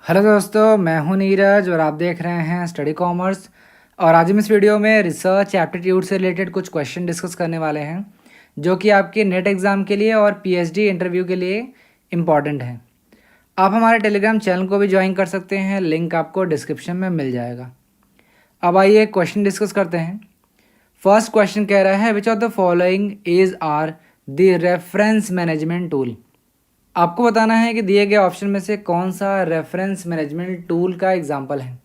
Hello दोस्तों, मैं हूं नीरज और आप देख रहे हैं स्टडी कॉमर्स। और आज हम इस वीडियो में रिसर्च एप्टीट्यूड से रिलेटेड कुछ क्वेश्चन डिस्कस करने वाले हैं जो कि आपके नेट एग्ज़ाम के लिए और पीएचडी इंटरव्यू के लिए इम्पॉर्टेंट है। आप हमारे टेलीग्राम चैनल को भी ज्वाइन कर सकते हैं, लिंक आपको डिस्क्रिप्शन में मिल जाएगा। अब आइए क्वेश्चन डिस्कस करते हैं। फर्स्ट क्वेश्चन कह रहा है, which of the following is are the reference management tool. आपको बताना है कि दिए गए ऑप्शन में से कौन सा रेफरेंस मैनेजमेंट टूल का एग्जाम्पल है।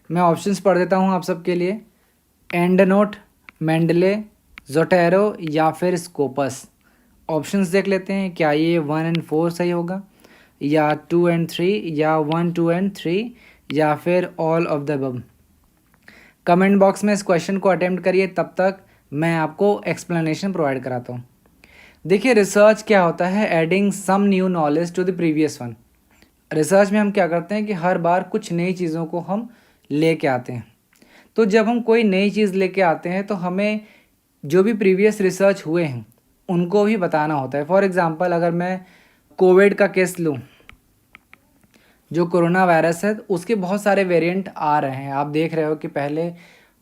मैं ऑप्शंस पढ़ देता हूँ आप सबके लिए। एंड नोट, मेंडले, जोटेरो या फिर स्कोपस। ऑप्शंस देख लेते हैं, क्या ये 1 और 4 सही होगा, या 2 और 3, या 1, 2 और 3, या फिर all of the above. Comment box में इस क्वेश्चन को अटेम्प्ट करिए, तब तक मैं आपको एक्सप्लेनेशन प्रोवाइड कराता हूँ। देखिए, रिसर्च क्या होता है, adding some new knowledge to the previous one. Research में हम क्या करते हैं कि हर बार कुछ नई चीज़ों को हम लेके आते हैं। तो जब हम कोई नई चीज़ लेके आते हैं तो हमें जो भी प्रीवियस रिसर्च हुए हैं उनको भी बताना होता है। फॉर एग्ज़ाम्पल, अगर मैं कोविड का केस लूँ, जो कोरोना वायरस है उसके बहुत सारे वेरिएंट आ रहे हैं। आप देख रहे हो कि पहले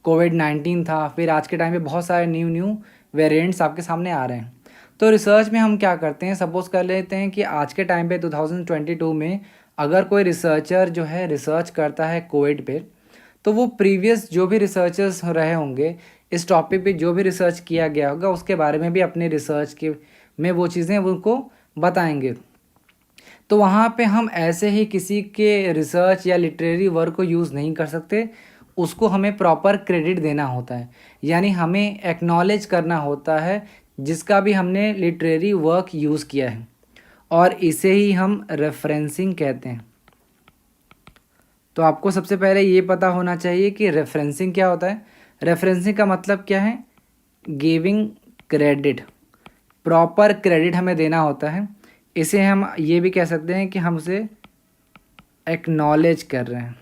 कोविड-19 था, फिर आज के टाइम पे बहुत सारे न्यू वेरिएंट्स आपके सामने आ रहे हैं। तो रिसर्च में हम क्या करते हैं, सपोज़ कर लेते हैं कि आज के टाइम पे 2022 में अगर कोई रिसर्चर जो है रिसर्च करता है कोविड पे, तो वो प्रीवियस जो भी रिसर्चर्स रहे होंगे इस टॉपिक पे, जो भी रिसर्च किया गया होगा उसके बारे में भी अपने रिसर्च के में वो चीज़ें उनको बताएंगे। तो वहाँ पे हम ऐसे ही किसी के रिसर्च या लिटरेरी वर्क को यूज़ नहीं कर सकते, उसको हमें प्रॉपर क्रेडिट देना होता है, यानी हमें एक्नॉलेज करना होता है जिसका भी हमने लिटरेरी वर्क यूज़ किया है, और इसे ही हम रेफरेंसिंग कहते हैं। तो आपको सबसे पहले ये पता होना चाहिए कि रेफरेंसिंग क्या होता है। रेफरेंसिंग का मतलब क्या है, गिविंग क्रेडिट, प्रॉपर क्रेडिट हमें देना होता है। इसे हम ये भी कह सकते हैं कि हम उसे एक्नॉलेज कर रहे हैं,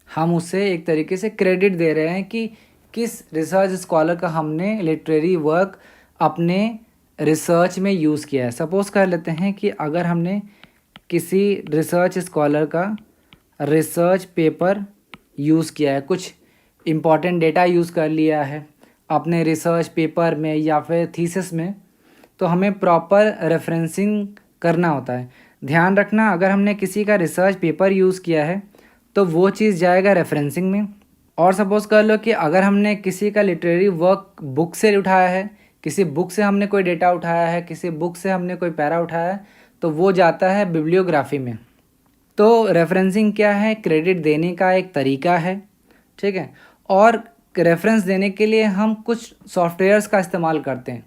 हम उसे एक तरीके से क्रेडिट दे रहे हैं कि किस रिसर्च स्कॉलर का हमने लिटरेरी वर्क अपने रिसर्च में यूज़ किया है। सपोज़ कर लेते हैं कि अगर हमने किसी रिसर्च स्कॉलर का रिसर्च पेपर यूज़ किया है, कुछ इम्पॉर्टेंट डेटा यूज़ कर लिया है अपने रिसर्च पेपर में या फिर थीसिस में, तो हमें प्रॉपर रेफरेंसिंग करना होता है। ध्यान रखना, अगर हमने किसी का रिसर्च पेपर यूज़ किया है तो वो चीज़ जाएगा रेफरेंसिंग में। और सपोज़ कर लो कि अगर हमने किसी का लिटरेरी वर्क बुक से उठाया है, किसी बुक से हमने कोई डेटा उठाया है, किसी बुक से हमने कोई पैरा उठाया है, तो वो जाता है बिब्लियोग्राफी में। तो रेफरेंसिंग क्या है, क्रेडिट देने का एक तरीका है, ठीक है। और रेफरेंस देने के लिए हम कुछ सॉफ्टवेयर्स का इस्तेमाल करते हैं।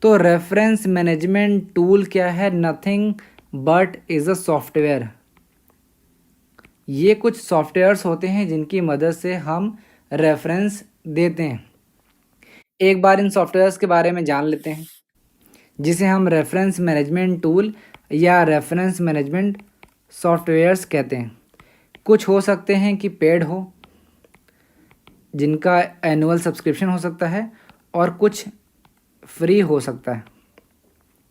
तो रेफरेंस मैनेजमेंट टूल क्या है, nothing but is a software. ये कुछ सॉफ्टवेयर्स होते हैं जिनकी मदद से हम रेफरेंस देते हैं। एक बार इन सॉफ्टवेयर्स के बारे में जान लेते हैं, जिसे हम रेफरेंस मैनेजमेंट टूल या रेफरेंस मैनेजमेंट सॉफ्टवेयर्स कहते हैं। कुछ हो सकते हैं कि पेड हो, जिनका एनुअल सब्सक्रिप्शन हो सकता है, और कुछ फ्री हो सकता है।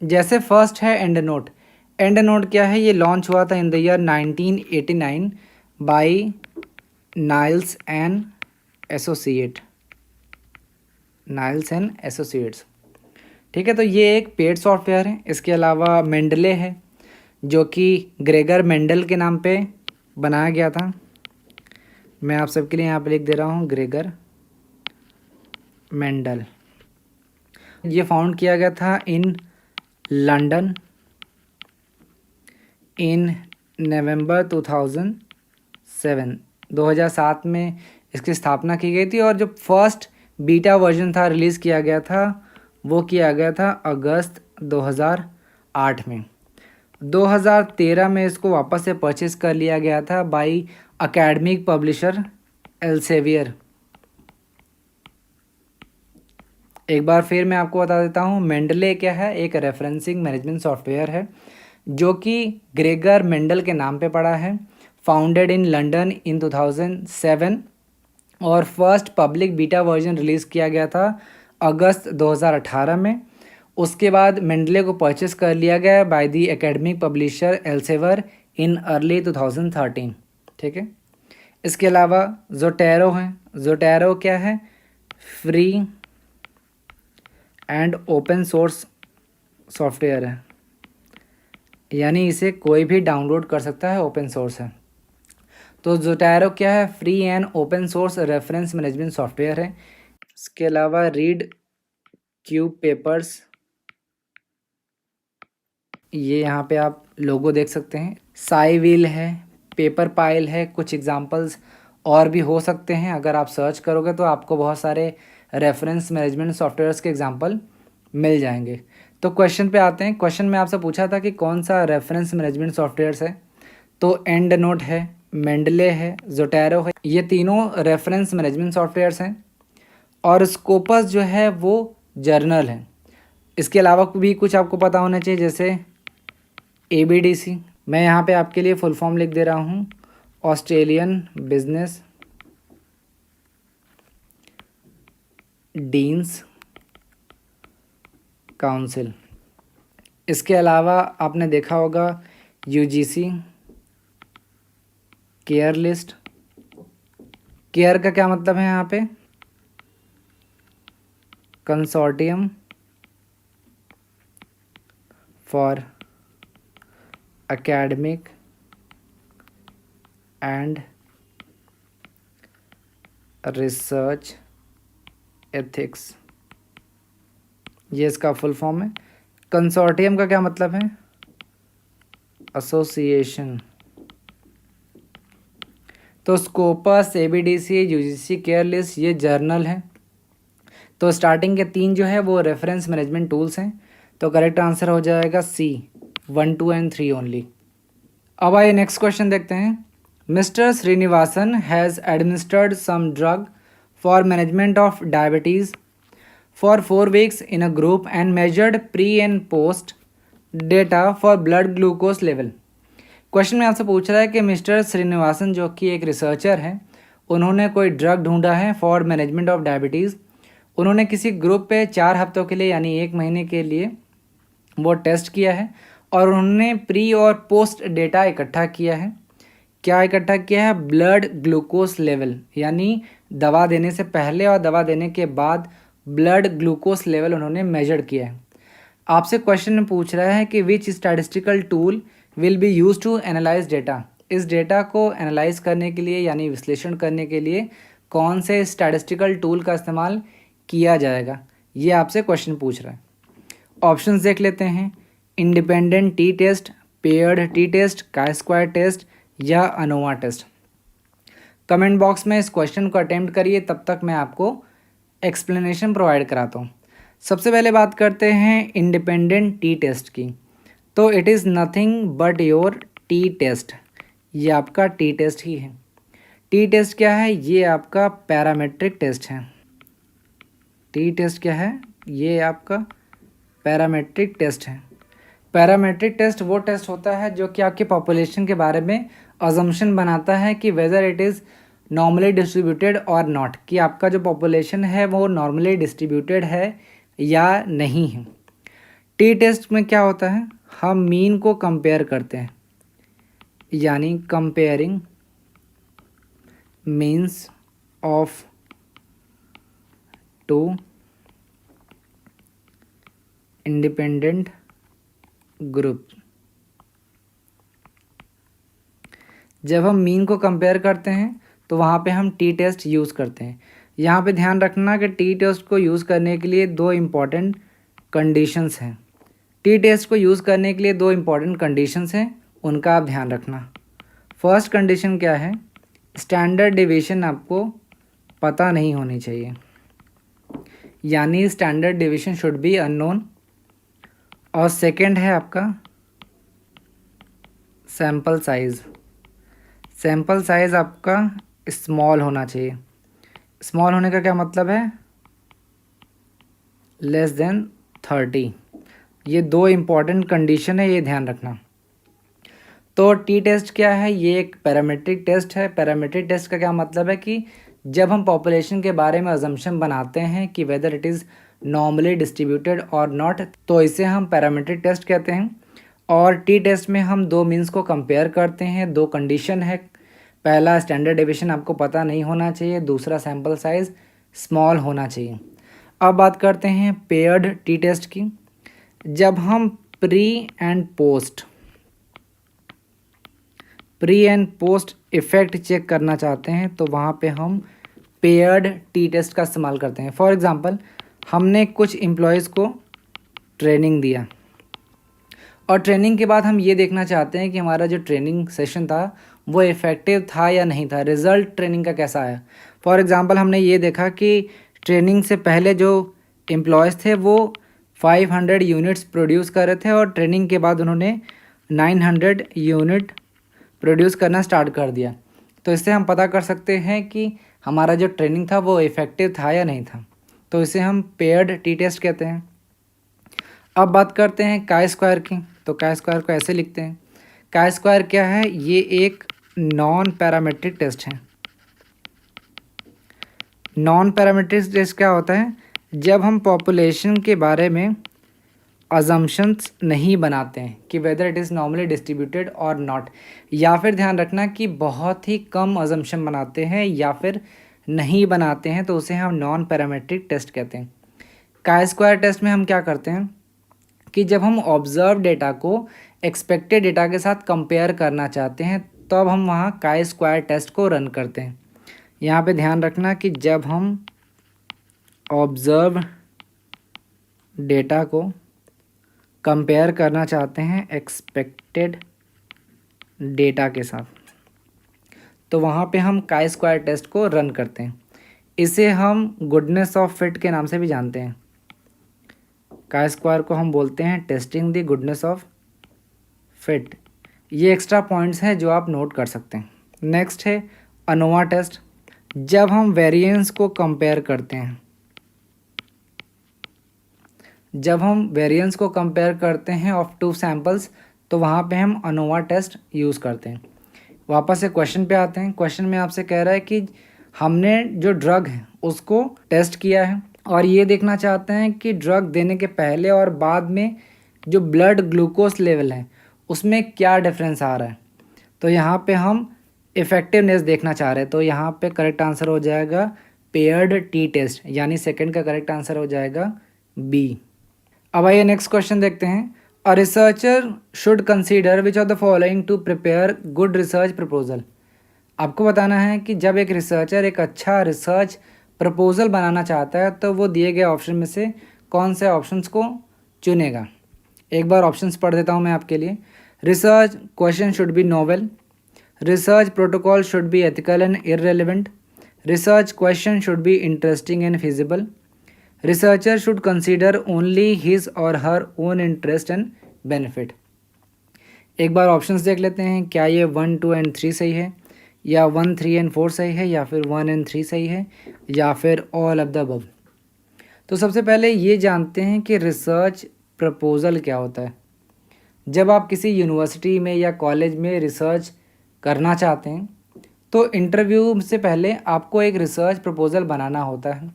जैसे फर्स्ट है एंड नोट। एंड नोट क्या है, ये लॉन्च हुआ था in the year 1989 by Niles and associates. ठीक है, तो ये एक पेड सॉफ्टवेयर है। इसके अलावा मेंडले है, जो कि ग्रेगर मेंडल के नाम पे बनाया गया था। मैं आप सबके लिए यहाँ पे लिख दे रहा हूँ, ग्रेगर मेंडल। ये फाउंड किया गया था इन लंदन इन नवंबर 2007 में इसकी स्थापना की गई थी, और जो फर्स्ट बीटा वर्जन था रिलीज़ किया गया था, वो किया गया था अगस्त 2008 में। 2013 में इसको वापस से परचेज़ कर लिया गया था बाय एकेडमिक पब्लिशर एल्सेवियर। एक बार फिर मैं आपको बता देता हूँ, मेंडले क्या है, एक रेफरेंसिंग मैनेजमेंट सॉफ्टवेयर है जो कि ग्रेगर मेंडल के नाम पे पड़ा है। फाउंडेड इन लंदन इन 2007, और first public beta version release किया गया था अगस्त 2018 में। उसके बाद मेंडले को परचेस कर लिया गया by the academic publisher Elsevier in early 2013, ठीक है। इसके अलावा ज़ोटैरो है। ज़ोटैरो क्या है? Free and open source software है, यानी इसे कोई भी डाउनलोड कर सकता है, ओपन सोर्स है। तो ज़ोटैरो क्या है? Free and open source reference management software है। इसके अलावा रीड क्यूब पेपर्स, ये यहाँ पे आप लोगो देख सकते हैं। साइविल है, पेपर पाइल है, कुछ एग्जांपल्स और भी हो सकते हैं। अगर आप सर्च करोगे तो आपको बहुत सारे रेफरेंस मैनेजमेंट सॉफ्टवेयर्स के एग्जांपल मिल जाएंगे। तो क्वेश्चन पे आते हैं। क्वेश्चन में आपसे पूछा था कि कौन सा रेफरेंस मैनेजमेंट सॉफ्टवेयर्स है, तो एंड नोट है, मेंडले है, ज़ोटैरो है, ये तीनों रेफरेंस मैनेजमेंट सॉफ्टवेयर्स हैं। और स्कोपस जो है वो जर्नल है। इसके अलावा भी कुछ आपको पता होना चाहिए, जैसे ABDC। मैं यहाँ पे आपके लिए फुल फॉर्म लिख दे रहा हूँ, ऑस्ट्रेलियन बिजनेस डीन्स काउंसिल। इसके अलावा आपने देखा होगा UGC केयर लिस्ट। केयर का क्या मतलब है यहाँ पे? Consortium for academic and research ethics, ये इसका फुल फॉर्म है। कंसोर्टियम का क्या मतलब है? एसोसिएशन। तो Scopus, ABDC, UGC care list, ये जर्नल है। तो स्टार्टिंग के 3 जो है वो रेफरेंस मैनेजमेंट टूल्स हैं। तो करेक्ट आंसर हो जाएगा C, 1, 2 एंड 3 ओनली। अब आइए नेक्स्ट क्वेश्चन देखते हैं। Mister Srinivasan has administered some drug for management of diabetes for 4 weeks in a group and measured pre and post data for blood glucose level. Question में आपसे पूछ रहा है कि मिस्टर श्रीनिवासन जो कि एक रिसर्चर हैं, उन्होंने कोई ड्रग ढूंढा है फॉर मैनेजमेंट ऑफ डायबिटीज़। उन्होंने किसी ग्रुप पे 4 हफ्तों के लिए यानी 1 महीने के लिए वो टेस्ट किया है और उन्होंने प्री और पोस्ट डेटा इकट्ठा किया है। क्या इकट्ठा किया है? ब्लड ग्लूकोज लेवल, यानी दवा देने से पहले और दवा देने के बाद ब्लड ग्लूकोज लेवल उन्होंने मेजर किया है। आपसे क्वेश्चन में पूछ रहा है कि which statistical tool will be use to analyse data. इस डेटा को एनालाइज करने के लिए यानी विश्लेषण करने के लिए कौन से स्टैटिस्टिकल टूल का इस्तेमाल किया जाएगा, ये आपसे क्वेश्चन पूछ रहा है। ऑप्शंस देख लेते हैं। Independent T test, paired T test, chi square test या अनोवा टेस्ट। कमेंट बॉक्स में इस क्वेश्चन को अटेम्प्ट करिए, तब तक मैं आपको एक्सप्लेनेशन प्रोवाइड कराता हूँ। सबसे पहले बात करते हैं इंडिपेंडेंट टी टेस्ट की। तो it is nothing but your T test, ये आपका टी टेस्ट ही है। टी टेस्ट क्या है? ये आपका पैरामेट्रिक टेस्ट है। टी टेस्ट क्या है? ये आपका पैरामेट्रिक टेस्ट है। पैरामेट्रिक टेस्ट वो टेस्ट होता है जो कि आपकी पॉपुलेशन के बारे में अजम्पशन बनाता है कि whether it is normally distributed और नॉट, कि आपका जो पॉपुलेशन है वो नॉर्मली डिस्ट्रीब्यूटेड है या नहीं है। टी टेस्ट में क्या होता है? हम मीन को कंपेयर करते हैं, यानी comparing means of two independent group. जब हम मीन को कंपेयर करते हैं तो वहाँ पे हम टी टेस्ट यूज़ करते हैं। यहाँ पे ध्यान रखना कि टी टेस्ट को यूज़ करने के लिए 2 इम्पॉर्टेंट कंडीशंस हैं। टी टेस्ट को यूज़ करने के लिए 2 इम्पॉर्टेंट कंडीशंस हैं, उनका आप ध्यान रखना। फर्स्ट कंडीशन क्या है? स्टैंडर्ड डेविएशन आपको पता नहीं होनी चाहिए, यानी standard deviation should be unknown. और सेकंड है आपका सैंपल साइज़। सैंपल साइज़ आपका स्मॉल होना चाहिए। स्मॉल होने का क्या मतलब है? Less than 30। ये 2 इम्पॉर्टेंट कंडीशन है, ये ध्यान रखना। तो टी टेस्ट क्या है? ये एक पैरामेट्रिक टेस्ट है। पैरामेट्रिक टेस्ट का क्या मतलब है कि जब हम पॉपुलेशन के बारे में अजम्पशन बनाते हैं कि whether it is normally distributed और नॉट, तो इसे हम पैरामेट्रिक टेस्ट कहते हैं। और टी टेस्ट में हम दो मीन्स को कंपेयर करते हैं। दो कंडीशन है, पहला स्टैंडर्ड डेविएशन आपको पता नहीं होना चाहिए, दूसरा सैम्पल साइज़ स्मॉल होना चाहिए। अब बात करते हैं पेयर्ड टी टेस्ट की। जब हम pre and post effect check करना चाहते हैं तो वहाँ पे हम पेयर्ड टी टेस्ट का इस्तेमाल करते हैं। फॉर एग्ज़ाम्पल, हमने कुछ एम्प्लॉयज़ को ट्रेनिंग दिया और ट्रेनिंग के बाद हम ये देखना चाहते हैं कि हमारा जो ट्रेनिंग सेशन था वो इफ़ेक्टिव था या नहीं था, रिज़ल्ट ट्रेनिंग का कैसा आया। फॉर एग्ज़ाम्पल, हमने ये देखा कि ट्रेनिंग से पहले जो एम्प्लॉयज़ थे वो 500 यूनिट्स प्रोड्यूस कर रहे थे और ट्रेनिंग के बाद उन्होंने 900 यूनिट प्रोड्यूस करना स्टार्ट कर दिया। तो इससे हम पता कर सकते हैं कि हमारा जो ट्रेनिंग था वो इफ़ेक्टिव था या नहीं था। तो इसे हम पेयर्ड टी टेस्ट कहते हैं। अब बात करते हैं काई स्क्वायर की। तो काई स्क्वायर को ऐसे लिखते हैं। काई स्क्वायर क्या है? ये एक नॉन पैरामेट्रिक टेस्ट है। नॉन पैरामेट्रिक टेस्ट क्या होता है? जब हम पॉपुलेशन के बारे में अजम्पशंस नहीं बनाते हैं कि whether it is normally distributed और नॉट, या फिर ध्यान रखना कि बहुत ही कम अजम्पशन बनाते हैं या फिर नहीं बनाते हैं, तो उसे हम नॉन पैरामेट्रिक टेस्ट कहते हैं। काई स्क्वायर टेस्ट में हम क्या करते हैं कि जब हम ऑब्जर्व डेटा को एक्सपेक्टेड डेटा के साथ कंपेयर करना चाहते हैं तो अब हम वहाँ काई स्क्वायर टेस्ट को रन करते हैं। यहाँ पे ध्यान रखना कि जब हम ऑब्जर्व डेटा को कंपेयर करना चाहते हैं एक्सपेक्टेड डेटा के साथ, तो वहाँ पे हम काई स्क्वायर टेस्ट को रन करते हैं। इसे हम गुडनेस ऑफ फिट के नाम से भी जानते हैं। काई स्क्वायर को हम बोलते हैं testing the goodness of fit. ये एक्स्ट्रा पॉइंट्स हैं जो आप नोट कर सकते हैं। नेक्स्ट है अनोवा टेस्ट। जब हम वेरिएंस को कंपेयर करते हैं, ऑफ टू सैम्पल्स, तो वहाँ पे हम अनोवा टेस्ट यूज़ करते हैं। वापस से क्वेश्चन पे आते हैं। क्वेश्चन में आपसे कह रहा है कि हमने जो ड्रग है उसको टेस्ट किया है और ये देखना चाहते हैं कि ड्रग देने के पहले और बाद में जो ब्लड ग्लूकोज लेवल है उसमें क्या डिफरेंस आ रहा है। तो यहाँ पे हम इफ़ेक्टिवनेस देखना चाह रहे हैं। तो यहाँ पे करेक्ट आंसर हो जाएगा पेयर्ड टी टेस्ट, यानी सेकंड का करेक्ट आंसर हो जाएगा बी। अब आइए नेक्स्ट क्वेश्चन देखते हैं। A researcher should consider which of the following to prepare good research proposal. आपको बताना है कि जब एक रिसर्चर एक अच्छा रिसर्च प्रपोजल बनाना चाहता है तो वो दिए गए ऑप्शन में से कौन से ऑप्शंस को चुनेगा। एक बार ऑप्शंस पढ़ देता हूँ मैं आपके लिए। Research question should be novel, research protocol should be ethical and irrelevant, research question should be interesting and feasible, researcher should consider only his or her own interest and benefit. एक बार options देख लेते हैं, क्या ये 1, 2 and 3 सही है, या 1, 3 एंड 4 सही है, या फिर 1 एंड 3 सही है, या फिर ऑल ऑफ द अबव। तो सबसे पहले ये जानते हैं कि रिसर्च प्रपोजल क्या होता है। जब आप किसी यूनिवर्सिटी में या कॉलेज में रिसर्च करना चाहते हैं तो इंटरव्यू से पहले आपको एक रिसर्च प्रपोजल बनाना होता है।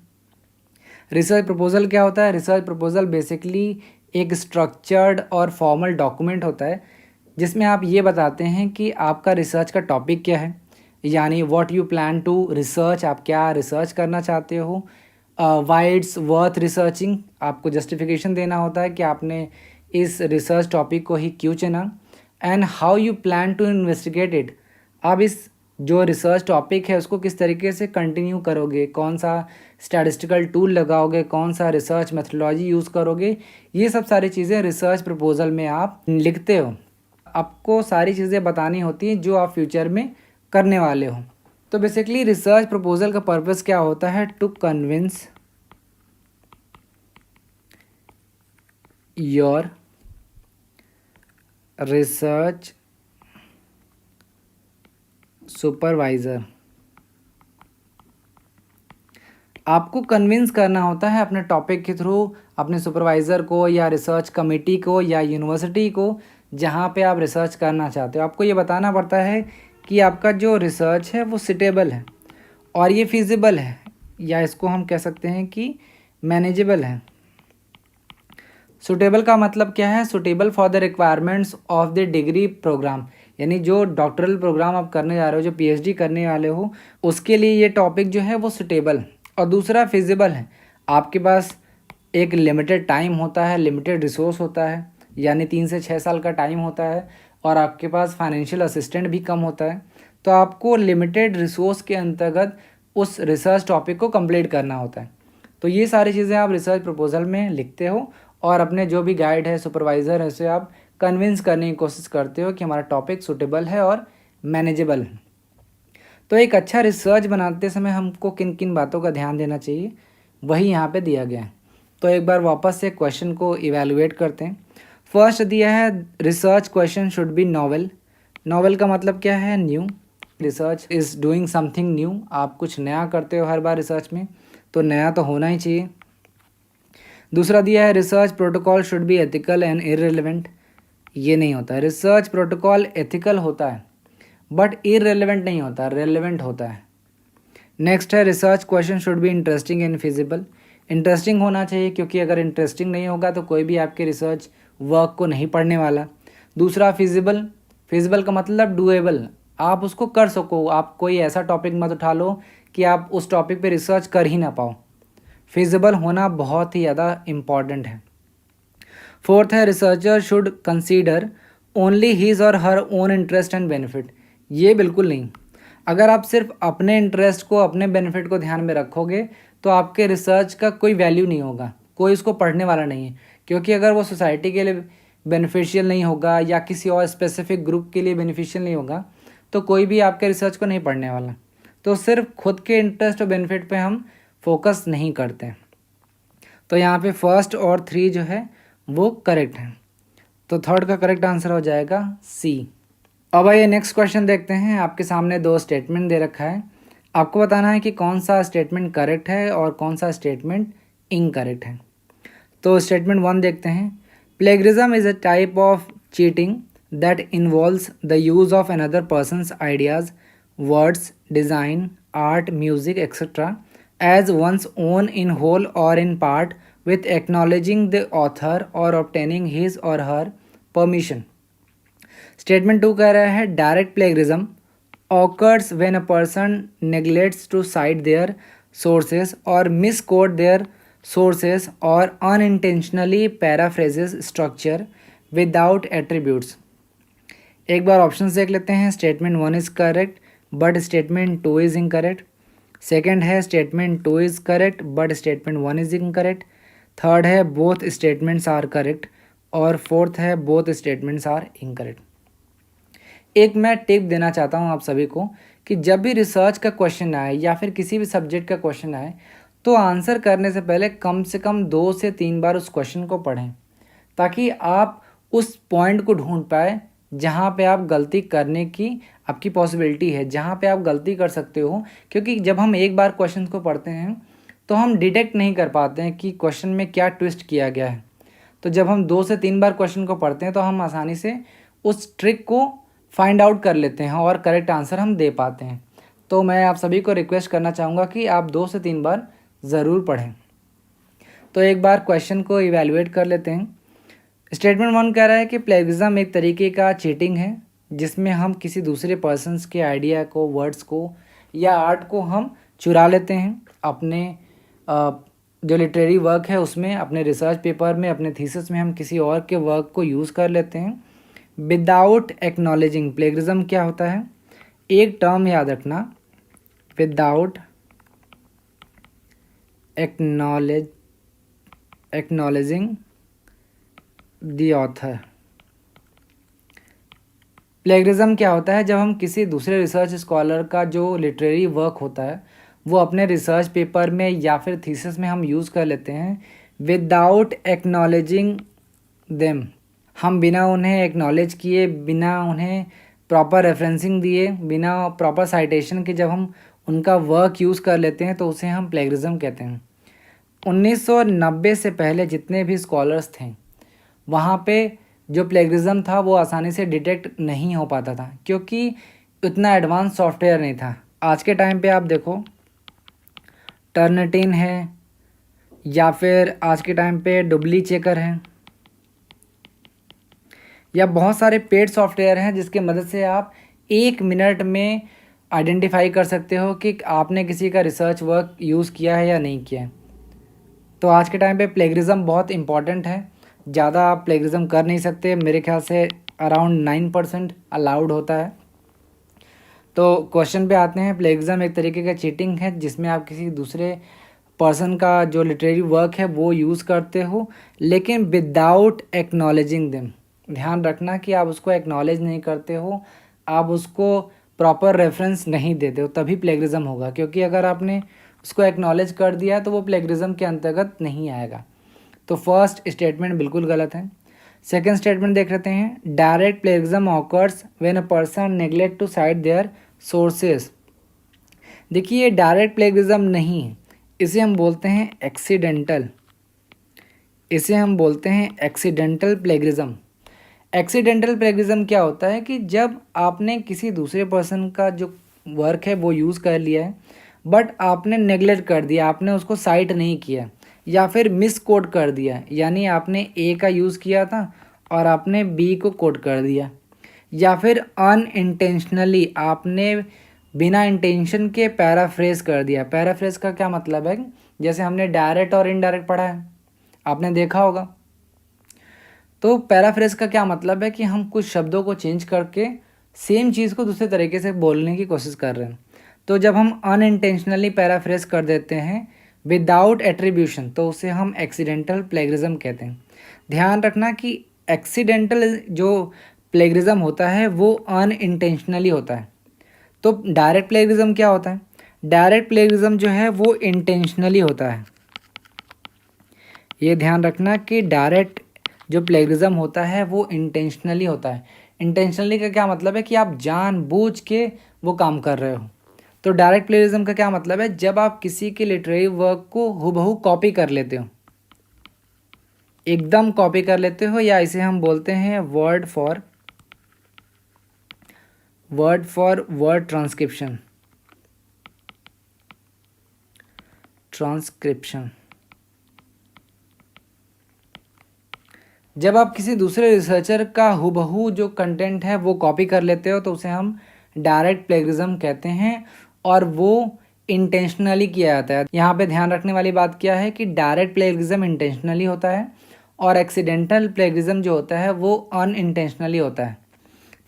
रिसर्च प्रपोजल क्या होता है? रिसर्च प्रपोजल बेसिकली एक स्ट्रक्चर्ड और फॉर्मल डॉक्यूमेंट होता है जिसमें आप ये बताते हैं कि आपका रिसर्च का टॉपिक क्या है, यानी what you plan to research, आप क्या रिसर्च करना चाहते हो। व्हाई इट्स वर्थ रिसर्चिंग, आपको जस्टिफिकेशन देना होता है कि आपने इस रिसर्च टॉपिक को ही क्यों चुना। And how you plan to investigate it, आप इस जो रिसर्च टॉपिक है उसको किस तरीके से कंटिन्यू करोगे, कौन सा स्टैटिस्टिकल टूल लगाओगे, कौन सा रिसर्च मेथोडोलॉजी यूज़ करोगे। ये सब सारी चीज़ें रिसर्च प्रपोजल में आप लिखते हो। आपको सारी चीज़ें बतानी होती हैं जो आप फ्यूचर में करने वाले हो। तो बेसिकली रिसर्च प्रपोजल का पर्पस क्या होता है? To convince your research supervisor, आपको कन्विंस करना होता है अपने टॉपिक के थ्रू अपने सुपरवाइज़र को या रिसर्च कमेटी को या यूनिवर्सिटी को जहाँ पे आप रिसर्च करना चाहते हो। आपको ये बताना पड़ता है कि आपका जो रिसर्च है वो सिटेबल है और ये फिजिबल है, या इसको हम कह सकते हैं कि मैनेजेबल है। सुटेबल का मतलब क्या है? Suitable for the requirements of the degree program, यानी जो डॉक्टरल प्रोग्राम आप करने जा रहे हो, जो पीएचडी करने वाले हो, उसके लिए ये टॉपिक जो है वो सुटेबल। और दूसरा फिजिबल है, आपके पास एक लिमिटेड टाइम होता है, लिमिटेड रिसोर्स होता है, यानी 3 से 6 साल का टाइम होता है, और आपके पास फाइनेंशियल असिस्टेंट भी कम होता है, तो आपको लिमिटेड रिसोर्स के अंतर्गत उस रिसर्च टॉपिक को कंप्लीट करना होता है। तो ये सारी चीज़ें आप रिसर्च प्रपोजल में लिखते हो और अपने जो भी गाइड है, सुपरवाइज़र है, उसे आप कन्विंस करने की कोशिश करते हो कि हमारा टॉपिक सूटेबल है और मैनेजेबल है। तो एक अच्छा रिसर्च बनाते समय हमको किन किन बातों का ध्यान देना चाहिए, वही यहाँ पे दिया गया है। तो एक बार वापस से क्वेश्चन को इवैल्यूएट करते हैं। फर्स्ट दिया है, research question should B novel. Novel का मतलब क्या है? New. Research is doing something new, आप कुछ नया करते हो हर बार रिसर्च में, तो नया तो होना ही चाहिए। दूसरा दिया है, research protocol should be ethical and irrelevant. ये नहीं होता है, रिसर्च प्रोटोकॉल एथिकल होता है बट इररिलेवेंट नहीं होता, रेलेवेंट होता है। नेक्स्ट है, research question should be interesting and feasible. Interesting होना चाहिए, क्योंकि अगर इंटरेस्टिंग नहीं होगा तो कोई भी आपके रिसर्च वर्क को नहीं पढ़ने वाला। दूसरा फिजिबल, फिजिबल का मतलब डूएबल, आप उसको कर सको। आप कोई ऐसा टॉपिक मत उठा लो कि आप उस टॉपिक पे रिसर्च कर ही ना पाओ। फिजिबल होना बहुत ही ज़्यादा इम्पॉर्टेंट है। फोर्थ है, researcher should consider only his or her own interest and benefit. ये बिल्कुल नहीं। अगर आप सिर्फ अपने इंटरेस्ट को, अपने बेनिफिट को ध्यान में रखोगे तो आपके रिसर्च का कोई वैल्यू नहीं होगा, कोई उसको पढ़ने वाला नहीं है। क्योंकि अगर वो सोसाइटी के लिए बेनिफिशियल नहीं होगा या किसी और स्पेसिफिक ग्रुप के लिए बेनिफिशियल नहीं होगा, तो कोई भी आपके रिसर्च को नहीं पढ़ने वाला। तो सिर्फ खुद के इंटरेस्ट और बेनिफिट पे हम फोकस नहीं करते। तो यहाँ पे फर्स्ट और 3 जो है वो करेक्ट है। तो थर्ड का करेक्ट आंसर हो जाएगा सी। अब आइए नेक्स्ट क्वेश्चन देखते हैं। आपके सामने 2 स्टेटमेंट दे रखा है, आपको बताना है कि कौन सा स्टेटमेंट करेक्ट है और कौन सा स्टेटमेंट इनकरेक्ट है। तो स्टेटमेंट 1 देखते हैं। Plagiarism is a type of cheating that involves the use of another persons ideas, words, design, art, music etcetera as one's own in whole or in part with acknowledging the author or obtaining his or her permission. Statement 2 कह रहा है, direct plagiarism occurs when a person neglects to cite their sources or misquote their sources or unintentionally paraphrases structure without attributes. एक बार option देख लेते हैं। Statement 1 is correct but statement 2 is incorrect. Second है, statement 2 is correct but statement 1 is incorrect. Third है, both statements are correct. और fourth है, both statements are incorrect. एक मैं टिप देना चाहता हूँ आप सभी को कि जब भी रिसर्च का क्वेश्चन आए या फिर किसी भी सब्जेक्ट का क्वेश्चन आए, तो आंसर करने से पहले कम से कम 2 से 3 बार उस क्वेश्चन को पढ़ें, ताकि आप उस पॉइंट को ढूंढ पाए जहाँ पे आप गलती करने की आपकी पॉसिबिलिटी है, जहाँ पे आप गलती कर सकते हो। क्योंकि जब हम एक बार क्वेश्चन को पढ़ते हैं तो हम डिटेक्ट नहीं कर पाते हैं कि क्वेश्चन में क्या ट्विस्ट किया गया है। तो जब हम 2 से 3 बार क्वेश्चन को पढ़ते हैं तो हम आसानी से उस ट्रिक को फाइंड आउट कर लेते हैं और करेक्ट आंसर हम दे पाते हैं। तो मैं आप सभी को रिक्वेस्ट करना चाहूँगा कि आप 2 से 3 बार ज़रूर पढ़ें। तो एक बार क्वेश्चन को इवैल्यूएट कर लेते हैं। स्टेटमेंट 1 कह रहा है कि प्लेगियरिज्म एक तरीके का चीटिंग है जिसमें हम किसी दूसरे पर्सन्स के आइडिया को, वर्ड्स को या आर्ट को हम चुरा लेते हैं अपने जो लिटरेरी वर्क है उसमें, अपने रिसर्च पेपर में, अपने थीसिस में हम किसी और के वर्क को यूज़ कर लेते हैं विदाउट एक्नॉलेजिंग। प्लेगियरिज्म क्या होता है? एक टर्म याद रखना, without acknowledging the author. Plagiarism क्या होता है? जब हम किसी दूसरे रिसर्च स्कॉलर का जो लिटरेरी वर्क होता है वो अपने रिसर्च पेपर में या फिर थीसिस में हम यूज़ कर लेते हैं विदाउट एक्नॉलेजिंग देम। हम बिना उन्हें एक्नॉलेज किए, बिना उन्हें प्रॉपर रेफरेंसिंग दिए, बिना प्रॉपर साइटेशन के जब हम उनका वर्क यूज़ कर लेते हैं तो उसे हम प्लेगरिज्म कहते हैं। 1990 से पहले जितने भी स्कॉलर्स थे वहाँ पे जो प्लेगरिज्म था वो आसानी से डिटेक्ट नहीं हो पाता था, क्योंकि उतना एडवांस सॉफ्टवेयर नहीं था। आज के टाइम पे आप देखो टर्निटिन है या फिर आज के टाइम पे डुप्ली चेकर है, या बहुत सारे पेड सॉफ्टवेयर हैं जिसके मदद से आप 1 मिनट में आइडेंटिफाई कर सकते हो कि आपने किसी का रिसर्च वर्क यूज़ किया है या नहीं किया है। तो आज के टाइम पे प्लेगरिज्म बहुत इंपॉर्टेंट है। ज़्यादा आप प्लेगरिज्म कर नहीं सकते, मेरे ख्याल से अराउंड 9% अलाउड होता है। तो क्वेश्चन पे आते हैं। प्लेगरिज्म एक तरीके का चीटिंग है जिसमें आप किसी दूसरे पर्सन का जो लिटरेरी वर्क है वो यूज़ करते हो, लेकिन विदाउट एक्नॉलेजिंग देम। ध्यान रखना कि आप उसको एक्नॉलेज नहीं करते हो, आप उसको प्रॉपर रेफरेंस नहीं देते हो, तभी प्लेगरिज्म होगा। क्योंकि अगर आपने उसको एक्नॉलेज कर दिया तो वो प्लेगरिज्म के अंतर्गत नहीं आएगा। तो फर्स्ट स्टेटमेंट बिल्कुल गलत है। सेकेंड स्टेटमेंट देख लेते हैं। Direct plagiarism occurs when a person neglect to cite their sources. देखिए, ये डायरेक्ट प्लेगरिज्म नहीं है, इसे हम बोलते हैं एक्सीडेंटल। इसे हम बोलते हैं एक्सीडेंटल प्लेगरिज्म। एक्सीडेंटल प्लेगरिज्म क्या होता है कि जब आपने किसी दूसरे पर्सन का जो वर्क है वो यूज़ कर लिया है, बट आपने नेग्लेक्ट कर दिया, आपने उसको साइट नहीं किया, या फिर मिस कोड कर दिया, यानी आपने ए का यूज़ किया था और आपने बी को कोड कर दिया, या फिर अनइंटेंशनली आपने बिना इंटेंशन के पैराफ्रेज कर दिया। पैराफ्रेज का क्या मतलब है? जैसे हमने डायरेक्ट और इनडायरेक्ट पढ़ा है, आपने देखा होगा। तो पैराफ्रेज का क्या मतलब है कि हम कुछ शब्दों को चेंज करके सेम चीज़ को दूसरे तरीके से बोलने की कोशिश कर रहे हैं। तो जब हम अनइंटेंशनली पैराफ्रेज कर देते हैं विदाउट एट्रीब्यूशन, तो उसे हम एक्सीडेंटल प्लेगरिज्म कहते हैं। ध्यान रखना कि एक्सीडेंटल जो प्लेगरिज्म होता है वो अनइंटेंशनली होता है। तो डायरेक्ट प्लेगरिज्म क्या होता है? डायरेक्ट प्लेगरिज्म जो है वो इंटेंशनली होता है। ये ध्यान रखना कि डायरेक्ट जो प्लेगरिज्म होता है वो इंटेंशनली होता है। इंटेंशनली का क्या मतलब है कि आप जानबूझ के वो काम कर रहे हो। तो डायरेक्ट प्लेगरिज्म का क्या मतलब है? जब आप किसी के लिटरेरी वर्क को हूबहू कॉपी कर लेते हो, एकदम कॉपी कर लेते हो, या इसे हम बोलते हैं वर्ड फॉर वर्ड ट्रांसक्रिप्शन। जब आप किसी दूसरे रिसर्चर का हूबहू जो कंटेंट है वो कॉपी कर लेते हो तो उसे हम डायरेक्ट प्लेगरिज्म कहते हैं, और वो इंटेंशनली किया जाता है। यहाँ पे ध्यान रखने वाली बात क्या है कि डायरेक्ट प्लेगरिज्म इंटेंशनली होता है और एक्सीडेंटल प्लेगरिज्म जो होता है वो अनइंटेंशनली होता है।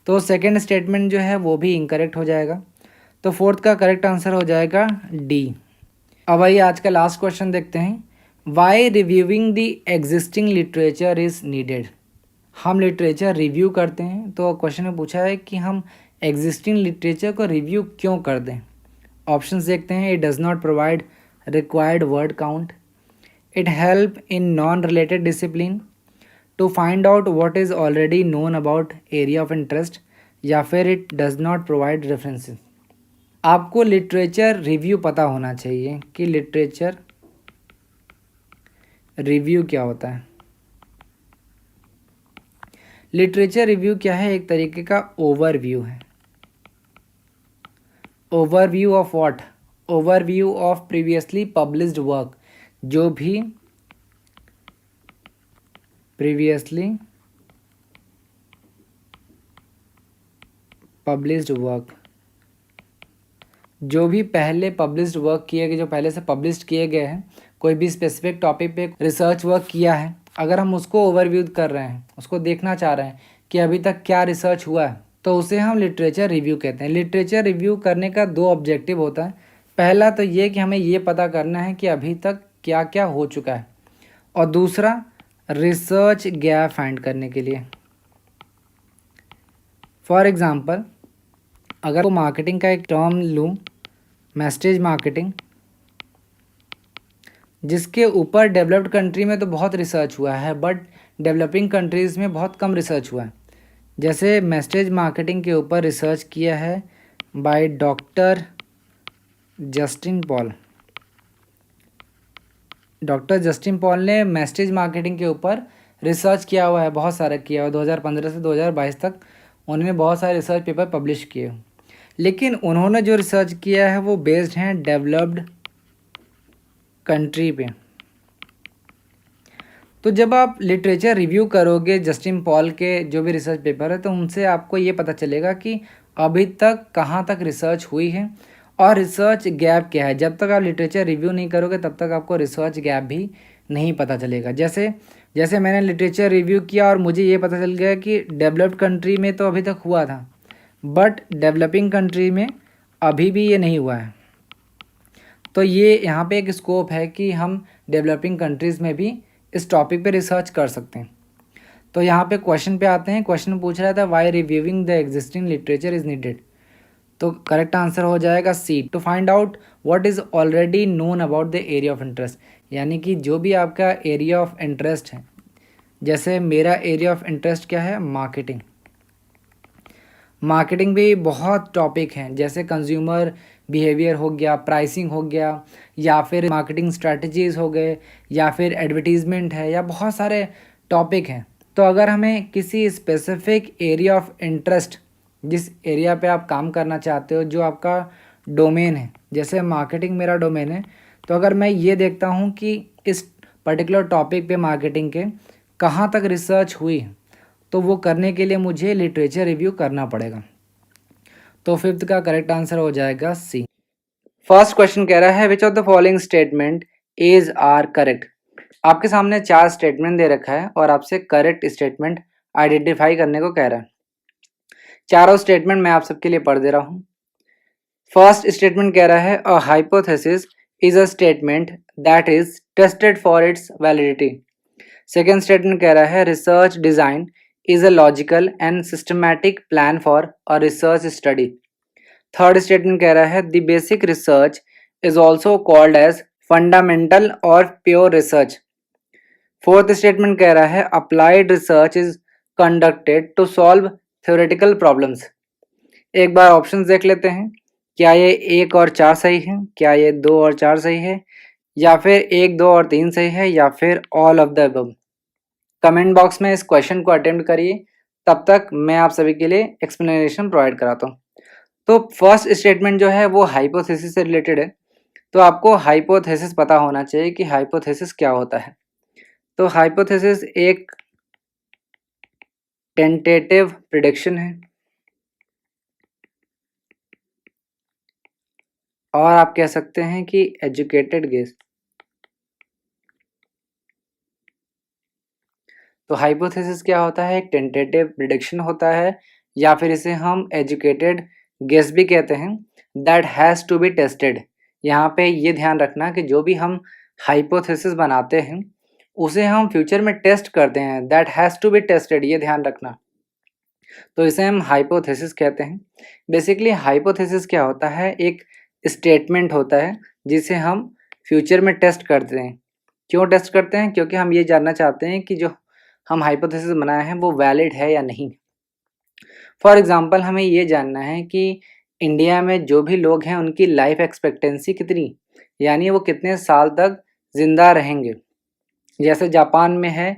तो सेकेंड स्टेटमेंट जो है वो भी इनकरेक्ट हो जाएगा। तो फोर्थ का करेक्ट आंसर हो जाएगा डी। अब आइए आज का लास्ट क्वेश्चन देखते हैं। Why reviewing the existing literature is needed. हम लिटरेचर रिव्यू करते हैं, तो क्वेश्चन में पूछा है कि हम एग्जिस्टिंग लिटरेचर को रिव्यू क्यों कर दें। ऑप्शंस देखते हैं। It does not provide required word count, it help in non related discipline, to find out what is already known about area of interest, या फिर it does not provide references. आपको literature review पता होना चाहिए कि literature review क्या होता है। लिटरेचर रिव्यू क्या है? एक तरीके का ओवरव्यू है। Overview of what? Overview of previously published work. जो भी प्रीवियसली पब्लिश्ड वर्क, जो भी पहले पब्लिश्ड वर्क किए गए, जो पहले से पब्लिश किए गए हैं, कोई भी स्पेसिफिक टॉपिक पे रिसर्च वर्क किया है, अगर हम उसको ओवरव्यू कर रहे हैं, उसको देखना चाह रहे हैं कि अभी तक क्या रिसर्च हुआ है, तो उसे हम लिटरेचर रिव्यू कहते हैं। लिटरेचर रिव्यू करने का 2 ऑब्जेक्टिव होता है। पहला तो ये कि हमें ये पता करना है कि अभी तक क्या क्या हो चुका है, और दूसरा रिसर्च गैप फाइंड करने के लिए। फॉर एग्ज़ाम्पल, अगर वो मार्केटिंग का एक टर्म लूँ, मैसेज मार्केटिंग, जिसके ऊपर डेवलप्ड कंट्री में तो बहुत रिसर्च हुआ है, बट डेवलपिंग कंट्रीज़ में बहुत कम रिसर्च हुआ है। जैसे मैसेज मार्केटिंग के ऊपर रिसर्च किया है by doctor Justin Paul. Doctor Justin Paul ने मैसेज मार्केटिंग के ऊपर रिसर्च किया हुआ है, बहुत सारा किया हुआ। 2015 से 2022 तक उन्होंने बहुत सारे रिसर्च पेपर पब्लिश किए, लेकिन उन्होंने जो रिसर्च किया है वो बेस्ड हैं डेवलप्ड कंट्री पे। तो जब आप लिटरेचर रिव्यू करोगे जस्टिन पॉल के जो भी रिसर्च पेपर है, तो उनसे आपको ये पता चलेगा कि अभी तक कहाँ तक रिसर्च हुई है और रिसर्च गैप क्या है। जब तक आप लिटरेचर रिव्यू नहीं करोगे तब तक आपको रिसर्च गैप भी नहीं पता चलेगा। जैसे जैसे मैंने लिटरेचर रिव्यू किया और मुझे ये पता चल गया कि डेवलप्ड कंट्री में तो अभी तक हुआ था, बट डेवलपिंग कंट्री में अभी भी ये नहीं हुआ है। तो ये यहाँ पे एक स्कोप है कि हम डेवलपिंग कंट्रीज़ में भी इस टॉपिक पे रिसर्च कर सकते हैं। तो यहाँ पे क्वेश्चन पे आते हैं। क्वेश्चन पूछ रहा था why reviewing the existing literature is needed. तो करेक्ट आंसर हो जाएगा C, to find out what is already known about the area of interest. यानी कि जो भी आपका एरिया ऑफ इंटरेस्ट है, जैसे मेरा एरिया ऑफ इंटरेस्ट क्या है, मार्केटिंग। मार्केटिंग भी बहुत टॉपिक हैं, जैसे कंज्यूमर बिहेवियर हो गया, प्राइसिंग हो गया, या फिर मार्केटिंग स्ट्रैटेजीज़ हो गए, या फिर एडवर्टीज़मेंट है, या बहुत सारे टॉपिक हैं। तो अगर हमें किसी स्पेसिफिक एरिया ऑफ इंटरेस्ट, जिस एरिया पे आप काम करना चाहते हो, जो आपका डोमेन है, जैसे मार्केटिंग मेरा डोमेन है, तो अगर मैं ये देखता हूँ कि इस पर्टिकुलर टॉपिक पे मार्केटिंग के कहाँ तक रिसर्च हुई, तो वो करने के लिए मुझे लिटरेचर रिव्यू करना पड़ेगा। तो फिफ्थ का करेक्ट आंसर हो जाएगा सी। फर्स्ट क्वेश्चन कह रहा है which of the following statement is are correct. आपके सामने 4 स्टेटमेंट दे रखा है और आपसे करेक्ट स्टेटमेंट आइडेंटिफाई करने को कह रहा है। चारों स्टेटमेंट मैं आप सबके लिए पढ़ दे रहा हूँ। फर्स्ट स्टेटमेंट कह रहा है a hypothesis is a statement that is tested for its validity. Second statement कह रहा है research design is a logical and systematic plan for a research study. Third statement कह रहा है the basic research is also called as fundamental or pure research. Fourth statement कह रहा है applied research is conducted to solve theoretical problems. एक बार options देख लेते हैं, क्या ये 1 और 4 सही है, क्या ये 2 और 4 सही है, या फिर 1, 2 और 3 सही है, या फिर all of the above. Comment box में इस क्वेश्चन को अटेम्प्ट करिए, तब तक मैं आप सभी के लिए एक्सप्लेनेशन प्रोवाइड कराता हूँ। तो फर्स्ट स्टेटमेंट जो है वो हाइपोथेसिस से रिलेटेड है। तो आपको हाइपोथेसिस पता होना चाहिए कि हाइपोथेसिस क्या होता है। तो हाइपोथेसिस एक टेंटेटिव प्रिडिक्शन है, और आप कह सकते हैं कि एजुकेटेड गेस। तो हाइपोथेसिस क्या होता है, एक टेंटेटिव प्रिडिक्शन होता है, या फिर इसे हम एजुकेटेड गेस भी कहते हैं, that has to be tested. यहाँ पे ये ध्यान रखना कि जो भी हम हाइपोथेसिस बनाते हैं उसे हम फ्यूचर में टेस्ट करते हैं, that has to be tested, ये ध्यान रखना। तो इसे हम हाइपोथेसिस कहते हैं। बेसिकली हाइपोथेसिस क्या होता है, एक स्टेटमेंट होता है जिसे हम फ्यूचर में टेस्ट करते हैं। क्यों टेस्ट करते हैं, क्योंकि हम ये जानना चाहते हैं कि जो हम हाइपोथेसिस बनाए हैं वो वैलिड है या नहीं। फॉर एग्जांपल हमें ये जानना है कि इंडिया में जो भी लोग हैं उनकी लाइफ एक्सपेक्टेंसी कितनी, यानी वो कितने साल तक ज़िंदा रहेंगे। जैसे जापान में है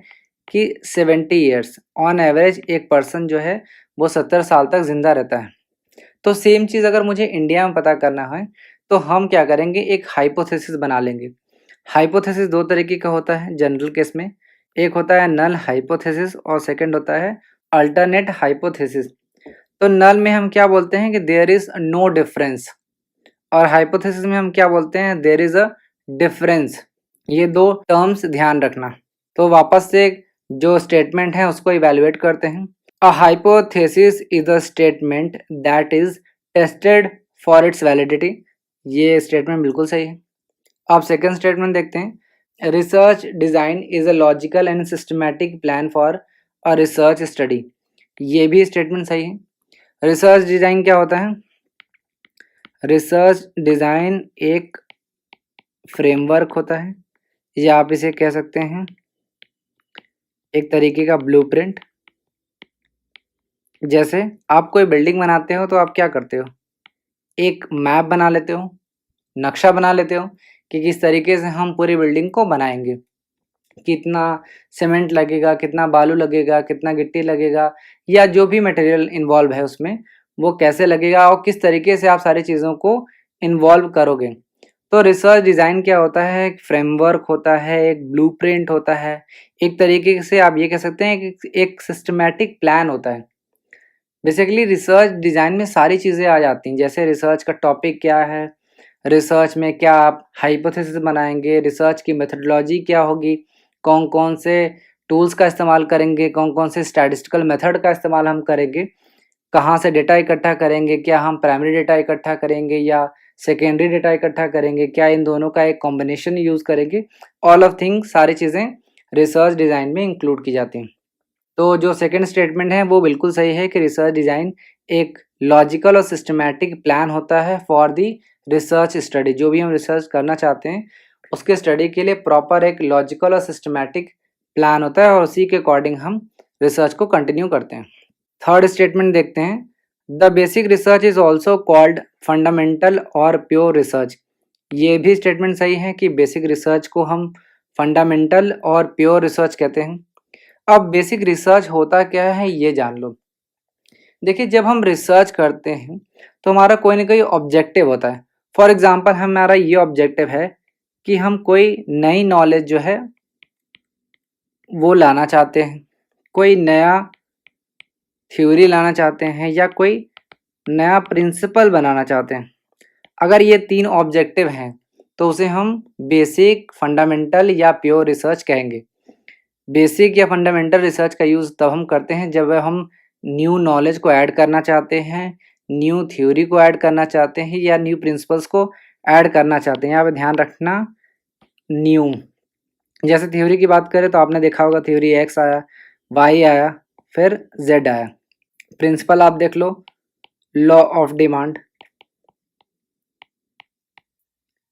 कि 70 ईयर्स ऑन एवरेज एक पर्सन जो है वो 70 साल तक ज़िंदा रहता है। तो सेम चीज़ अगर मुझे इंडिया में पता करना है तो हम क्या करेंगे, एक हाइपोथेसिस बना लेंगे। हाइपोथेसिस 2 तरीके का होता है जनरल केस में, एक होता है नल हाइपोथेसिस और सेकंड होता है अल्टरनेट हाइपोथेसिस। तो नल में हम क्या बोलते हैं कि देयर इज नो डिफरेंस, और हाइपोथेसिस में हम क्या बोलते हैं, देयर इज अ डिफरेंस। ये 2 टर्म्स ध्यान रखना। तो वापस से जो स्टेटमेंट है उसको इवेल्युएट करते हैं। A hypothesis is a statement that is tested for its validity. ये स्टेटमेंट बिल्कुल सही है। अब सेकंड स्टेटमेंट देखते हैं। Research design is a logical and systematic plan for a research study. ये भी स्टेटमेंट सही है। रिसर्च डिज़ाइन क्या होता है, रिसर्च डिज़ाइन एक फ्रेमवर्क होता है, या आप इसे कह सकते हैं एक तरीके का ब्लूप्रिंट। जैसे आप कोई बिल्डिंग बनाते हो तो आप क्या करते हो, एक मैप बना लेते हो, नक्शा बना लेते हो कि किस तरीके से हम पूरी बिल्डिंग को बनाएंगे, कितना सीमेंट लगेगा, कितना बालू लगेगा, कितना गिट्टी लगेगा, या जो भी मटेरियल इन्वॉल्व है उसमें वो कैसे लगेगा और किस तरीके से आप सारी चीज़ों को इन्वॉल्व करोगे। तो रिसर्च डिज़ाइन क्या होता है, एक फ्रेमवर्क होता है, एक ब्लूप्रिंट होता है, एक तरीके से आप ये कह सकते हैं कि एक सिस्टमैटिक प्लान होता है। बेसिकली रिसर्च डिज़ाइन में सारी चीज़ें आ जाती हैं, जैसे रिसर्च का टॉपिक क्या है, रिसर्च में क्या आप हाइपोथेसिस बनाएंगे, रिसर्च की मेथडोलॉजी क्या होगी, कौन कौन से टूल्स का इस्तेमाल करेंगे, कौन कौन से स्टैटिस्टिकल मेथड का इस्तेमाल हम करेंगे, कहाँ से डेटा इकट्ठा करेंगे, क्या हम प्राइमरी डेटा इकट्ठा करेंगे या सेकेंडरी डेटा इकट्ठा करेंगे, क्या इन दोनों का एक कॉम्बिनेशन यूज़ करेंगे, ऑल ऑफ थिंग्स सारी चीज़ें रिसर्च डिज़ाइन में इंक्लूड की जाती हैं। तो जो सेकंड स्टेटमेंट है वो बिल्कुल सही है कि रिसर्च डिज़ाइन एक लॉजिकल और सिस्टमैटिक प्लान होता है फॉर दी रिसर्च स्टडी। जो भी हम रिसर्च करना चाहते हैं उसके स्टडी के लिए प्रॉपर एक लॉजिकल और सिस्टमैटिक प्लान होता है और उसी के अकॉर्डिंग हम रिसर्च को कंटिन्यू करते हैं। थर्ड स्टेटमेंट देखते हैं, the basic research is also called fundamental और प्योर रिसर्च। ये भी स्टेटमेंट सही है कि बेसिक रिसर्च को हम फंडामेंटल और प्योर रिसर्च कहते हैं। अब बेसिक रिसर्च होता क्या है ये जान लो। देखिए, जब हम रिसर्च करते हैं तो हमारा कोई ना कोई ऑब्जेक्टिव होता है। फॉर एग्जांपल हमारा ये ऑब्जेक्टिव है कि हम कोई नई नॉलेज जो है वो लाना चाहते हैं, कोई नया थ्योरी लाना चाहते हैं या कोई नया प्रिंसिपल बनाना चाहते हैं। अगर ये तीन ऑब्जेक्टिव हैं तो उसे हम बेसिक, फंडामेंटल या प्योर रिसर्च कहेंगे। बेसिक या फंडामेंटल रिसर्च का यूज़ तब हम करते हैं जब हम न्यू नॉलेज को ऐड करना चाहते हैं, न्यू थ्योरी को ऐड करना चाहते हैं या न्यू प्रिंसिपल्स को ऐड करना चाहते हैं। यहाँ पे ध्यान रखना न्यू। जैसे थ्योरी की बात करें तो आपने देखा होगा थ्योरी एक्स आया, वाई आया, फिर जेड आया। प्रिंसिपल आप देख लो, लॉ ऑफ डिमांड।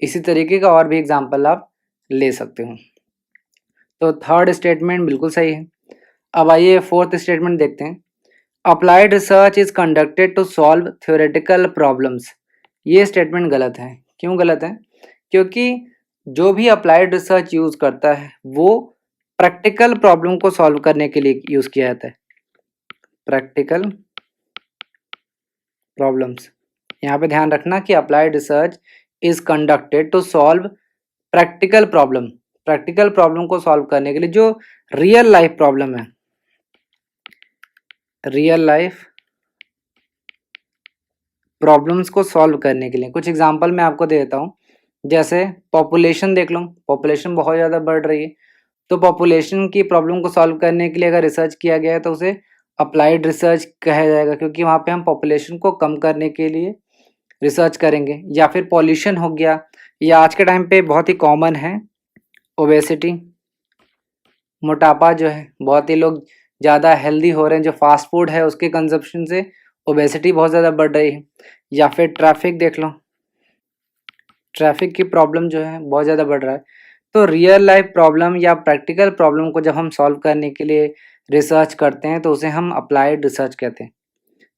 इसी तरीके का और भी एग्जाम्पल आप ले सकते हो। तो थर्ड स्टेटमेंट बिल्कुल सही है। अब आइए फोर्थ स्टेटमेंट देखते हैं, applied research is conducted to solve theoretical problems. ये स्टेटमेंट गलत है। क्यों गलत है? क्योंकि जो भी अप्लाइड रिसर्च यूज़ करता है वो प्रैक्टिकल प्रॉब्लम को सॉल्व करने के लिए यूज़ किया जाता है। प्रैक्टिकल प्रॉब्लम्स, यहाँ पे ध्यान रखना कि applied research is conducted to solve practical problem. Practical problem को सॉल्व करने के लिए जो रियल लाइफ प्रॉब्लम है, रियल लाइफ प्रॉब्लम्स को सॉल्व करने के लिए। कुछ एग्जांपल मैं आपको दे देता हूँ। जैसे पॉपुलेशन देख लो, पॉपुलेशन बहुत ज़्यादा बढ़ रही है, तो पॉपुलेशन की प्रॉब्लम को सॉल्व करने के लिए अगर रिसर्च किया गया है तो उसे अप्लाइड रिसर्च कहा जाएगा, क्योंकि वहाँ पे हम पॉपुलेशन को कम करने के लिए रिसर्च करेंगे। या फिर पॉल्यूशन हो गया, या आज के टाइम पे बहुत ही कॉमन है ओबेसिटी, मोटापा जो है, बहुत ही लोग ज़्यादा हेल्दी हो रहे हैं, जो फास्ट फूड है उसके कंजप्शन से ओबेसिटी बहुत ज़्यादा बढ़ रही है। या फिर ट्रैफिक देख लो, ट्रैफिक की प्रॉब्लम जो है बहुत ज़्यादा बढ़ रहा है। तो रियल लाइफ प्रॉब्लम या प्रैक्टिकल प्रॉब्लम को जब हम सॉल्व करने के लिए रिसर्च करते हैं तो उसे हम अप्लाइड रिसर्च कहते हैं।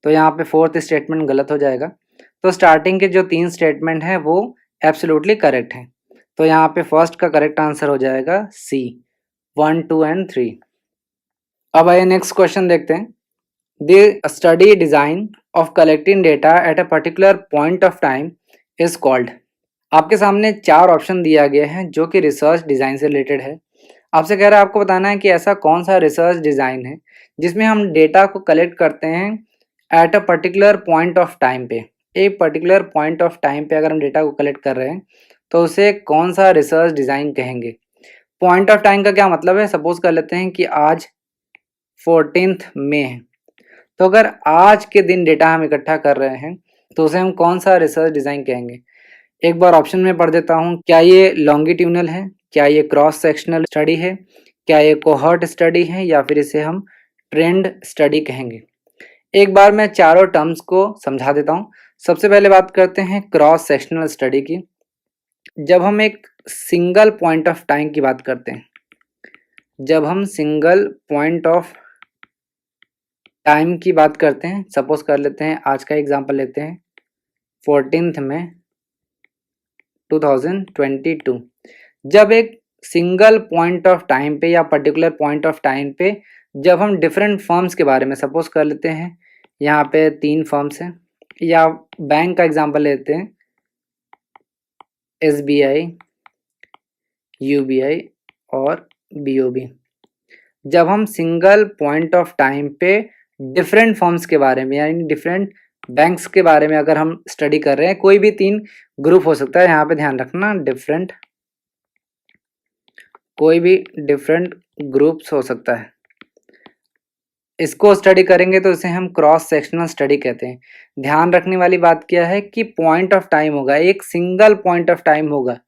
तो यहाँ पे फोर्थ स्टेटमेंट गलत हो जाएगा। तो स्टार्टिंग के जो तीन स्टेटमेंट हैं वो एब्सोल्युटली करेक्ट हैं। तो यहाँ पे फर्स्ट का करेक्ट आंसर हो जाएगा सी, 1, 2 एंड 3। अब आइए नेक्स्ट क्वेश्चन देखते हैं। The study design of collecting data at a particular point of time is called. आपके सामने चार ऑप्शन दिया गया है जो कि रिसर्च डिज़ाइन से रिलेटेड है। आपसे कह रहा है आपको बताना है कि ऐसा कौन सा रिसर्च डिज़ाइन है जिसमें हम डेटा को कलेक्ट करते हैं at a particular point of time पे। एक पर्टिकुलर पॉइंट ऑफ टाइम पे अगर हम डेटा को कलेक्ट कर रहे हैं तो उसे कौन सा रिसर्च डिज़ाइन कहेंगे। पॉइंट ऑफ टाइम का क्या मतलब है? सपोज कर लेते हैं कि आज 14th मई है, तो अगर आज के दिन डेटा हम इकट्ठा कर रहे हैं तो उसे हम कौन सा रिसर्च डिज़ाइन कहेंगे। एक बार ऑप्शन में पढ़ देता हूँ, क्या ये लॉन्गिट्यूनल है, क्या ये क्रॉस सेक्शनल स्टडी है, क्या ये कोहॉर्ट स्टडी है, या फिर इसे हम ट्रेंड स्टडी कहेंगे। एक बार मैं चारों टर्म्स को समझा देता हूँ। सबसे पहले बात करते हैं क्रॉस सेक्शनल स्टडी की। जब हम एक सिंगल पॉइंट ऑफ टाइम की बात करते हैं, जब हम सिंगल पॉइंट ऑफ टाइम की बात करते हैं, सपोज कर लेते हैं आज का एग्जांपल लेते हैं 14th मई 2022। जब एक सिंगल पॉइंट ऑफ टाइम पे या पर्टिकुलर पॉइंट ऑफ टाइम पे जब हम डिफरेंट फर्म्स के बारे में सपोज कर लेते हैं, यहाँ पे 3 फर्म्स हैं, या बैंक का एग्जांपल लेते हैं, SBI, UBI और BOB। जब हम सिंगल पॉइंट ऑफ टाइम पे डिफरेंट फर्म्स के बारे में यानी डिफरेंट बैंक्स के बारे में अगर हम स्टडी कर रहे हैं, कोई भी 3 ग्रुप हो सकता है, यहाँ पे ध्यान रखना डिफरेंट, कोई भी डिफरेंट ग्रुप्स हो सकता है, इसको स्टडी करेंगे तो इसे हम क्रॉस सेक्शनल स्टडी कहते हैं। ध्यान रखने वाली बात क्या है कि पॉइंट ऑफ टाइम होगा, एक सिंगल पॉइंट ऑफ टाइम होगा।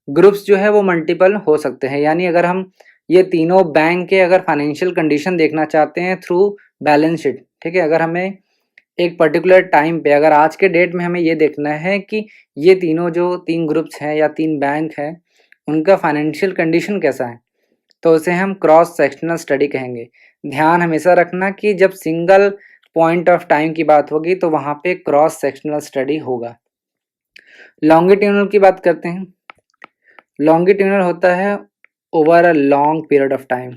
ग्रुप्स जो है वो मल्टीपल हो सकते हैं, यानी अगर हम ये तीनों बैंक के अगर फाइनेंशियल कंडीशन देखना चाहते हैं थ्रू बैलेंस शीट, ठीक है, अगर हमें एक पर्टिकुलर टाइम पे अगर आज के डेट में हमें ये देखना है कि ये तीनों जो 3 ग्रुप्स हैं या 3 बैंक हैं उनका फाइनेंशियल कंडीशन कैसा है, तो उसे हम क्रॉस सेक्शनल स्टडी कहेंगे। ध्यान हमेशा रखना कि जब सिंगल पॉइंट ऑफ टाइम की बात होगी तो वहाँ पे क्रॉस सेक्शनल स्टडी होगा। लॉन्गिट्यूडनल की बात करते हैं। लॉन्गिट्यूडनल होता है over a long period of time,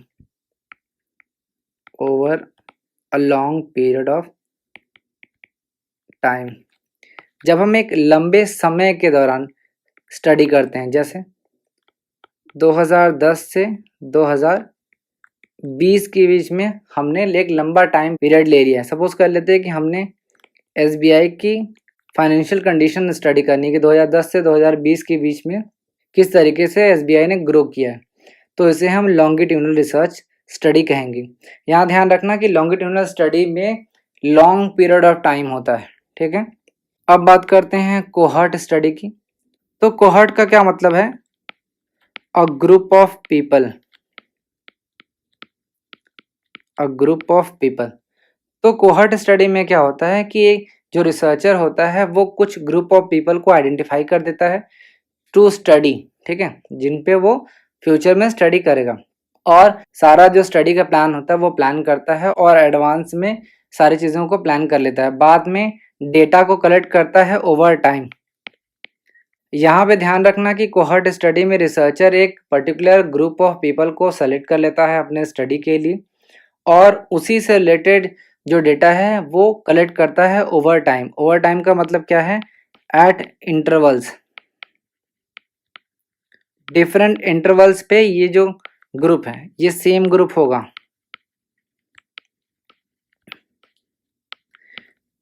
over a long period of time. जब हम एक लंबे समय के दौरान स्टडी करते हैं, जैसे 2010 से 2020 के बीच में हमने एक लंबा टाइम पीरियड ले लिया है। सपोज कर लेते हैं कि हमने SBI की फाइनेंशियल कंडीशन स्टडी करनी है कि 2010 से 2020 के बीच में किस तरीके से SBI ने ग्रो किया है, तो इसे हम लॉन्गिट्यूडनल रिसर्च स्टडी कहेंगे। यहाँ ध्यान रखना कि लॉन्गिट्यूडनल स्टडी में लॉन्ग पीरियड ऑफ टाइम होता है, ठीक है। अब बात करते हैं कोहॉर्ट स्टडी की। तो कोहॉर्ट का क्या मतलब है? A group of people, a group of people. तो कोहॉर्ट स्टडी में क्या होता है कि जो रिसर्चर होता है वो कुछ ग्रुप ऑफ पीपल को आइडेंटिफाई कर देता है टू स्टडी, ठीक है, जिन पे वो फ्यूचर में स्टडी करेगा, और सारा जो स्टडी का प्लान होता है वो प्लान करता है और एडवांस में सारी चीज़ों को प्लान कर लेता है, बाद में डेटा को कलेक्ट करता है ओवर टाइम। यहाँ पे ध्यान रखना कि कोहॉर्ट स्टडी में रिसर्चर एक पर्टिकुलर ग्रुप ऑफ पीपल को सेलेक्ट कर लेता है अपने स्टडी के लिए और उसी से रिलेटेड जो डेटा है वो कलेक्ट करता है ओवर टाइम। ओवर टाइम का मतलब क्या है? एट इंटरवल्स, डिफरेंट इंटरवल्स पे ये जो ग्रुप है ये सेम ग्रुप होगा।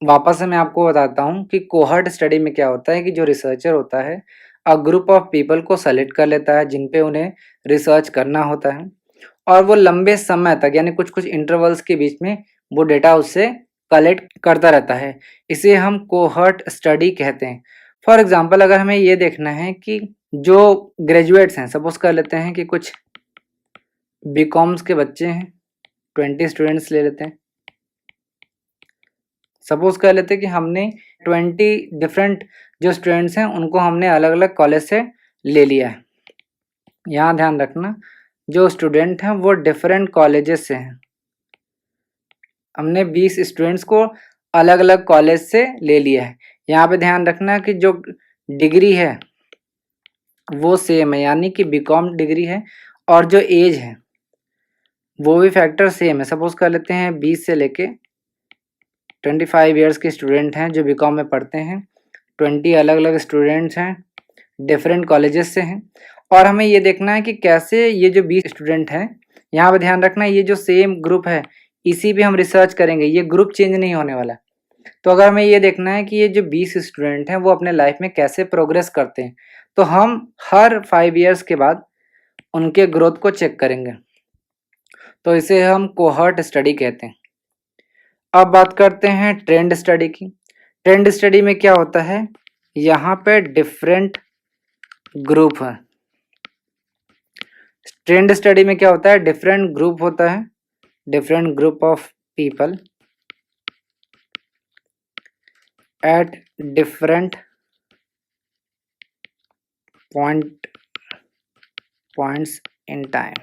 वापस से मैं आपको बताता हूँ कि कोहॉर्ट स्टडी में क्या होता है कि जो रिसर्चर होता है अ ग्रुप ऑफ पीपल को सेलेक्ट कर लेता है जिन पे उन्हें रिसर्च करना होता है और वो लंबे समय तक यानी कुछ कुछ इंटरवल्स के बीच में वो डेटा उससे कलेक्ट करता रहता है। इसे हम कोहॉर्ट स्टडी कहते हैं। फॉर एग्जांपल अगर हमें ये देखना है कि जो ग्रेजुएट्स हैं, सपोज कर लेते हैं कि कुछ बीकॉम्स के बच्चे हैं, 20 स्टूडेंट्स ले लेते हैं। सपोज कर लेते हैं कि हमने 20 डिफरेंट जो स्टूडेंट्स हैं उनको हमने अलग अलग कॉलेज से ले लिया है। यहाँ ध्यान रखना जो स्टूडेंट हैं वो डिफरेंट कॉलेजेस से हैं। हमने 20 स्टूडेंट्स को अलग अलग कॉलेज से ले लिया है। यहाँ पे ध्यान रखना कि जो डिग्री है वो सेम है, यानी कि बीकॉम डिग्री है और जो एज है वो भी फैक्टर सेम है। सपोज कर लेते हैं 20 से लेके 25 ईयर्स के स्टूडेंट हैं जो बीकॉम में पढ़ते हैं, 20 अलग अलग स्टूडेंट्स हैं डिफरेंट कॉलेजेस से हैं और हमें ये देखना है कि कैसे ये जो 20 स्टूडेंट हैं, यहाँ पे ध्यान रखना ये जो सेम ग्रुप है इसी पे हम रिसर्च करेंगे, ये ग्रुप चेंज नहीं होने वाला। तो अगर हमें ये देखना है कि ये जो 20 स्टूडेंट हैं वो अपने लाइफ में कैसे प्रोग्रेस करते हैं तो हम हर 5 ईयर्स के बाद उनके ग्रोथ को चेक करेंगे, तो इसे हम कोहॉर्ट स्टडी कहते हैं। अब बात करते हैं ट्रेंड स्टडी की। ट्रेंड स्टडी में क्या होता है, यहाँ पे डिफरेंट ग्रुप है। ट्रेंड स्टडी में क्या होता है, डिफरेंट ग्रुप होता है, different group of people at different points in time.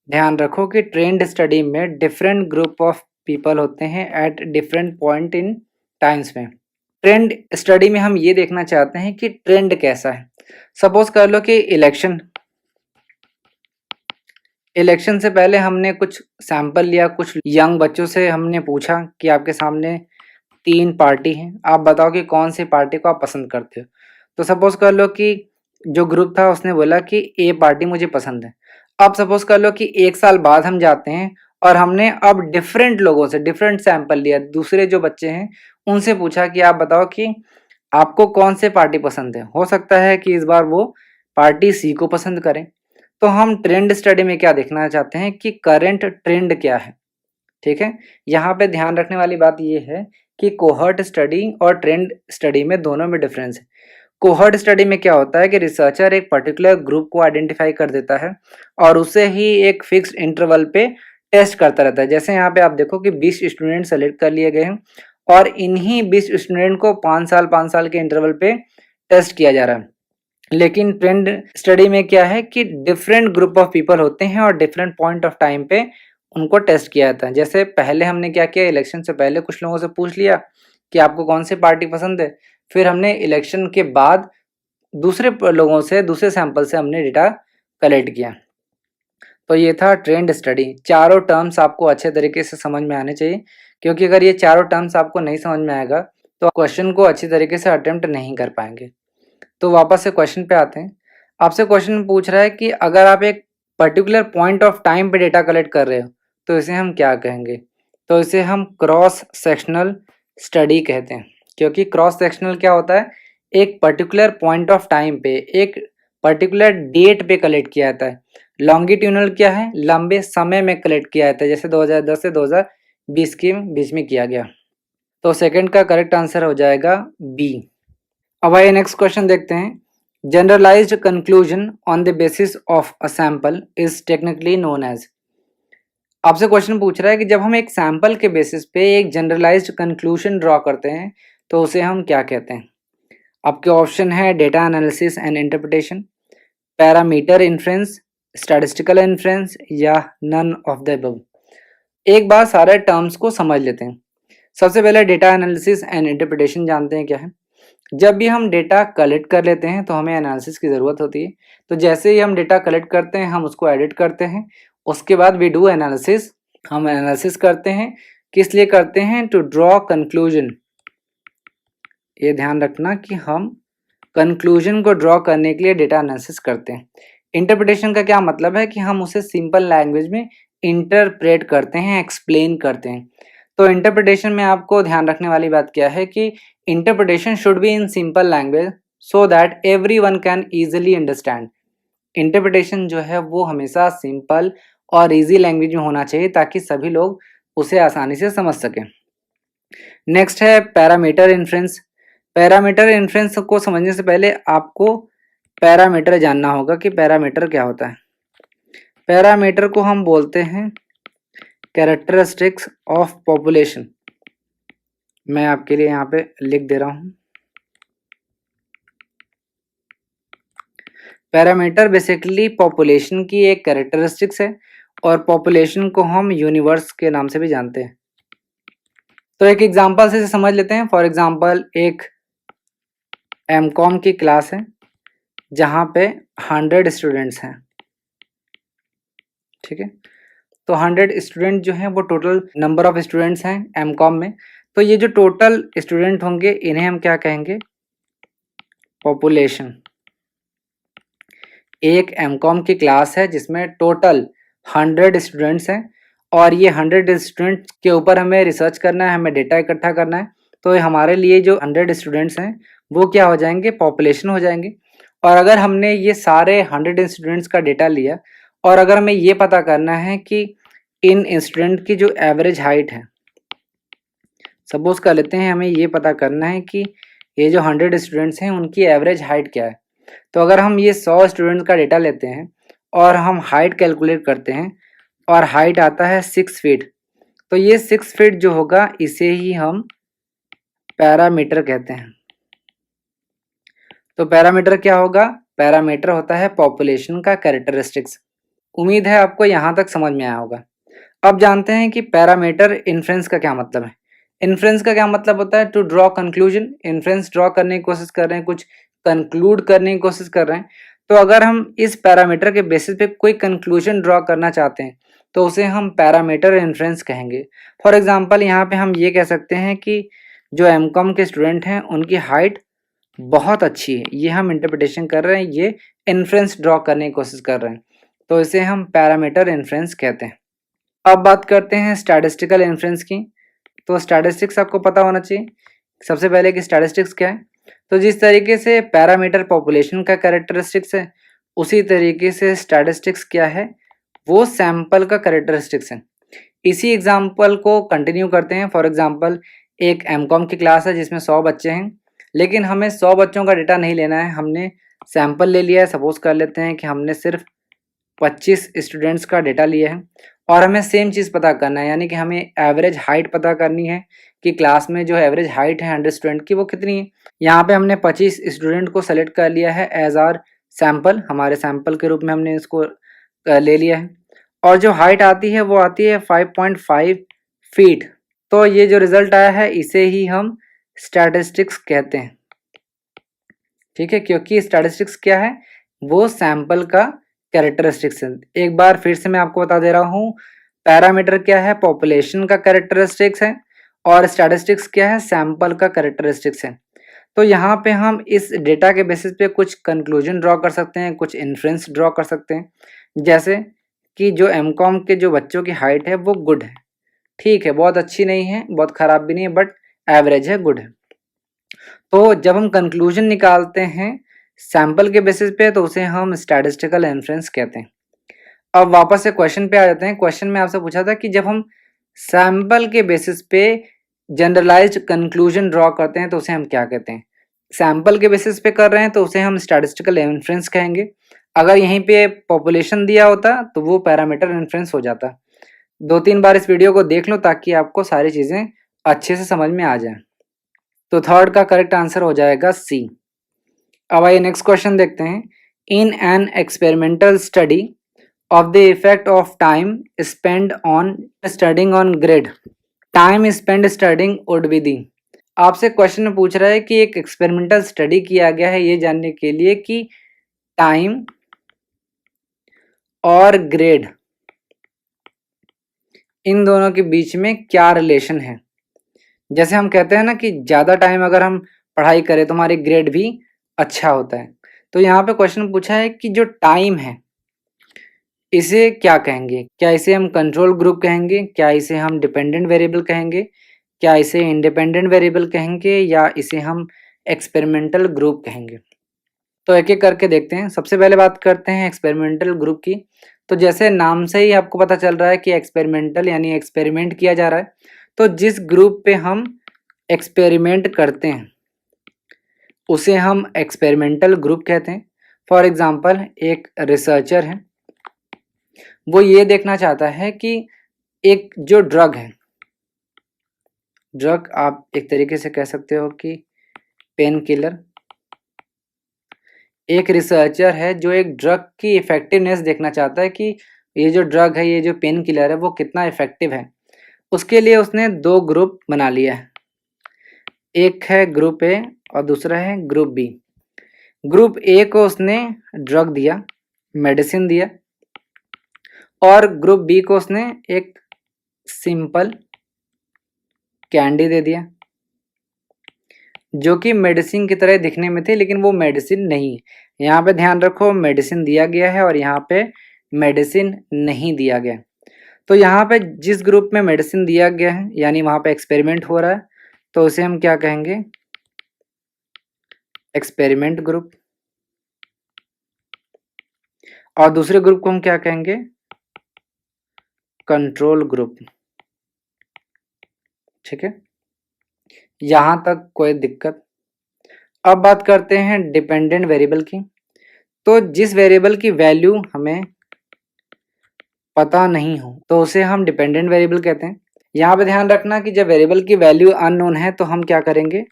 ध्यान रखो कि ट्रेंड स्टडी में डिफरेंट ग्रुप ऑफ पीपल होते हैं at different point in times में। ट्रेंड स्टडी में हम ये देखना चाहते हैं कि ट्रेंड कैसा है। सपोज कर लो कि इलेक्शन से पहले हमने कुछ सैंपल लिया, कुछ यंग बच्चों से हमने पूछा कि आपके सामने 3 पार्टी हैं, आप बताओ कि कौन सी पार्टी को आप पसंद करते हो। तो सपोज कर लो कि जो ग्रुप था उसने बोला कि ए पार्टी मुझे पसंद है। अब सपोज कर लो कि 1 साल बाद हम जाते हैं और हमने अब डिफरेंट लोगों से डिफरेंट सैंपल लिया, दूसरे जो बच्चे हैं उनसे पूछा कि आप बताओ कि आपको कौन से पार्टी पसंद है। हो सकता है कि इस बार वो पार्टी सी को पसंद करें। तो हम ट्रेंड स्टडी में क्या देखना चाहते हैं कि करंट ट्रेंड क्या है। ठीक है, यहाँ पे ध्यान रखने वाली बात ये है कि कोहर्ट स्टडी और ट्रेंड स्टडी में दोनों में डिफरेंस है। कोहर्ट स्टडी में क्या होता है कि रिसर्चर एक पर्टिकुलर ग्रुप को आइडेंटिफाई कर देता है और उसे ही एक फिक्स्ड इंटरवल पे टेस्ट करता रहता है। जैसे यहाँ पे आप देखो कि 20 स्टूडेंट सेलेक्ट कर लिए गए हैं और इन्हीं 20 स्टूडेंट को 5 साल के इंटरवल पे टेस्ट किया जा रहा है। लेकिन ट्रेंड स्टडी में क्या है कि डिफरेंट ग्रुप ऑफ पीपल होते हैं और डिफरेंट पॉइंट ऑफ टाइम पे उनको टेस्ट किया जाता है। जैसे पहले हमने क्या किया, इलेक्शन से पहले कुछ लोगों से पूछ लिया कि आपको कौन सी पार्टी पसंद है। फिर हमने इलेक्शन के बाद दूसरे लोगों से, दूसरे सैंपल से हमने डेटा कलेक्ट किया। तो ये था ट्रेंड स्टडी। चारों टर्म्स आपको अच्छे तरीके से समझ में आने चाहिए, क्योंकि अगर ये चारों टर्म्स आपको नहीं समझ में आएगा तो क्वेश्चन को अच्छी तरीके से अटेम्प्ट नहीं कर पाएंगे। तो वापस से क्वेश्चन पे आते हैं। आपसे क्वेश्चन पूछ रहा है कि अगर आप एक पर्टिकुलर पॉइंट ऑफ टाइम पे डेटा कलेक्ट कर रहे हो तो इसे हम क्या कहेंगे। तो इसे हम क्रॉस सेक्शनल स्टडी कहते हैं, क्योंकि क्रॉस सेक्शनल क्या होता है, एक पर्टिकुलर पॉइंट ऑफ टाइम पे, एक पर्टिकुलर डेट पे कलेक्ट किया जाता है। लॉन्गिट्यूनल क्या है, लंबे समय में कलेक्ट किया जाता है, जैसे 2010 से 2020 के बीच में किया गया। तो सेकंड का करेक्ट आंसर हो जाएगा बी। अब आइए नेक्स्ट क्वेश्चन देखते हैं। Generalised conclusion on the basis of a sample is technically known as. आपसे क्वेश्चन पूछ रहा है कि जब हम एक सैंपल के बेसिस पे एक जनरलाइज्ड कंक्लूजन ड्रॉ करते हैं तो उसे हम क्या कहते हैं। आपके ऑप्शन है data analysis and interpretation, parameter inference, statistical inference या नन ऑफ द अबव। एक बार सारे टर्म्स को समझ लेते हैं। सबसे पहले डेटा एनालिसिस एंड इंटरप्रिटेशन जानते हैं क्या है। जब भी हम डेटा कलेक्ट कर लेते हैं तो हमें एनालिसिस की ज़रूरत होती है। तो जैसे ही हम डेटा कलेक्ट करते हैं हम उसको एडिट करते हैं, उसके बाद वी डू एनालिसिस। हम एनालिसिस करते हैं, किस लिए करते हैं, टू ड्रॉ कंक्लूजन। ये ध्यान रखना कि हम कंक्लूजन को ड्रॉ करने के लिए डेटा एनालिसिस करते हैं। इंटरप्रिटेशन का क्या मतलब है कि हम उसे सिंपल लैंग्वेज में इंटरप्रेट करते हैं, एक्सप्लेन करते हैं। तो इंटरप्रिटेशन में आपको ध्यान रखने वाली बात क्या है कि interpretation should be in simple language so that everyone can easily understand. Interpretation जो है वो हमेशा सिंपल और इजी लैंग्वेज में होना चाहिए ताकि सभी लोग उसे आसानी से समझ सकें। नेक्स्ट है पैरामीटर इन्फ्रेंस। पैरामीटर इन्फ्रेंस को समझने से पहले आपको पैरामीटर जानना होगा कि पैरामीटर क्या होता है। पैरामीटर को हम बोलते हैं कैरेक्टरिस्टिक्स ऑफ पॉपुलेशन। मैं आपके लिए यहाँ पे लिख दे रहा हूँ। पैरामीटर बेसिकली पॉपुलेशन की एक कैरेक्टरिस्टिक्स है और पॉपुलेशन को हम यूनिवर्स के नाम से भी जानते हैं। तो एक एग्जांपल से समझ लेते हैं। फॉर एग्जांपल एक एमकॉम की क्लास है जहाँ पे 100 स्टूडेंट्स हैं। ठीक है, तो 100 स्टूडेंट जो हैं वो टोटल नंबर ऑफ स्टूडेंट्स हैं एमकॉम में। तो ये जो टोटल स्टूडेंट होंगे इन्हें हम क्या कहेंगे, पॉपुलेशन। एक एमकॉम की क्लास है जिसमें टोटल 100 स्टूडेंट्स हैं और ये 100 स्टूडेंट के ऊपर हमें रिसर्च करना है, हमें डेटा इकट्ठा करना है। तो हमारे लिए जो 100 स्टूडेंट्स हैं वो क्या हो जाएंगे, पॉपुलेशन हो जाएंगे। और अगर हमने ये सारे 100 स्टूडेंट्स का डेटा लिया और अगर हमें ये पता करना है कि इन स्टूडेंट की जो एवरेज हाइट है, सपोज कर लेते हैं हमें ये पता करना है कि ये जो 100 स्टूडेंट्स हैं उनकी एवरेज हाइट क्या है। तो अगर हम ये 100 स्टूडेंट्स का डेटा लेते हैं और हम हाइट कैलकुलेट करते हैं और हाइट आता है 6 फीट, तो ये 6 फीट जो होगा इसे ही हम पैरामीटर कहते हैं। तो पैरामीटर क्या होगा, पैरामीटर होता है पॉपुलेशन का कैरेक्टरिस्टिक्स। उम्मीद है आपको यहाँ तक समझ में आया होगा। अब जानते हैं कि पैरामीटर इन्फ्रेंस का क्या मतलब है। इन्फ्रेंस का क्या मतलब होता है, to draw conclusion. Inference draw करने की कोशिश कर रहे हैं, कुछ कंक्लूड करने की कोशिश कर रहे हैं। तो अगर हम इस पैरामीटर के बेसिस पे कोई कंक्लूजन ड्रॉ करना चाहते हैं तो उसे हम पैरामीटर इन्फ्रेंस कहेंगे। फॉर एग्जांपल यहाँ पे हम ये कह सकते हैं कि जो एमकॉम के स्टूडेंट हैं उनकी हाइट बहुत अच्छी है, ये हम इंटरप्रिटेशन कर रहे हैं, ये इन्फ्रेंस ड्रॉ करने की कोशिश कर रहे हैं, तो इसे हम पैरामीटर इन्फ्रेंस कहते हैं। अब बात करते हैं स्टैटिस्टिकल इन्फ्रेंस की। तो स्टैटिस्टिक्स आपको पता होना चाहिए सबसे पहले कि स्टैटिस्टिक्स क्या है। तो जिस तरीके से पैरामीटर पॉपुलेशन का कैरेक्टरिस्टिक्स है, उसी तरीके से स्टैटिस्टिक्स क्या है, वो सैंपल का कैरेक्टरिस्टिक्स है। इसी एग्जाम्पल को कंटिन्यू करते हैं। फॉर एग्जाम्पल एक एमकॉम की क्लास है जिसमें 100 बच्चे हैं, लेकिन हमें 100 बच्चों का डेटा नहीं लेना है, हमने सैंपल ले लिया है। सपोज कर लेते हैं कि हमने सिर्फ 25 स्टूडेंट्स का डेटा लिया है और हमें सेम चीज़ पता करना है, यानी कि हमें एवरेज हाइट पता करनी है कि क्लास में जो एवरेज हाइट है 100 स्टूडेंट की वो कितनी है। यहाँ पे हमने 25 स्टूडेंट को सेलेक्ट कर लिया है एज आर सैंपल, हमारे सैंपल के रूप में हमने इसको ले लिया है, और जो हाइट आती है वो आती है 5.5 फीट। तो ये जो रिजल्ट आया है इसे ही हम स्टैटिस्टिक्स कहते हैं, ठीक है, क्योंकि स्टैटिस्टिक्स क्या है, वो सैंपल का कैरेक्टरिस्टिक्स है। एक बार फिर से मैं आपको बता दे रहा हूँ, पैरामीटर क्या है, पॉपुलेशन का कैरेक्टरिस्टिक्स है, और स्टैटिस्टिक्स क्या है, सैंपल का कैरेक्टरिस्टिक्स है। तो यहाँ पे हम इस डेटा के बेसिस पे कुछ कंक्लूजन ड्रॉ कर सकते हैं, कुछ इन्फ्रेंस ड्रॉ कर सकते हैं, जैसे कि जो एमकॉम के जो बच्चों की हाइट है वो गुड है, ठीक है, बहुत अच्छी नहीं है, बहुत ख़राब भी नहीं है, बट एवरेज है, गुड है। तो जब हम कंक्लूजन निकालते हैं सैंपल के बेसिस पे तो उसे हम स्टैटिस्टिकल इन्फ्रेंस कहते हैं। अब वापस से क्वेश्चन पे आ जाते हैं। क्वेश्चन में आपसे पूछा था कि जब हम सैंपल के बेसिस पे जनरलाइज्ड कंक्लूजन ड्रॉ करते हैं तो उसे हम क्या कहते हैं। सैंपल के बेसिस पे कर रहे हैं तो उसे हम स्टैटिस्टिकल इन्फ्रेंस कहेंगे। अगर यहीं पे पॉपुलेशन दिया होता तो वो पैरामीटर इन्फ्रेंस हो जाता। 2-3 बार इस वीडियो को देख लो ताकि आपको सारी चीज़ें अच्छे से समझ में आ जाए। तो थर्ड का करेक्ट आंसर हो जाएगा सी। अब आइए नेक्स्ट क्वेश्चन देखते हैं। In an experimental study of the effect of time spent on studying on grade, time spent studying would be the। आपसे क्वेश्चन में पूछ रहा है कि एक एक्सपेरिमेंटल स्टडी किया गया है ये जानने के लिए कि टाइम और ग्रेड इन दोनों के बीच में क्या रिलेशन है। जैसे हम कहते हैं ना कि ज़्यादा टाइम अगर हम पढ़ाई करें तो हमारी ग्रेड भी अच्छा होता है। तो यहाँ पे क्वेश्चन पूछा है कि जो टाइम है इसे क्या कहेंगे, क्या इसे हम कंट्रोल ग्रुप कहेंगे, क्या इसे हम डिपेंडेंट वेरिएबल कहेंगे, क्या इसे इंडिपेंडेंट वेरिएबल कहेंगे, या इसे हम एक्सपेरिमेंटल ग्रुप कहेंगे। तो एक एक करके देखते हैं। सबसे पहले बात करते हैं एक्सपेरिमेंटल ग्रुप की। तो जैसे नाम से ही आपको पता चल रहा है कि एक्सपेरिमेंटल यानी एक्सपेरिमेंट किया जा रहा है, तो जिस ग्रुप पे हम एक्सपेरिमेंट करते हैं उसे हम एक्सपेरिमेंटल ग्रुप कहते हैं। फॉर एग्जाम्पल एक रिसर्चर है, वो ये देखना चाहता है कि एक जो ड्रग है, ड्रग आप एक तरीके से कह सकते हो कि पेन किलर, एक रिसर्चर है जो एक ड्रग की इफेक्टिवनेस देखना चाहता है कि ये जो ड्रग है, ये जो पेन किलर है वो कितना इफेक्टिव है। उसके लिए उसने 2 ग्रुप बना लिया है, एक है ग्रुप ए और दूसरा है ग्रुप बी। ग्रुप ए को उसने ड्रग दिया, मेडिसिन दिया, और ग्रुप बी को उसने एक सिंपल कैंडी दे दिया जो कि मेडिसिन की तरह दिखने में थी, लेकिन वो मेडिसिन नहीं है। यहाँ पे ध्यान रखो, मेडिसिन दिया गया है और यहाँ पे मेडिसिन नहीं दिया गया। तो यहाँ पे जिस ग्रुप में मेडिसिन दिया गया है यानी वहाँ पे एक्सपेरिमेंट हो रहा है, तो उसे हम क्या कहेंगे, एक्सपेरिमेंट ग्रुप। और दूसरे ग्रुप को हम क्या कहेंगे, कंट्रोल ग्रुप। ठीक है, यहाँ तक कोई दिक्कत। अब बात करते हैं डिपेंडेंट वेरिएबल की। तो जिस वेरिएबल की वैल्यू हमें पता नहीं हो तो उसे हम डिपेंडेंट वेरिएबल कहते हैं। यहाँ पे ध्यान रखना कि जब वेरिएबल की वैल्यू अननोन है तो हम क्या करेंगे,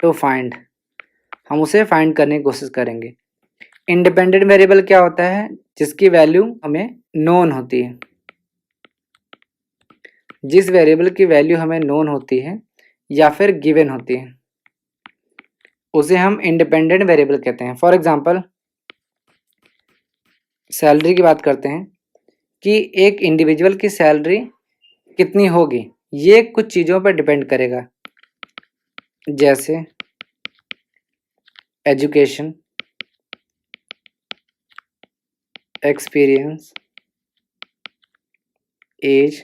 टू फाइंड, हम उसे फाइंड करने की कोशिश करेंगे। इंडिपेंडेंट वेरिएबल क्या होता है, जिसकी वैल्यू हमें नोन होती है। जिस वेरिएबल की वैल्यू हमें नोन होती है या फिर गिवन होती है उसे हम इंडिपेंडेंट वेरिएबल कहते हैं। फॉर एग्जांपल सैलरी की बात करते हैं कि एक इंडिविजुअल की सैलरी कितनी होगी, ये कुछ चीज़ों पर डिपेंड करेगा। जैसे एजुकेशन, एक्सपीरियंस, एज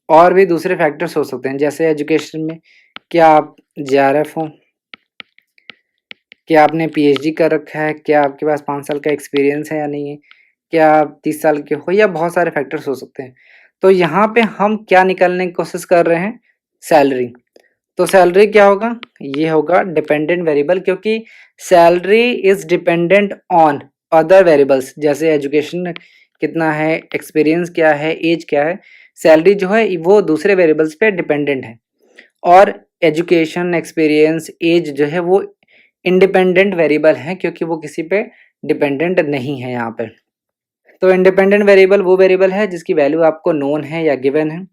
और भी दूसरे फैक्टर्स हो सकते हैं। जैसे एजुकेशन में क्या आप जेआरएफ हो, क्या आपने पीएचडी कर रखा है, क्या आपके पास 5 साल का एक्सपीरियंस है या नहीं है, क्या आप 30 साल के हो, या बहुत सारे फैक्टर्स हो सकते हैं। तो यहाँ पे हम क्या निकालने की कोशिश कर रहे हैं, सैलरी। तो सैलरी क्या होगा, ये होगा डिपेंडेंट वेरिएबल, क्योंकि salary is dependent on other variables. जैसे एजुकेशन कितना है, एक्सपीरियंस क्या है, एज क्या है, सैलरी जो है वो दूसरे वेरिएबल्स पे डिपेंडेंट है। और एजुकेशन, एक्सपीरियंस, एज जो है वो इंडिपेंडेंट वेरिएबल है, क्योंकि वो किसी पे डिपेंडेंट नहीं है यहाँ पे। तो इंडिपेंडेंट वेरिएबल वो वेरिएबल है जिसकी वैल्यू आपको नोन है या गिवन है,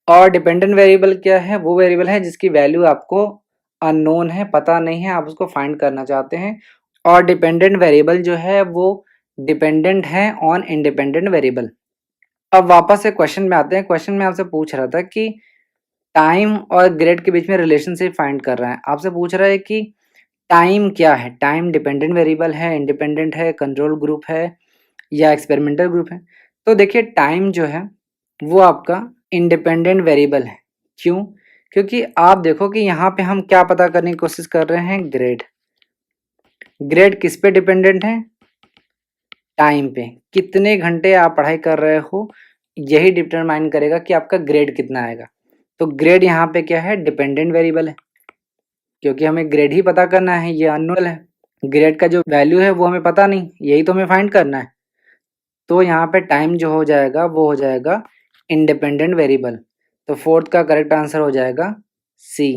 और डिपेंडेंट वेरिएबल क्या है, वो वेरिएबल है जिसकी वैल्यू आपको अननोन है, पता नहीं है, आप उसको फाइंड करना चाहते हैं। और डिपेंडेंट वेरिएबल जो है वो डिपेंडेंट है ऑन इंडिपेंडेंट वेरिएबल। अब वापस से क्वेश्चन में आते हैं। क्वेश्चन में आपसे पूछ रहा था कि टाइम और ग्रेड के बीच में रिलेशनशिप फाइंड कर रहा है। आपसे पूछ रहा है कि टाइम क्या है, टाइम डिपेंडेंट वेरिएबल है, इंडिपेंडेंट है, कंट्रोल ग्रुप है या एक्सपेरिमेंटल ग्रुप है। तो देखिए टाइम जो है वो आपका इंडिपेंडेंट वेरिएबल है। क्यों? क्योंकि आप देखो कि यहाँ पे हम क्या पता करने की कोशिश कर रहे हैं, ग्रेड। ग्रेड किस पे डिपेंडेंट है, टाइम पे। कितने घंटे आप पढ़ाई कर रहे हो, यही डिटरमाइन करेगा कि आपका ग्रेड कितना आएगा। तो ग्रेड यहाँ पे क्या है, डिपेंडेंट वेरिएबल है, क्योंकि हमें ग्रेड ही पता करना है, ये अननोन है। ग्रेड का जो वैल्यू है वो हमें पता नहीं, यही तो हमें फाइंड करना है। तो यहाँ पे टाइम जो हो जाएगा वो हो जाएगा इंडिपेंडेंट वेरिएबल। तो फोर्थ का करेक्ट आंसर हो जाएगा सी।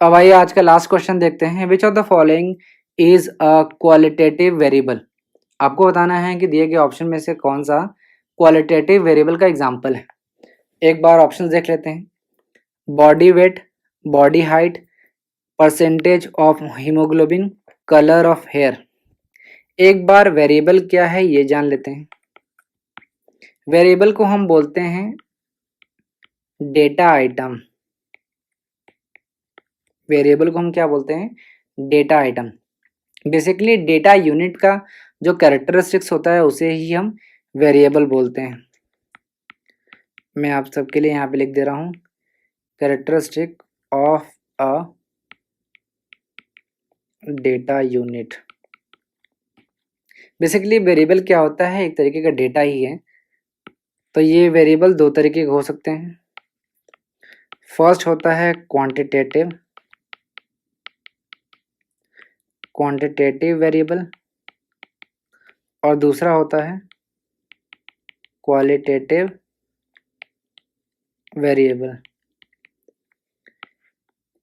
अब आइए आज का लास्ट क्वेश्चन देखते हैं। Which of the following is a qualitative variable. आपको बताना है कि दिए गए ऑप्शन में से कौन सा क्वालिटेटिव वेरिएबल का एग्जाम्पल है। एक बार ऑप्शन देख लेते हैं। Body weight, body height, percentage of haemoglobin, colour of hair. एक बार वेरिएबल क्या है ये जान लेते हैं। वेरिएबल को हम बोलते हैं डेटा आइटम। वेरिएबल को हम क्या बोलते हैं, data item. Basically data unit का जो कैरेक्टरिस्टिक्स होता है उसे ही हम वेरिएबल बोलते हैं। मैं आप सबके लिए यहाँ पे लिख दे रहा हूँ, characteristic of a data unit. Basically variable क्या होता है, एक तरीके का डेटा ही है। तो ये वेरिएबल दो तरीके के हो सकते हैं। फर्स्ट होता है क्वांटिटेटिव वेरिएबल, और दूसरा होता है क्वालिटेटिव वेरिएबल।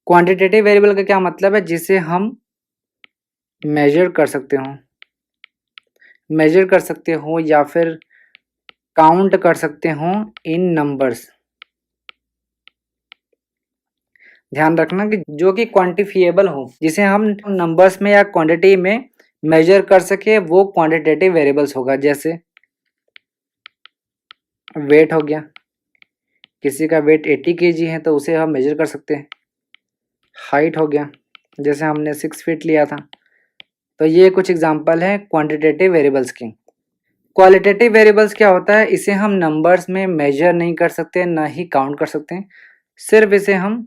क्वांटिटेटिव वेरिएबल का क्या मतलब है, जिसे हम मेजर कर सकते हो या फिर काउंट कर सकते हो इन नंबर्स। ध्यान रखना कि जो कि क्वांटिफिएबल हो, जिसे हम नंबर्स में या क्वांटिटी में मेजर कर सके, वो क्वांटिटेटिव वेरिएबल्स होगा। जैसे वेट हो गया, किसी का वेट 80 kg है तो उसे हम मेजर कर सकते हैं। हाइट हो गया, जैसे हमने 6 फीट लिया था। तो ये कुछ एग्जांपल है क्वांटिटेटिव वेरिएबल्स की। क्वालिटेटिव वेरिएबल्स क्या होता है, इसे हम नंबर्स में मेजर नहीं कर सकते, ना ही काउंट कर सकते हैं, सिर्फ इसे हम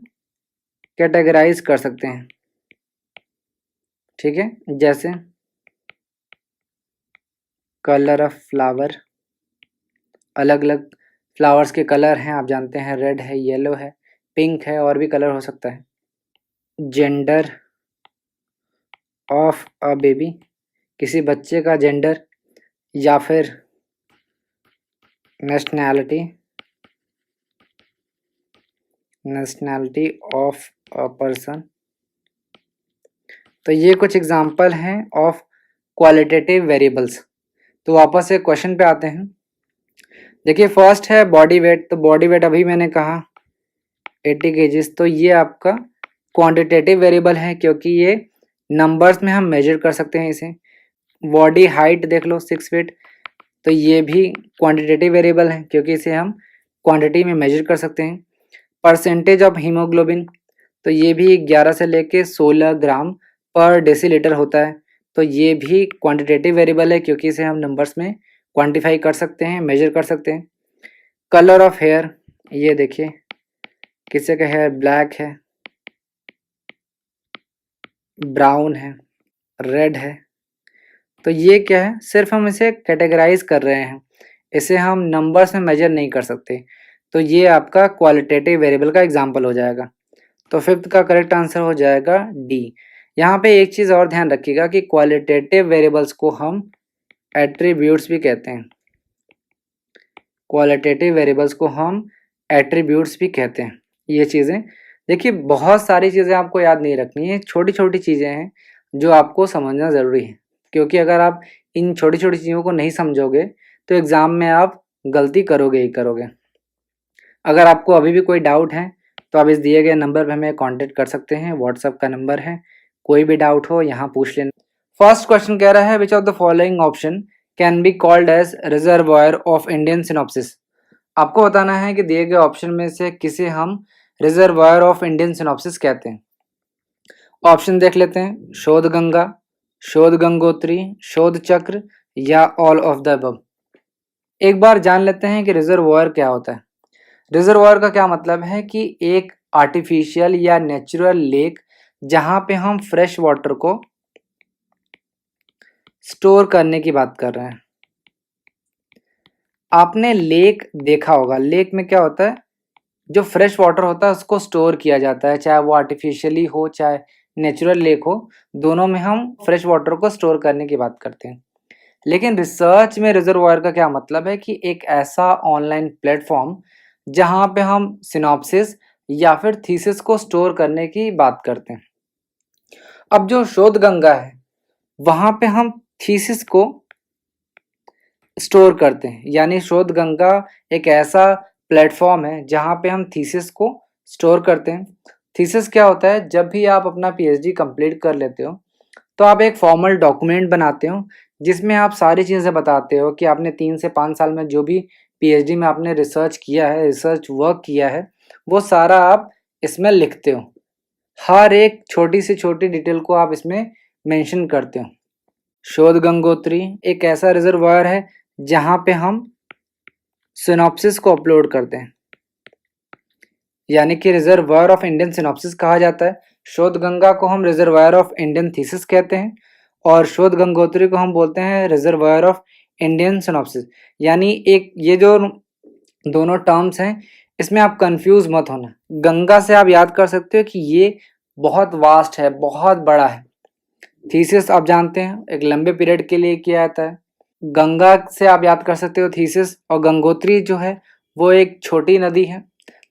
कैटेगराइज कर सकते हैं। ठीक है, जैसे कलर ऑफ फ्लावर। अलग अलग फ्लावर्स के कलर हैं, आप जानते हैं, रेड है, येलो है, पिंक है, और भी कलर हो सकता है। जेंडर ऑफ अ बेबी, किसी बच्चे का जेंडर, या फिर नेशनैलिटी ऑफ अ पर्सन। तो ये कुछ एग्जांपल हैं ऑफ क्वालिटेटिव वेरिएबल्स। तो वापस से क्वेश्चन पे आते हैं। देखिए फर्स्ट है बॉडी वेट। तो बॉडी वेट अभी मैंने कहा 80 kg, तो ये आपका क्वांटिटेटिव वेरिएबल है, क्योंकि ये नंबर्स में हम मेजर कर सकते हैं इसे। बॉडी हाइट देख लो 6 फीट, तो ये भी क्वांटिटेटिव वेरिएबल है, क्योंकि इसे हम क्वांटिटी में मेजर कर सकते हैं। परसेंटेज ऑफ हीमोग्लोबिन, तो ये भी 11 से लेके 16 ग्राम पर डेसीलीटर होता है। तो ये भी क्वांटिटेटिव वेरिएबल है क्योंकि इसे हम नंबर्स में क्वांटिफाई कर सकते हैं, मेजर कर सकते हैं। कलर ऑफ हेयर, ये देखिए किसी का हेयर ब्लैक है, ब्राउन है, रेड है। तो ये क्या है, सिर्फ हम इसे कैटेगराइज कर रहे हैं, इसे हम नंबर्स में मेजर नहीं कर सकते। तो ये आपका क्वालिटेटिव वेरिएबल का एग्जाम्पल हो जाएगा। तो फिफ्थ का करेक्ट आंसर हो जाएगा डी। यहाँ पे एक चीज़ और ध्यान रखिएगा कि क्वालिटेटिव वेरिएबल्स को हम एट्रीब्यूट्स भी कहते हैं। क्वालिटेटिव वेरिएबल्स को हम एट्रीब्यूट्स भी कहते हैं। ये चीज़ें देखिए, बहुत सारी चीज़ें आपको याद नहीं रखनी है, छोटी छोटी चीज़ें हैं जो आपको समझना ज़रूरी है, क्योंकि अगर आप इन छोटी छोटी चीज़ों को नहीं समझोगे तो एग्ज़ाम में आप गलती करोगे ही करोगे। अगर आपको अभी भी कोई डाउट है तो आप इस दिए गए नंबर पर हमें कांटेक्ट कर सकते हैं, व्हाट्सएप का नंबर है, कोई भी डाउट हो यहाँ पूछ लेना। फर्स्ट क्वेश्चन कह रहा है which of the following option can be called as reservoir of Indian synopsis. आपको बताना है कि दिए गए ऑप्शन में से किसे हम रिजर्वायर ऑफ इंडियन सिनॉप्सिस कहते हैं। ऑप्शन देख लेते हैं, शोध गंगा, शोध गंगोत्री, शोध चक्र या ऑल ऑफ द अबव। एक बार जान लेते हैं कि रिजर्वायर क्या होता है। रिजर्वायर का क्या मतलब है कि एक आर्टिफिशियल या नेचुरल लेक जहां पे हम फ्रेश वाटर को स्टोर करने की बात कर रहे हैं। आपने लेक देखा होगा, लेक में क्या होता है, जो फ्रेश वाटर होता है उसको स्टोर किया जाता है, चाहे वो आर्टिफिशियली हो चाहे नेचुरल लेक हो, दोनों में हम फ्रेश वाटर को स्टोर करने की बात करते हैं। लेकिन रिसर्च में रिजर्वायर का क्या मतलब है कि एक ऐसा ऑनलाइन प्लेटफॉर्म जहां पे हम सिनॉप्सिस या फिर थीसिस को स्टोर करने की बात करते हैं। अब जो शोध गंगा है वहां पे हम थीसिस को स्टोर करते हैं, यानी शोध गंगा एक ऐसा प्लेटफॉर्म है जहां पे हम थीसिस को स्टोर करते हैं। थीसिस क्या होता है, जब भी आप अपना पीएचडी कंप्लीट कर लेते हो तो आप एक फॉर्मल डॉक्यूमेंट बनाते हो जिसमें आप सारी चीज़ें बताते हो कि आपने 3 से 5 साल में जो भी पीएचडी में आपने रिसर्च किया है, रिसर्च वर्क किया है, वो सारा आप इसमें लिखते हो। हर एक छोटी से छोटी डिटेल को आप इसमें मेंशन करते हो। शोध गंगोत्री एक ऐसा रिजर्वायर है जहां पे हम सिनॉप्सिस को अपलोड करते हैं, यानी कि रिजर्वायर ऑफ इंडियन सिनॉप्सिस कहा जाता है। शोध गंगा को हम रिजर्वायर ऑफ इंडियन थीसिस कहते हैं और शोध गंगोत्री को हम बोलते हैं रिजर्वायर ऑफ इंडियन सिनॉप्सिस। यानी एक ये जो दोनों टर्म्स हैं इसमें आप कंफ्यूज मत होना। गंगा से आप याद कर सकते हो कि ये बहुत वास्ट है, बहुत बड़ा है। थीसिस आप जानते हैं एक लंबे पीरियड के लिए किया जाता है। गंगा से आप याद कर सकते हो थीसिस, और गंगोत्री जो है वो एक छोटी नदी है,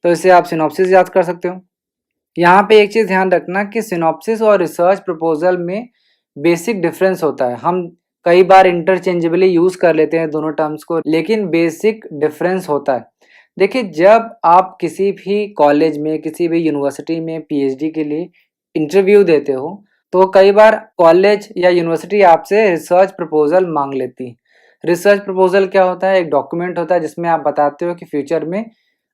तो इसे आप सिनॉप्सिस याद कर सकते हो। यहाँ पे एक चीज़ ध्यान रखना कि सिनॉप्सिस और रिसर्च प्रपोजल में बेसिक डिफरेंस होता है। हम कई बार इंटरचेंजेबली यूज़ कर लेते हैं दोनों टर्म्स को, लेकिन बेसिक डिफरेंस होता है। देखिए, जब आप किसी भी कॉलेज में, किसी भी यूनिवर्सिटी में पीएचडी के लिए इंटरव्यू देते हो तो कई बार कॉलेज या यूनिवर्सिटी आपसे रिसर्च प्रपोजल मांग लेती है। रिसर्च प्रपोजल क्या होता है, एक डॉक्यूमेंट होता है जिसमें आप बताते हो कि फ्यूचर में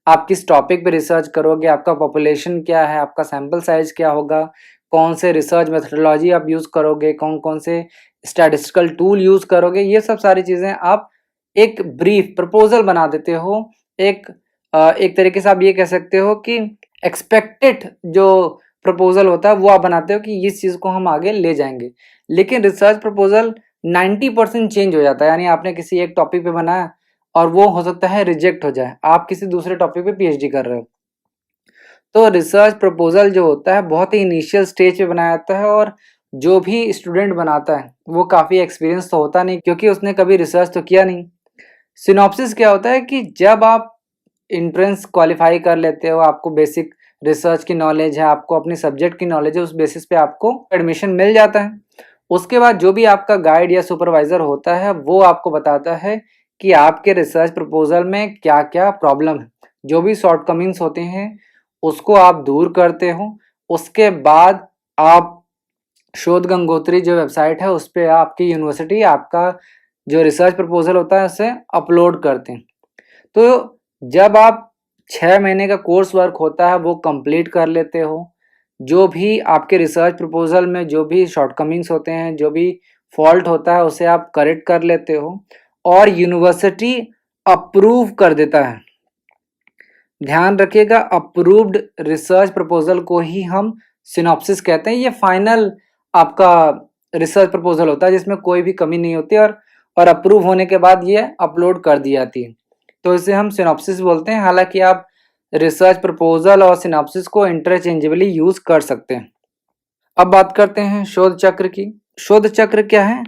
आप किस टॉपिक पे रिसर्च करोगे, आपका पॉपुलेशन क्या है, आपका सैम्पल साइज क्या होगा, कौन से रिसर्च मेथोडोलॉजी आप यूज़ करोगे, कौन कौन से स्टैटिस्टिकल टूल यूज़ करोगे, ये सब सारी चीज़ें आप एक ब्रीफ प्रपोजल बना देते हो। एक तरीके से आप ये कह सकते हो कि एक्सपेक्टेड जो प्रपोजल होता है वो आप बनाते हो कि इस चीज़ को हम आगे ले जाएंगे। लेकिन रिसर्च प्रपोजल 90% चेंज हो जाता है, यानी आपने किसी एक टॉपिक पे बनाया और वो हो सकता है रिजेक्ट हो जाए, आप किसी दूसरे टॉपिक पे पीएचडी कर रहे हो। तो रिसर्च प्रपोजल जो होता है बहुत ही इनिशियल स्टेज पे बनाया जाता है, और जो भी स्टूडेंट बनाता है वो काफ़ी एक्सपीरियंस तो होता नहीं क्योंकि उसने कभी रिसर्च तो किया नहीं। सिनॉप्सिस क्या होता है कि जब आप एंट्रेंस क्वालिफाई कर लेते हो, आपको बेसिक रिसर्च की नॉलेज है, आपको अपने सब्जेक्ट की नॉलेज है, उस बेसिस पे आपको एडमिशन मिल जाता है। उसके बाद जो भी आपका गाइड या सुपरवाइजर होता है वो आपको बताता है कि आपके रिसर्च प्रपोजल में क्या क्या प्रॉब्लम है, जो भी शॉर्टकमिंग्स होते हैं उसको आप दूर करते हो। उसके बाद आप शोध गंगोत्री जो वेबसाइट है उस पर आपकी यूनिवर्सिटी आपका जो रिसर्च प्रपोजल होता है उसे अपलोड करते हैं। तो जब आप 6 महीने का कोर्स वर्क होता है वो कंप्लीट कर लेते हो, जो भी आपके रिसर्च प्रपोजल में जो भी शॉर्टकमिंग्स होते हैं, जो भी फॉल्ट होता है, उसे आप करेक्ट कर लेते हो और यूनिवर्सिटी अप्रूव कर देता है। ध्यान रखिएगा, अप्रूव्ड रिसर्च प्रपोजल को ही हम सिनॉप्सिस कहते हैं। ये फाइनल आपका रिसर्च प्रपोजल होता है जिसमें कोई भी कमी नहीं होती और अप्रूव होने के बाद ये अपलोड कर दी जाती है, तो इसे हम सिनॉप्सिस बोलते हैं। हालांकि आप रिसर्च प्रपोजल और सिनॉप्सिस को इंटरचेंजेबली यूज कर सकते हैं। अब बात करते हैं शोध चक्र की। शोध चक्र क्या है?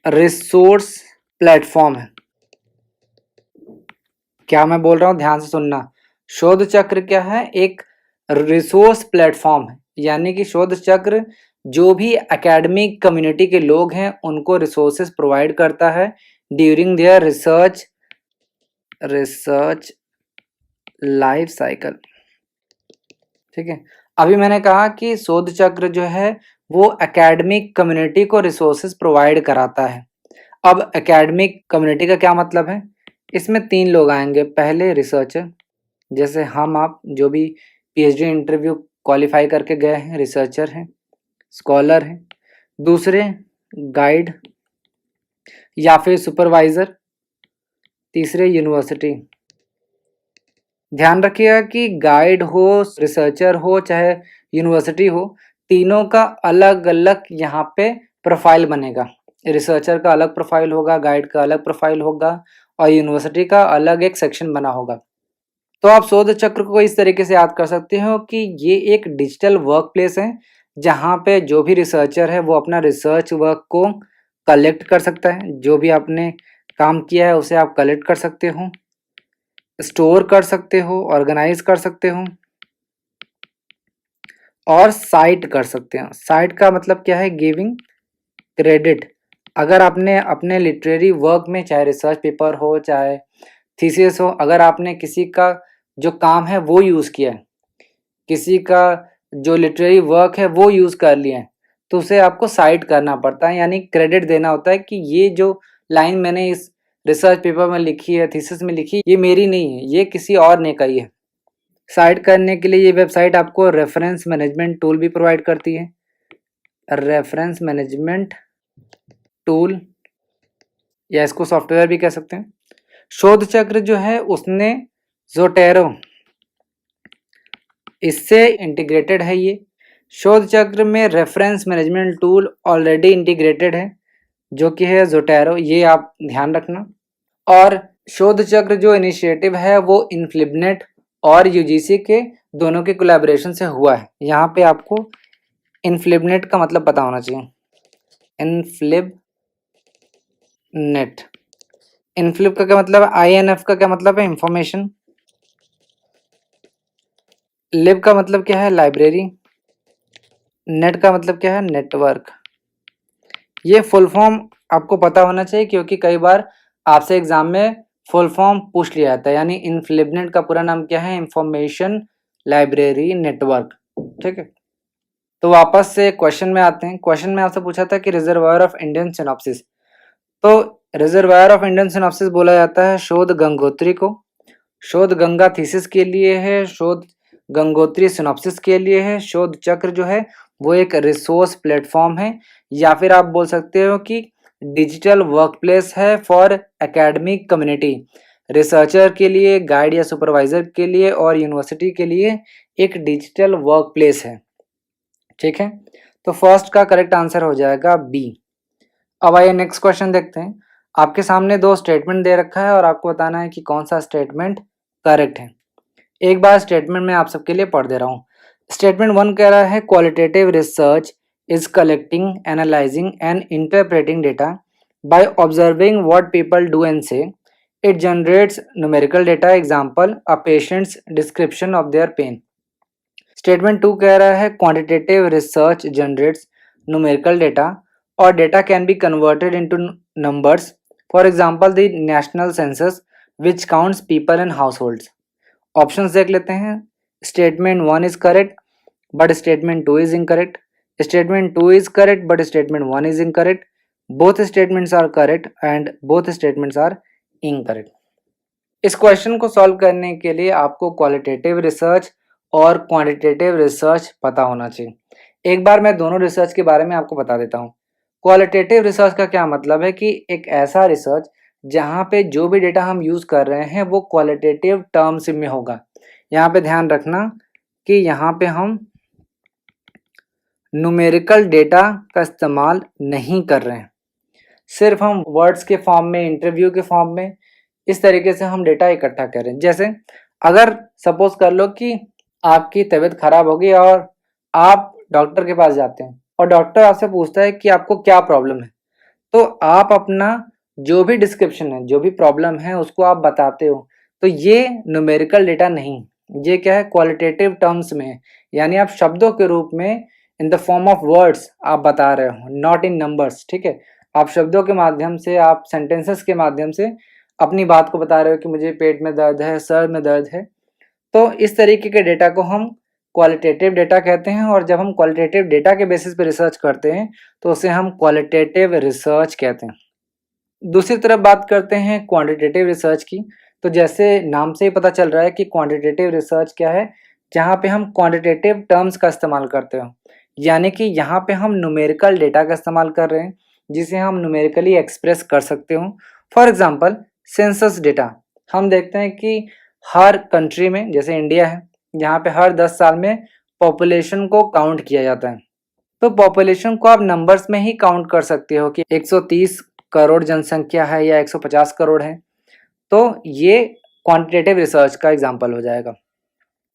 रिसोर्स प्लेटफॉर्म है। क्या मैं बोल रहा हूं, ध्यान से सुनना। शोध चक्र क्या है? एक रिसोर्स प्लेटफॉर्म है, यानी कि शोध चक्र जो भी एकेडमिक कम्युनिटी के लोग हैं उनको रिसोर्सेज प्रोवाइड करता है during their research life cycle. ठीक है, अभी मैंने कहा कि शोध चक्र जो है वो एकेडमिक कम्युनिटी को रिसोर्सेज प्रोवाइड कराता है। अब एकेडमिक कम्युनिटी का क्या मतलब है? इसमें 3 लोग आएंगे। पहले रिसर्चर, जैसे हम आप जो भी पीएचडी इंटरव्यू क्वालिफाई करके गए हैं, रिसर्चर हैं, स्कॉलर हैं। दूसरे गाइड या फिर सुपरवाइजर। तीसरे यूनिवर्सिटी। ध्यान रखिएगा कि गाइड हो, रिसर्चर हो, चाहे यूनिवर्सिटी हो, तीनों का अलग अलग यहाँ पे प्रोफाइल बनेगा। रिसर्चर का अलग प्रोफाइल होगा, गाइड का अलग प्रोफाइल होगा और यूनिवर्सिटी का अलग एक सेक्शन बना होगा। तो आप शोध चक्र को इस तरीके से याद कर सकते हो कि ये एक डिजिटल वर्क प्लेस है जहाँ पे जो भी रिसर्चर है वो अपना रिसर्च वर्क को कलेक्ट कर सकता है। जो भी आपने काम किया है उसे आप कलेक्ट कर सकते हो, स्टोर कर सकते हो, ऑर्गेनाइज कर सकते हो और साइट कर सकते हो। साइट का मतलब क्या है? Giving credit. अगर आपने अपने लिटरेरी वर्क में, चाहे रिसर्च पेपर हो, चाहे थीसिस हो, अगर आपने किसी का जो काम है वो यूज़ किया है, किसी का जो लिटरेरी वर्क है वो यूज़ कर लिया है, तो उसे आपको साइट करना पड़ता है, यानी क्रेडिट देना होता है कि ये जो लाइन मैंने इस रिसर्च पेपर में लिखी है, थीसिस में लिखी, ये मेरी नहीं है, ये किसी और ने कही है। साइट करने के लिए ये वेबसाइट आपको रेफरेंस मैनेजमेंट टूल भी प्रोवाइड करती है। रेफरेंस मैनेजमेंट टूल, या इसको सॉफ्टवेयर भी कह सकते हैं। शोध चक्र जो है उसने ज़ोटेरो, इससे इंटीग्रेटेड है। ये शोध चक्र में reference management tool already integrated है जो कि है ज़ोटेरो, ये आप ध्यान रखना। और शोध चक्र जो इनिशिएटिव है वो इनफ्लिबनेट और यूजीसी के दोनों के कोलैबोरेशन से हुआ है। यहाँ पे आपको इनफ्लिबनेट का मतलब पता होना चाहिए। इनफ्लिबनेट, इनफ्लिब का क्या मतलब है? INF का क्या मतलब है? इंफॉर्मेशन। लिब का मतलब क्या है? लाइब्रेरी। नेट का मतलब क्या है? नेटवर्क। ये फुल फॉर्म आपको पता होना चाहिए क्योंकि कई बार आपसे एग्जाम में फुल फॉर्म पूछ लिया जाता है। यानी इनफ्लिबनेट का पूरा नाम क्या है? Information library network. ठीक है, तो वापस से क्वेश्चन में आते हैं। क्वेश्चन में आपसे पूछा था कि रिजर्वायर ऑफ इंडियन सिनॉप्सिस। तो रिजर्वायर ऑफ इंडियन सिनॉप्सिस बोला जाता है शोध गंगोत्री को। शोध गंगा थीसिस के लिए है, शोध गंगोत्री सिनॉप्सिस के लिए है। शोध चक्र जो है वो एक रिसोर्स प्लेटफॉर्म है, या फिर आप बोल सकते हो कि डिजिटल वर्कप्लेस है फॉर एकेडमिक कम्युनिटी। रिसर्चर के लिए, गाइड या सुपरवाइजर के लिए और यूनिवर्सिटी के लिए एक डिजिटल वर्कप्लेस है। ठीक है, तो फर्स्ट का करेक्ट आंसर हो जाएगा बी। अब आइए नेक्स्ट क्वेश्चन देखते हैं। आपके सामने 2 स्टेटमेंट दे रखा है और आपको बताना है कि कौन सा स्टेटमेंट करेक्ट है। एक बार स्टेटमेंट मैं आप सबके लिए पढ़ दे रहा हूँ। स्टेटमेंट 1 कह रहा है qualitative research is collecting, analysing and interpreting data by observing what people do and say. It generates numerical data, example a patient's description of their pain. Statement 2 कह रहा है quantitative research generates numerical data or data can be converted into numbers. For example, the national census which counts people and households. Options देख लेते हैं। Statement 1 is correct but statement 2 is incorrect. Statement 2 is correct but statement 1 is incorrect. Both statements are correct and both statements are incorrect. इस question को solve करने के लिए आपको qualitative research और क्वांटिटेटिव रिसर्च पता होना चाहिए। एक बार मैं दोनों रिसर्च के बारे में आपको बता देता हूँ। क्वालिटेटिव रिसर्च का क्या मतलब है कि एक ऐसा रिसर्च जहाँ पे जो भी डेटा हम यूज़ कर रहे हैं वो क्वालिटेटिव टर्म्स में होगा। यहाँ पे ध्यान रखना कि यहाँ पे हम न्यूमेरिकल डेटा का इस्तेमाल नहीं कर रहे हैं, सिर्फ हम वर्ड्स के फॉर्म में, इंटरव्यू के फॉर्म में, इस तरीके से हम डेटा इकट्ठा कर रहे हैं। जैसे अगर सपोज कर लो कि आपकी तबीयत खराब होगी और आप डॉक्टर के पास जाते हैं और डॉक्टर आपसे पूछता है कि आपको क्या प्रॉब्लम है, तो आप अपना जो भी डिस्क्रिप्शन है, जो भी प्रॉब्लम है उसको आप बताते हो। तो ये न्यूमेरिकल डेटा नहीं, ये क्या है, क्वालिटेटिव टर्म्स में है, यानी आप शब्दों के रूप में in the form of words आप बता रहे हो, नॉट इन नंबर्स। ठीक है, आप शब्दों के माध्यम से, आप सेंटेंसेस के माध्यम से अपनी बात को बता रहे हो कि मुझे पेट में दर्द है, सर में दर्द है। तो इस तरीके के डेटा को हम क्वालिटेटिव डेटा कहते हैं, और जब हम क्वालिटेटिव डेटा के बेसिस पे रिसर्च करते हैं तो उसे हम क्वालिटेटिव रिसर्च कहते हैं। दूसरी तरफ बात करते हैं क्वांटिटेटिव रिसर्च की। तो जैसे नाम से ही पता चल रहा है कि क्वांटिटेटिव रिसर्च क्या है, जहाँ पे हम क्वांटिटेटिव टर्म्स का इस्तेमाल करते हो, यानी कि यहाँ पे हम न्यूमेरिकल डेटा का इस्तेमाल कर रहे हैं जिसे हम न्यूमेरिकली एक्सप्रेस कर सकते हो। फॉर एग्जांपल सेंसस डेटा, हम देखते हैं कि हर कंट्री में, जैसे इंडिया है, यहाँ पे हर 10 साल में पॉपुलेशन को काउंट किया जाता है। तो पॉपुलेशन को आप नंबर्स में ही काउंट कर सकते हो कि 130 करोड़ जनसंख्या है या 150 करोड़ है। तो ये क्वांटिटेटिव रिसर्च का एग्जांपल हो जाएगा।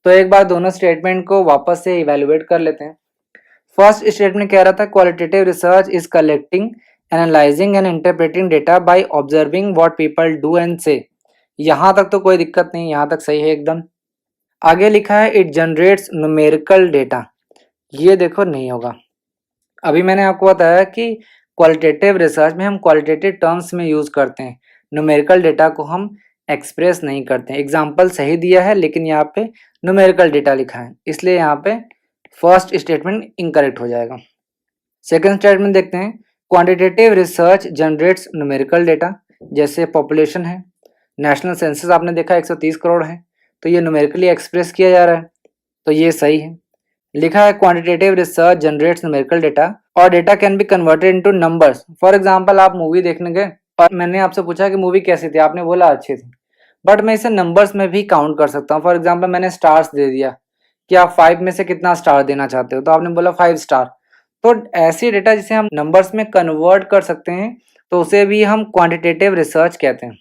तो एक बार दोनों स्टेटमेंट को वापस से इवैल्यूएट कर लेते हैं। फर्स्ट स्टेटमेंट कह रहा था qualitative research is collecting, analysing and interpreting data by observing what people do and से। यहाँ तक तो कोई दिक्कत नहीं, यहाँ तक सही है एकदम। आगे लिखा है इट जनरेट्स न्यूमेरिकल डेटा, ये देखो नहीं होगा। अभी मैंने आपको बताया कि क्वालिटेटिव रिसर्च में हम क्वालिटेटिव टर्म्स में यूज़ करते हैं, न्यूमेरिकल डेटा को हम एक्सप्रेस नहीं करते हैं। एग्जाम्पल सही दिया है लेकिन यहाँ पे न्यूमेरिकल डेटा लिखा है, इसलिए यहाँ पे फर्स्ट स्टेटमेंट इनकरेक्ट हो जाएगा। सेकंड स्टेटमेंट देखते हैं, quantitative research generates numerical data. जैसे पॉपुलेशन है, नेशनल सेंसस आपने देखा 130 करोड़ है, तो ये न्यूमेरिकली एक्सप्रेस किया जा रहा है, तो ये सही है। लिखा है quantitative research generates numerical data or data can be converted into numbers. For example आप मूवी देखने गए और मैंने आपसे पूछा कि मूवी कैसी थी, आपने बोला अच्छी थी, बट मैं इसे नंबर्स में भी काउंट कर सकता हूँ। फॉर एग्जांपल मैंने स्टार्स दे दिया कि आप 5 में से कितना स्टार देना चाहते हो, तो आपने बोला 5 स्टार। तो ऐसी डेटा जिसे हम नंबर्स में कन्वर्ट कर सकते हैं तो उसे भी हम क्वांटिटेटिव रिसर्च कहते हैं।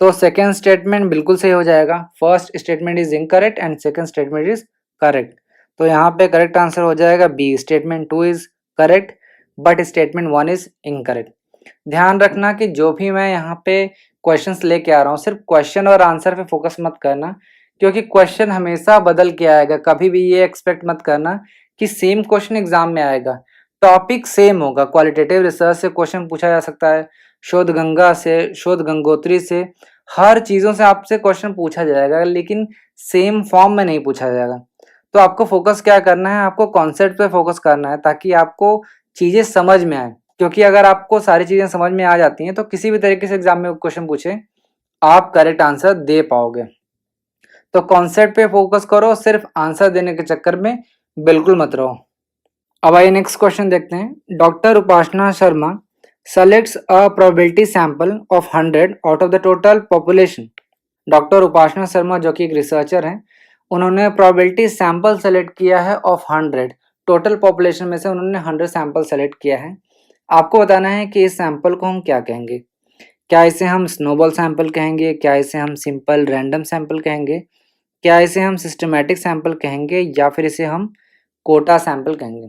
तो सेकेंड स्टेटमेंट बिल्कुल सही हो जाएगा, first statement is incorrect and second statement is correct. तो यहाँ पे करेक्ट आंसर हो जाएगा B, statement 2 is correct but statement 1 is incorrect. ध्यान रखना कि जो भी मैं यहाँ पे क्वेश्चंस लेके आ रहा हूँ, सिर्फ क्वेश्चन और आंसर पे फोकस मत करना, क्योंकि क्वेश्चन हमेशा बदल के आएगा। कभी भी ये एक्सपेक्ट मत करना कि सेम क्वेश्चन एग्जाम में आएगा, टॉपिक सेम होगा। क्वालिटेटिव रिसर्च से क्वेश्चन पूछा जा सकता है, शोध गंगा से, शोध गंगोत्री से, हर चीज़ों से आपसे क्वेश्चन पूछा जाएगा, लेकिन सेम फॉर्म में नहीं पूछा जाएगा। तो आपको फोकस क्या करना है, आपको कॉन्सेप्ट पे फोकस करना है ताकि आपको चीज़ें समझ में आए। क्योंकि अगर आपको सारी चीज़ें समझ में आ जाती हैं तो किसी भी तरीके से एग्जाम में क्वेश्चन पूछे आप करेक्ट आंसर दे पाओगे। तो कॉन्सेप्ट पे फोकस करो, सिर्फ आंसर देने के चक्कर में बिल्कुल मत रहो। अब आइए नेक्स्ट क्वेश्चन देखते हैं। Doctor Upasana Sharma selects a probability sample of 100 out of the total population. Doctor Upasana Sharma जो कि एक रिसर्चर हैं, उन्होंने प्रोबेबिलिटी सैंपल सेलेक्ट किया है ऑफ 100, टोटल पॉपुलेशन में से उन्होंने 100 सैंपल सेलेक्ट किया है। आपको बताना है कि इस सैंपल को हम क्या कहेंगे। क्या इसे हम स्नोबॉल सैंपल कहेंगे, क्या इसे हम सिंपल रैंडम सैंपल कहेंगे, क्या इसे हम सिस्टमैटिक सैंपल कहेंगे, या फिर इसे हम कोटा सैंपल कहेंगे।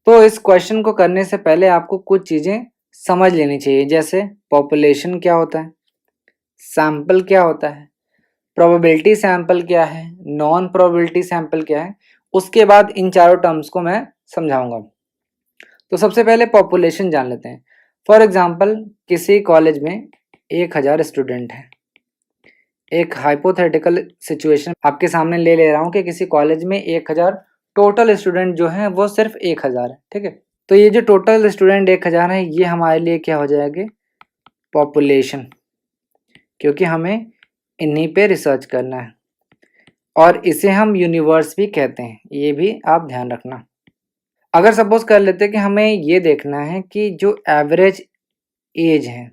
तो इस क्वेश्चन को करने से पहले आपको कुछ चीज़ें समझ लेनी चाहिए, जैसे पॉपुलेशन क्या होता है, सैंपल क्या होता है, प्रोबेबिलिटी सैंपल क्या है, नॉन प्रोबेबिलिटी सैंपल क्या है। उसके बाद इन चारों टर्म्स को मैं समझाऊंगा। तो सबसे पहले पॉपुलेशन जान लेते हैं। फॉर एग्जांपल किसी कॉलेज में 1000 स्टूडेंट हैं। एक हाइपोथेटिकल सिचुएशन आपके सामने ले रहा हूँ कि किसी कॉलेज में 1000 टोटल स्टूडेंट जो हैं वो सिर्फ 1000 है, ठीक है। तो ये जो टोटल स्टूडेंट 1000 है ये हमारे लिए क्या हो जाएंगे, पॉपुलेशन, क्योंकि हमें इन्हीं पे रिसर्च करना है। और इसे हम यूनिवर्स भी कहते हैं, ये भी आप ध्यान रखना। अगर सपोज कर लेते हैं कि हमें ये देखना है कि जो एवरेज एज है,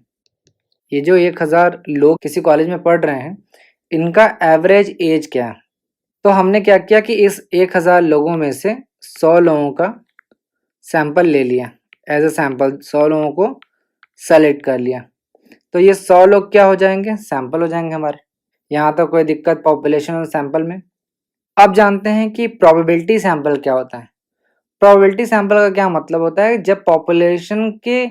ये जो 1000 लोग किसी कॉलेज में पढ़ रहे हैं, इनका एवरेज एज क्या है? तो हमने क्या किया कि इस 1000 लोगों में से 100 लोगों का सैंपल ले लिया, एज अ सैंपल 100 लोगों को सेलेक्ट कर लिया। तो ये 100 लोग क्या हो जाएंगे? सैंपल हो जाएंगे हमारे। यहाँ तो कोई दिक्कत पॉपुलेशन और सैंपल में। अब जानते हैं कि प्रोबेबिलिटी सैंपल क्या होता है। प्रोबेबिलिटी सैंपल का क्या मतलब होता है? जब पॉपुलेशन के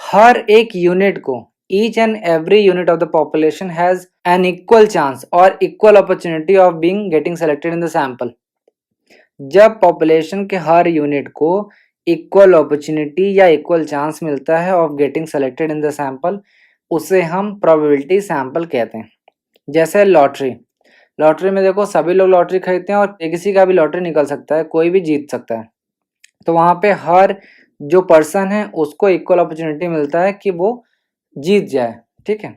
हर एक यूनिट को, each and every unit of the population has an equal chance और equal opportunity of being getting selected in the sample. जब पॉपुलेशन के हर यूनिट को इक्वल अपॉर्चुनिटी या इक्वल चांस मिलता है of getting selected in the sample, उसे हम प्रोबेबिलिटी सैंपल कहते हैं। जैसे लॉटरी, लॉटरी में देखो सभी लोग लॉटरी खरीदते हैं और किसी का भी लॉटरी निकल सकता है, कोई भी जीत सकता है। तो वहाँ पे हर जो पर्सन है उसको इक्वल अपॉर्चुनिटी मिलता है कि वो जीत जाए, ठीक है।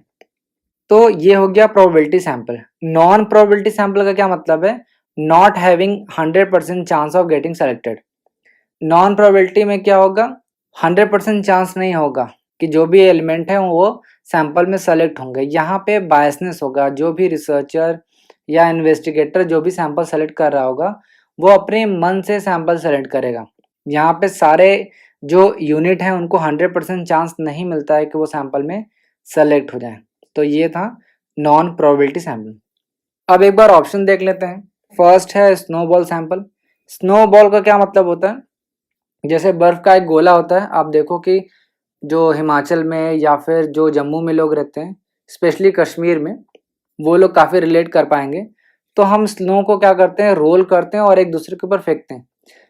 तो ये हो गया probability sample. Non probability sample का क्या मतलब है? Not having 100% chance of getting selected. Non probability में क्या होगा? 100% चांस नहीं होगा कि जो भी एलिमेंट है वो सैंपल में सेलेक्ट होंगे। यहाँ पे बायसनेस होगा। जो भी रिसर्चर या इन्वेस्टिगेटर जो भी सैंपल सेलेक्ट कर रहा होगा वो अपने मन से सैंपल सेलेक्ट करेगा। यहाँ पे सारे जो यूनिट हैं उनको 100% चांस नहीं मिलता है कि वो सैंपल में सेलेक्ट हो जाए। तो ये था नॉन प्रोबेबिलिटी सैंपल। अब एक बार ऑप्शन देख लेते हैं। फर्स्ट है स्नोबॉल सैंपल। स्नोबॉल का क्या मतलब होता है? जैसे बर्फ का एक गोला होता है। आप देखो कि जो हिमाचल में या फिर जो जम्मू में लोग रहते हैं, स्पेशली कश्मीर में, वो लोग काफ़ी रिलेट कर पाएंगे। तो हम स्नो को क्या करते हैं? रोल करते हैं और एक दूसरे के ऊपर फेंकते हैं।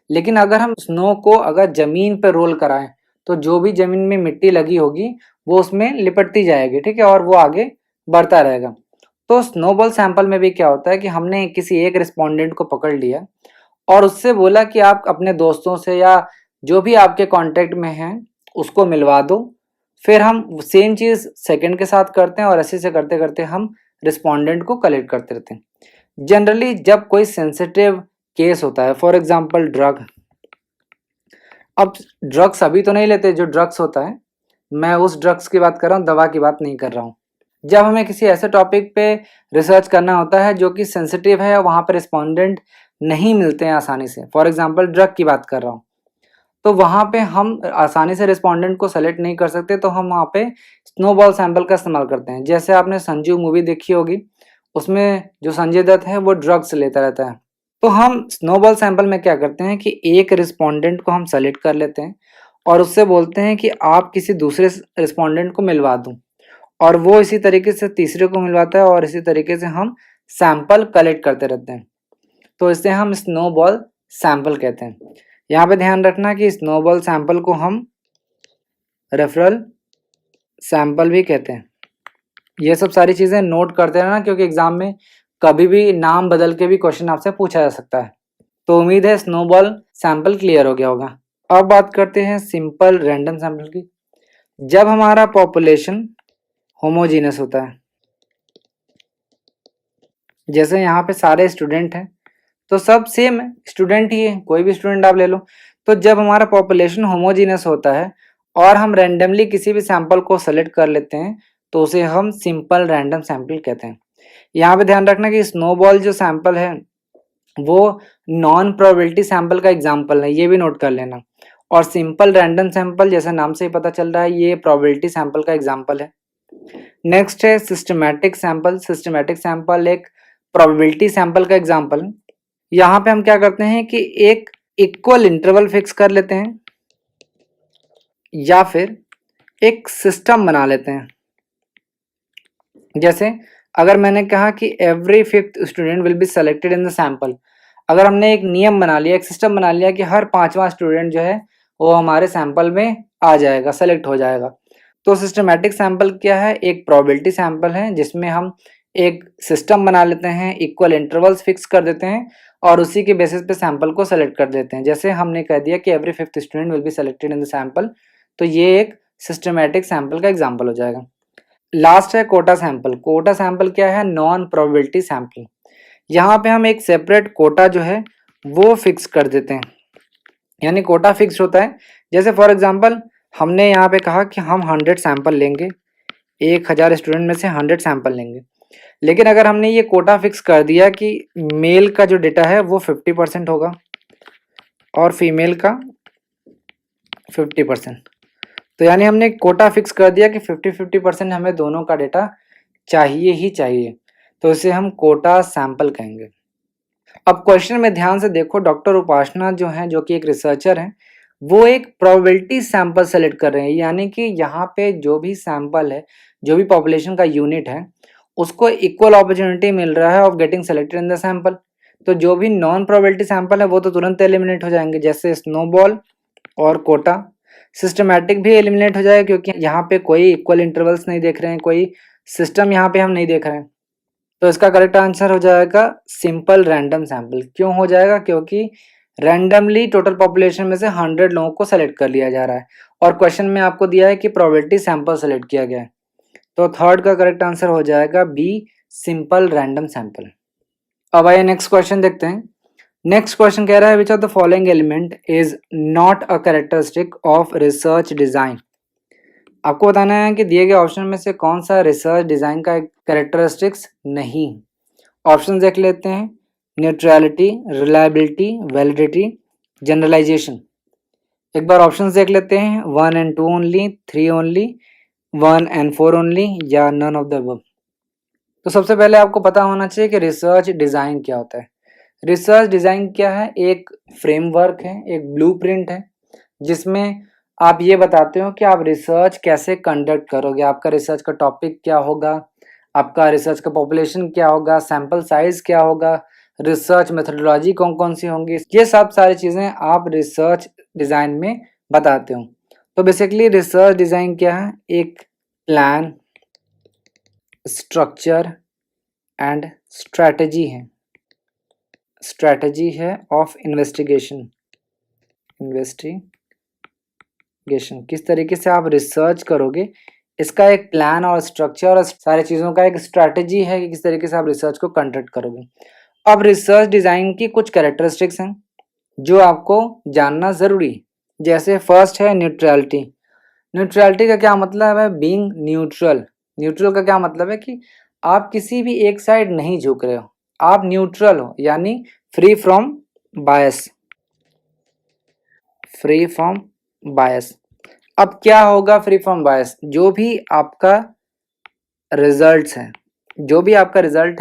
लेकिन अगर हम स्नो को अगर ज़मीन पे रोल कराएं तो जो भी ज़मीन में मिट्टी लगी होगी वो उसमें लिपटती जाएगी, ठीक है, और वो आगे बढ़ता रहेगा। तो स्नोबॉल सैंपल में भी क्या होता है कि हमने किसी एक रिस्पोंडेंट को पकड़ लिया और उससे बोला कि आप अपने दोस्तों से या जो भी आपके कांटेक्ट में हैं उसको मिलवा दो। फिर हम सेम चीज़ सेकंड के साथ करते हैं और ऐसे से करते करते हम रिस्पोंडेंट को कलेक्ट करते रहते हैं। जनरली जब कोई सेंसिटिव केस होता है, फॉर एग्जांपल ड्रग, अब ड्रग्स सभी तो नहीं लेते जो ड्रग्स होता है, मैं उस ड्रग्स की बात कर रहा हूँ, दवा की बात नहीं कर रहा हूँ। जब हमें किसी ऐसे टॉपिक पे रिसर्च करना होता है जो कि सेंसिटिव है, वहाँ पर रिस्पोंडेंट नहीं मिलते हैं आसानी से, फॉर एग्जांपल ड्रग की बात कर रहा हूँ, तो वहाँ पे हम आसानी से रिस्पोंडेंट को सेलेक्ट नहीं कर सकते, तो हम वहाँ पे स्नोबॉल सैंपल का इस्तेमाल करते हैं। जैसे आपने संजू मूवी देखी होगी, उसमें जो संजय दत्त है वो ड्रग्स लेता रहता है। तो हम स्नोबॉल सैंपल में क्या करते हैं कि एक रिस्पोंडेंट को हम सेलेक्ट कर लेते हैं और उससे बोलते हैं कि आप किसी दूसरे रिस्पोंडेंट को मिलवा दूं, और वो इसी तरीके से तीसरे को मिलवाता है और इसी तरीके से हम सैंपल कलेक्ट करते रहते हैं। तो इसे हम स्नोबॉल सैंपल कहते हैं। यहाँ पे ध्यान रखना कि स्नोबॉल सैंपल को हम रेफरल सैंपल भी कहते हैं। ये सब सारी चीज़ें नोट करते रहना, क्योंकि एग्जाम में कभी भी नाम बदल के भी क्वेश्चन आपसे पूछा जा सकता है। तो उम्मीद है स्नोबॉल सैंपल क्लियर हो गया होगा। अब बात करते हैं सिंपल रैंडम सैंपल की। जब हमारा पॉपुलेशन होमोजीनस होता है, जैसे यहाँ पे सारे स्टूडेंट हैं तो सब सेम है, स्टूडेंट ही है, कोई भी स्टूडेंट आप ले लो। तो जब हमारा पॉपुलेशन होमोजीनस होता है और हम रैंडमली किसी भी सैंपल को सेलेक्ट कर लेते हैं तो उसे हम सिंपल रैंडम सैंपल कहते हैं। यहाँ पे ध्यान रखना कि स्नोबॉल जो सैंपल है वो नॉन प्रोबेबिलिटी सैंपल का एग्जाम्पल है, ये भी नोट कर लेना। और सिंपल रैंडम सैंपल जैसे नाम से ही पता चल रहा है ये प्रोबेबिलिटी सैंपल का एग्जाम्पल है। नेक्स्ट है सिस्टमैटिक सैंपल। सिस्टमैटिक सैंपल एक प्रोबेबिलिटी सैंपल का एग्जाम्पल है। यहाँ पे हम क्या करते हैं कि एक इक्वल इंटरवल फिक्स कर लेते हैं या फिर एक सिस्टम बना लेते हैं। जैसे अगर मैंने कहा कि every fifth student will be selected in the sample, अगर हमने एक नियम बना लिया, एक सिस्टम बना लिया कि हर पांचवा स्टूडेंट जो है वो हमारे सैंपल में आ जाएगा, सेलेक्ट हो जाएगा। तो सिस्टमैटिक सैंपल क्या है? एक प्रोबेबिलिटी सैंपल है जिसमें हम एक सिस्टम बना लेते हैं, इक्वल इंटरवल्स फिक्स कर देते हैं और उसी के बेसिस पे सैंपल को सेलेक्ट कर देते हैं। जैसे हमने कह दिया कि every fifth student will be selected in the sample, तो ये एक सिस्टमैटिक सैंपल का एग्जाम्पल हो जाएगा। लास्ट है कोटा सैंपल। कोटा सैंपल क्या है? Non probability sample. यहाँ पे हम एक सेपरेट कोटा जो है वो फिक्स कर देते हैं, यानी कोटा फिक्स होता है। जैसे फॉर एग्जांपल हमने यहाँ पे कहा कि हम 100 सैंपल लेंगे, 1000 स्टूडेंट में से 100 सैंपल लेंगे। लेकिन अगर हमने ये कोटा फिक्स कर दिया कि मेल का जो डेटा है वो 50% होगा और फीमेल का 50%, तो यानी हमने कोटा फिक्स कर दिया कि 50-50% हमें दोनों का डेटा चाहिए ही चाहिए, तो इसे हम कोटा सैंपल कहेंगे। अब क्वेश्चन में ध्यान से देखो, डॉक्टर उपासना जो है, जो कि एक रिसर्चर हैं, वो एक प्रोबेबिलिटी सैंपल सेलेक्ट कर रहे हैं, यानी कि यहाँ पे जो भी सैंपल है, जो भी पॉपुलेशन का यूनिट है, उसको इक्वल अपॉर्चुनिटी मिल रहा है of getting selected in the sample. तो जो भी नॉन प्रोबेबिलिटी सैंपल है वो तो तुरंत एलिमिनेट हो जाएंगे, जैसे स्नोबॉल और कोटा। सिस्टमैटिक भी एलिमिनेट हो जाएगा क्योंकि यहाँ पे कोई इक्वल इंटरवल्स नहीं देख रहे हैं, कोई सिस्टम यहाँ पे हम नहीं देख रहे हैं। तो इसका करेक्ट आंसर हो जाएगा सिंपल रैंडम सैंपल। क्यों हो जाएगा? क्योंकि रैंडमली टोटल पॉपुलेशन में से 100 लोगों को सेलेक्ट कर लिया जा रहा है और क्वेश्चन में आपको दिया है कि प्रोबेबिलिटी सैंपल सेलेक्ट किया गया है। तो थर्ड का करेक्ट आंसर हो जाएगा बी, सिंपल रैंडम सैंपल। अब आइए नेक्स्ट क्वेश्चन देखते हैं। नेक्स्ट क्वेश्चन कह रहा है which of the following element is not a characteristic of research design. आपको बताना है कि दिए गए ऑप्शन में से कौन सा रिसर्च डिजाइन का कैरेक्टरिस्टिक्स नहीं। ऑप्शन देख लेते हैं, न्यूट्रलिटी, रिलायबिलिटी, वैलिडिटी, जनरलाइजेशन। एक बार ऑप्शन देख लेते हैं, 1 and 2 only, 3 only, 1 and 4 only, या नन ऑफ द अबव। तो सबसे पहले आपको पता होना चाहिए कि रिसर्च डिजाइन क्या होता है। रिसर्च डिजाइन क्या है? एक फ्रेमवर्क है, एक ब्लूप्रिंट है, जिसमें आप ये बताते हो कि आप रिसर्च कैसे कंडक्ट करोगे, आपका रिसर्च का टॉपिक क्या होगा, आपका रिसर्च का पॉपुलेशन क्या होगा, सैंपल साइज क्या होगा, रिसर्च मेथोडोलॉजी कौन कौन सी होंगी, ये सब सारी चीज़ें आप रिसर्च डिज़ाइन में बताते हो। तो बेसिकली रिसर्च डिज़ाइन क्या है? एक प्लान, स्ट्रक्चर एंड स्ट्रैटेजी है ऑफ इन्वेस्टिगेशन। किस तरीके से आप रिसर्च करोगे, इसका एक प्लान और स्ट्रक्चर और सारी चीज़ों का एक स्ट्रैटेजी है कि किस तरीके से आप रिसर्च को कंडक्ट करोगे। अब रिसर्च डिज़ाइन की कुछ कैरेक्टरिस्टिक्स हैं जो आपको जानना ज़रूरी है। जैसे फर्स्ट है न्यूट्रलिटी। न्यूट्रलिटी का क्या मतलब है? Being neutral. न्यूट्रल का क्या मतलब है कि आप किसी भी एक साइड नहीं झुक रहे हो, आप न्यूट्रल हो, यानी free from bias. Free from bias. अब क्या होगा फ्री फ्रॉम बायस? जो भी आपका रिजल्ट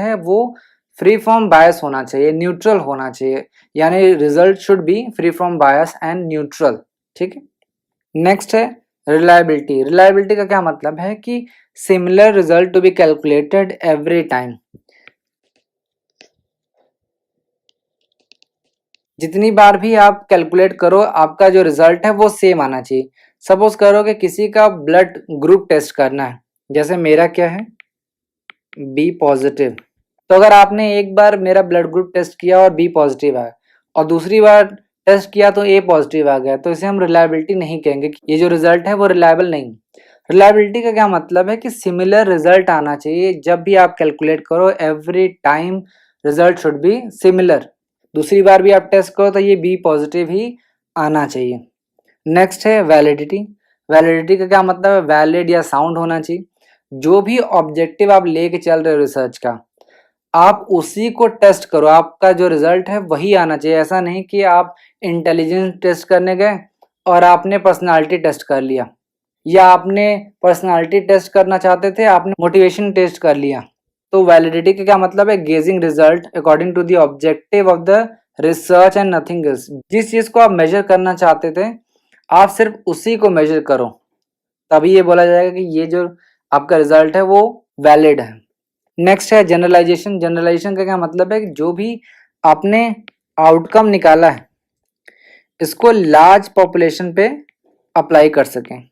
है वो फ्री फ्रॉम बायस होना चाहिए, न्यूट्रल होना चाहिए, यानी result should be free from bias and neutral. ठीक है। नेक्स्ट है रिलायबिलिटी। रिलायबिलिटी का क्या मतलब है कि similar result to be calculated every time. जितनी बार भी आप कैलकुलेट करो, आपका जो रिजल्ट है वो सेम आना चाहिए। सपोज करो कि किसी का ब्लड ग्रुप टेस्ट करना है, जैसे मेरा क्या है, बी पॉजिटिव। तो अगर आपने एक बार मेरा ब्लड ग्रुप टेस्ट किया और बी पॉजिटिव आया और दूसरी बार टेस्ट किया तो ए पॉजिटिव आ गया, तो इसे हम रिलायबिलिटी नहीं कहेंगे कि ये जो रिजल्ट है वो रिलायबल नहीं। रिलायबिलिटी का क्या मतलब है कि सिमिलर रिजल्ट आना चाहिए जब भी आप कैलकुलेट करो, every time result should be similar. दूसरी बार भी आप टेस्ट करो तो ये बी पॉजिटिव ही आना चाहिए। नेक्स्ट है वैलिडिटी। वैलिडिटी का क्या मतलब है? वैलिड या साउंड होना चाहिए। जो भी ऑब्जेक्टिव आप लेके चल रहे हो रिसर्च का, आप उसी को टेस्ट करो, आपका जो रिजल्ट है वही आना चाहिए। ऐसा नहीं कि आप इंटेलिजेंस टेस्ट करने गए और आपने पर्सनालिटी टेस्ट कर लिया, या आपने पर्सनालिटी टेस्ट करना चाहते थे, आपने मोटिवेशन टेस्ट कर लिया। तो वैलिडिटी का क्या मतलब है? Gauging result according to the objective of the research and nothing else. जिस चीज को आप मेजर करना चाहते थे, आप सिर्फ उसी को मेजर करो, तभी ये बोला जाएगा कि ये जो आपका रिजल्ट है वो वैलिड है। नेक्स्ट है जनरलाइजेशन। जनरलाइजेशन का क्या मतलब है कि जो भी आपने आउटकम निकाला है, इसको लार्ज पॉपुलेशन पे अप्लाई कर सकें।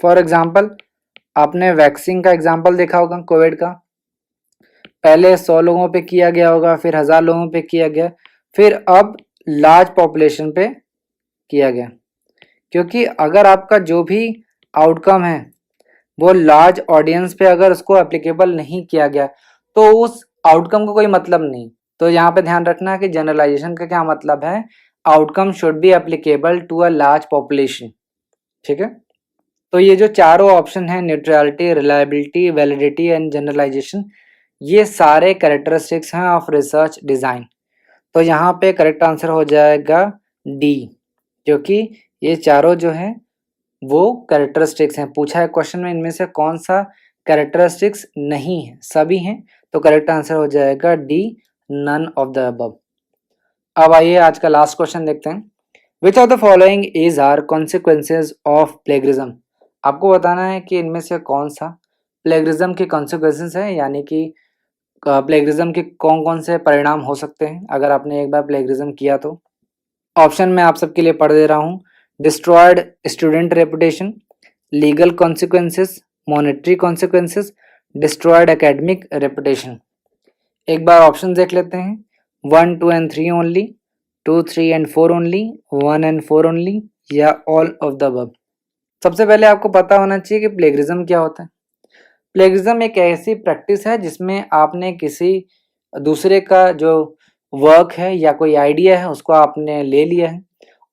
फॉर एग्जाम्पल, आपने वैक्सीन का एग्जाम्पल देखा होगा, कोविड का। पहले 100 लोगों पे किया गया होगा, फिर 1000 लोगों पे किया गया, फिर अब लार्ज पॉपुलेशन पे किया गया। क्योंकि अगर आपका जो भी आउटकम है वो लार्ज ऑडियंस पे अगर उसको एप्लीकेबल नहीं किया गया, तो उस आउटकम को कोई मतलब नहीं। तो यहाँ पे ध्यान रखना है कि जनरलाइजेशन का क्या मतलब है, outcome should be applicable to a large population. ठीक है, तो ये जो चारों ऑप्शन है, neutrality, reliability, validity and generalisation, ये सारे कैरेक्टरिस्टिक्स हैं ऑफ रिसर्च डिज़ाइन। तो यहाँ पे करेक्ट आंसर हो जाएगा डी, क्योंकि ये चारों जो हैं वो कैरेक्टरिस्टिक्स हैं। पूछा है क्वेश्चन में इनमें से कौन सा कैरेक्टरिस्टिक्स नहीं है, सभी हैं। तो करेक्ट आंसर हो जाएगा D, none of the above. अब आइए आज का लास्ट क्वेश्चन देखते हैं। Which of the following is are consequences of plagiarism. आपको बताना है कि इनमें से कौन सा प्लेगरिज्म के कॉन्सिक्वेंसेज है, यानी कि प्लेगरिज्म के कौन कौन से परिणाम हो सकते हैं अगर आपने एक बार प्लेगरिज्म किया तो। ऑप्शन मैं आप सबके लिए पढ़ दे रहा हूँ। Destroyed student reputation, legal consequences, monetary consequences, destroyed academic reputation. एक बार ऑप्शन देख लेते हैं। 1, 2 and 3 only, 2, 3 and 4 only, 1 and 4 only, या ऑल ऑफ द अबव। सबसे पहले आपको पता होना चाहिए कि प्लेगरिज्म क्या होता है। प्लेगरिज्म एक ऐसी प्रैक्टिस है जिसमें आपने किसी दूसरे का जो वर्क है या कोई आइडिया है उसको आपने ले लिया है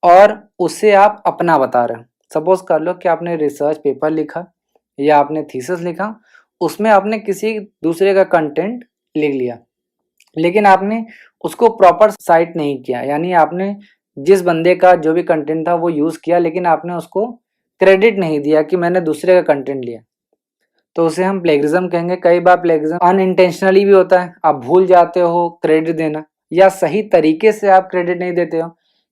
और उसे आप अपना बता रहे हैं। सपोज कर लो कि आपने रिसर्च पेपर लिखा या आपने थीसिस लिखा, उसमें आपने किसी दूसरे का कंटेंट लिख लिया, लेकिन आपने उसको प्रॉपर साइट नहीं किया, यानी आपने जिस बंदे का जो भी कंटेंट था वो यूज़ किया, लेकिन आपने उसको क्रेडिट नहीं दिया कि मैंने दूसरे का कंटेंट लिया, तो उसे हम प्लेगरिज्म कहेंगे। कई बार प्लेगरिज्म अनइंटेंशनली भी होता है, आप भूल जाते हो क्रेडिट देना या सही तरीके से आप क्रेडिट नहीं देते हो,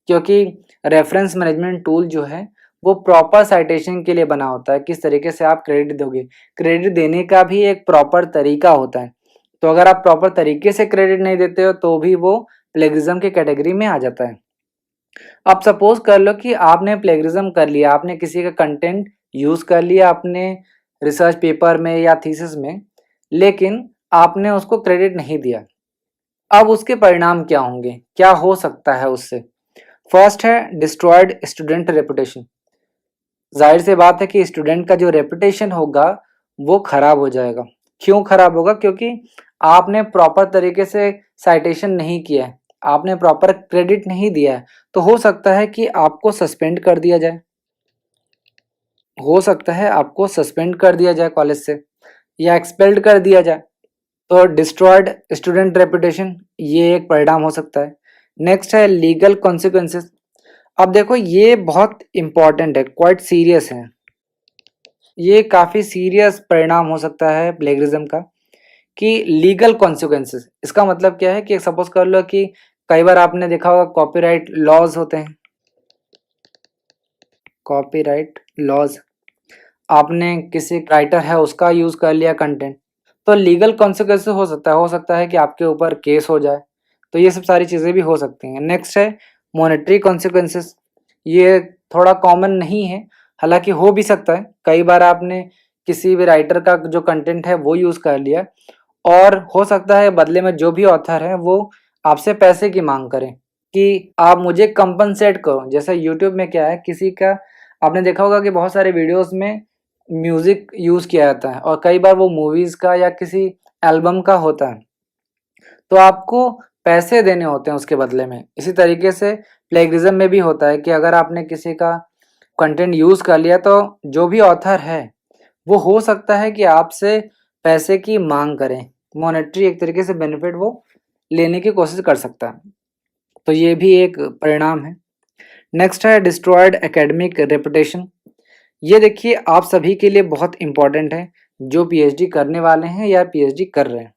क्योंकि रेफरेंस मैनेजमेंट टूल जो है वो प्रॉपर साइटेशन के लिए बना होता है। किस तरीके से आप क्रेडिट दोगे, क्रेडिट देने का भी एक प्रॉपर तरीका होता है। तो अगर आप प्रॉपर तरीके से क्रेडिट नहीं देते हो तो भी वो प्लेगरिज्म की कैटेगरी में आ जाता है। अब सपोज कर लो कि आपने प्लेगरिज्म कर लिया, आपने किसी का कंटेंट यूज़ कर लिया अपने रिसर्च पेपर में या थीसिस में, लेकिन आपने उसको क्रेडिट नहीं दिया। अब उसके परिणाम क्या होंगे, क्या हो सकता है उससे। फर्स्ट है डिस्ट्रॉयड स्टूडेंट रेपुटेशन। जाहिर सी बात है कि स्टूडेंट का जो रेपुटेशन होगा वो खराब हो जाएगा। क्यों खराब होगा, क्योंकि आपने प्रॉपर तरीके से साइटेशन नहीं किया है, आपने प्रॉपर क्रेडिट नहीं दिया है, तो हो सकता है कि आपको सस्पेंड कर दिया जाए, हो सकता है आपको सस्पेंड कर दिया जाए कॉलेज से या एक्सपेल्ड कर दिया जाए। तो डिस्ट्रॉयड स्टूडेंट रेपुटेशन ये एक परिणाम हो सकता है। नेक्स्ट है लीगल कॉन्सिक्वेंसेस। अब देखो ये बहुत इंपॉर्टेंट है, क्वाइट सीरियस है, ये काफ़ी सीरियस परिणाम हो सकता है प्लेगरिज्म का, कि लीगल कॉन्सिक्वेंसेस। इसका मतलब क्या है कि सपोज कर लो कि कई बार आपने देखा होगा कॉपीराइट लॉज होते हैं, कॉपीराइट लॉज, आपने किसी राइटर है उसका यूज़ कर लिया कंटेंट, तो लीगल कॉन्सिक्वेंसेस हो सकता है कि आपके ऊपर केस हो जाए। तो ये सब सारी चीज़ें भी हो सकती हैं। नेक्स्ट है मॉनेटरी कॉन्सिक्वेंसेस। ये थोड़ा कॉमन नहीं है, हालांकि हो भी सकता है। कई बार आपने किसी भी राइटर का जो कंटेंट है वो यूज़ कर लिया और हो सकता है बदले में जो भी ऑथर है वो आपसे पैसे की मांग करें कि आप मुझे कंपनसेट करो। जैसे यूट्यूब में क्या है, किसी का आपने देखा होगा कि बहुत सारे वीडियोस में म्यूज़िक यूज़ किया जाता है और कई बार वो मूवीज़ का या किसी एल्बम का होता है, तो आपको पैसे देने होते हैं उसके बदले में। इसी तरीके से प्लेगरिज्म में भी होता है कि अगर आपने किसी का कंटेंट यूज़ कर लिया तो जो भी ऑथर है वो हो सकता है कि आपसे पैसे की मांग करें, मॉनेटरी एक तरीके से बेनिफिट वो लेने की कोशिश कर सकता है। तो ये भी एक परिणाम है। नेक्स्ट है डिस्ट्रॉयड एकेडमिक रेपुटेशन। ये देखिए आप सभी के लिए बहुत इंपॉर्टेंट है जो पीएचडी करने वाले हैं या पीएचडी कर रहे हैं।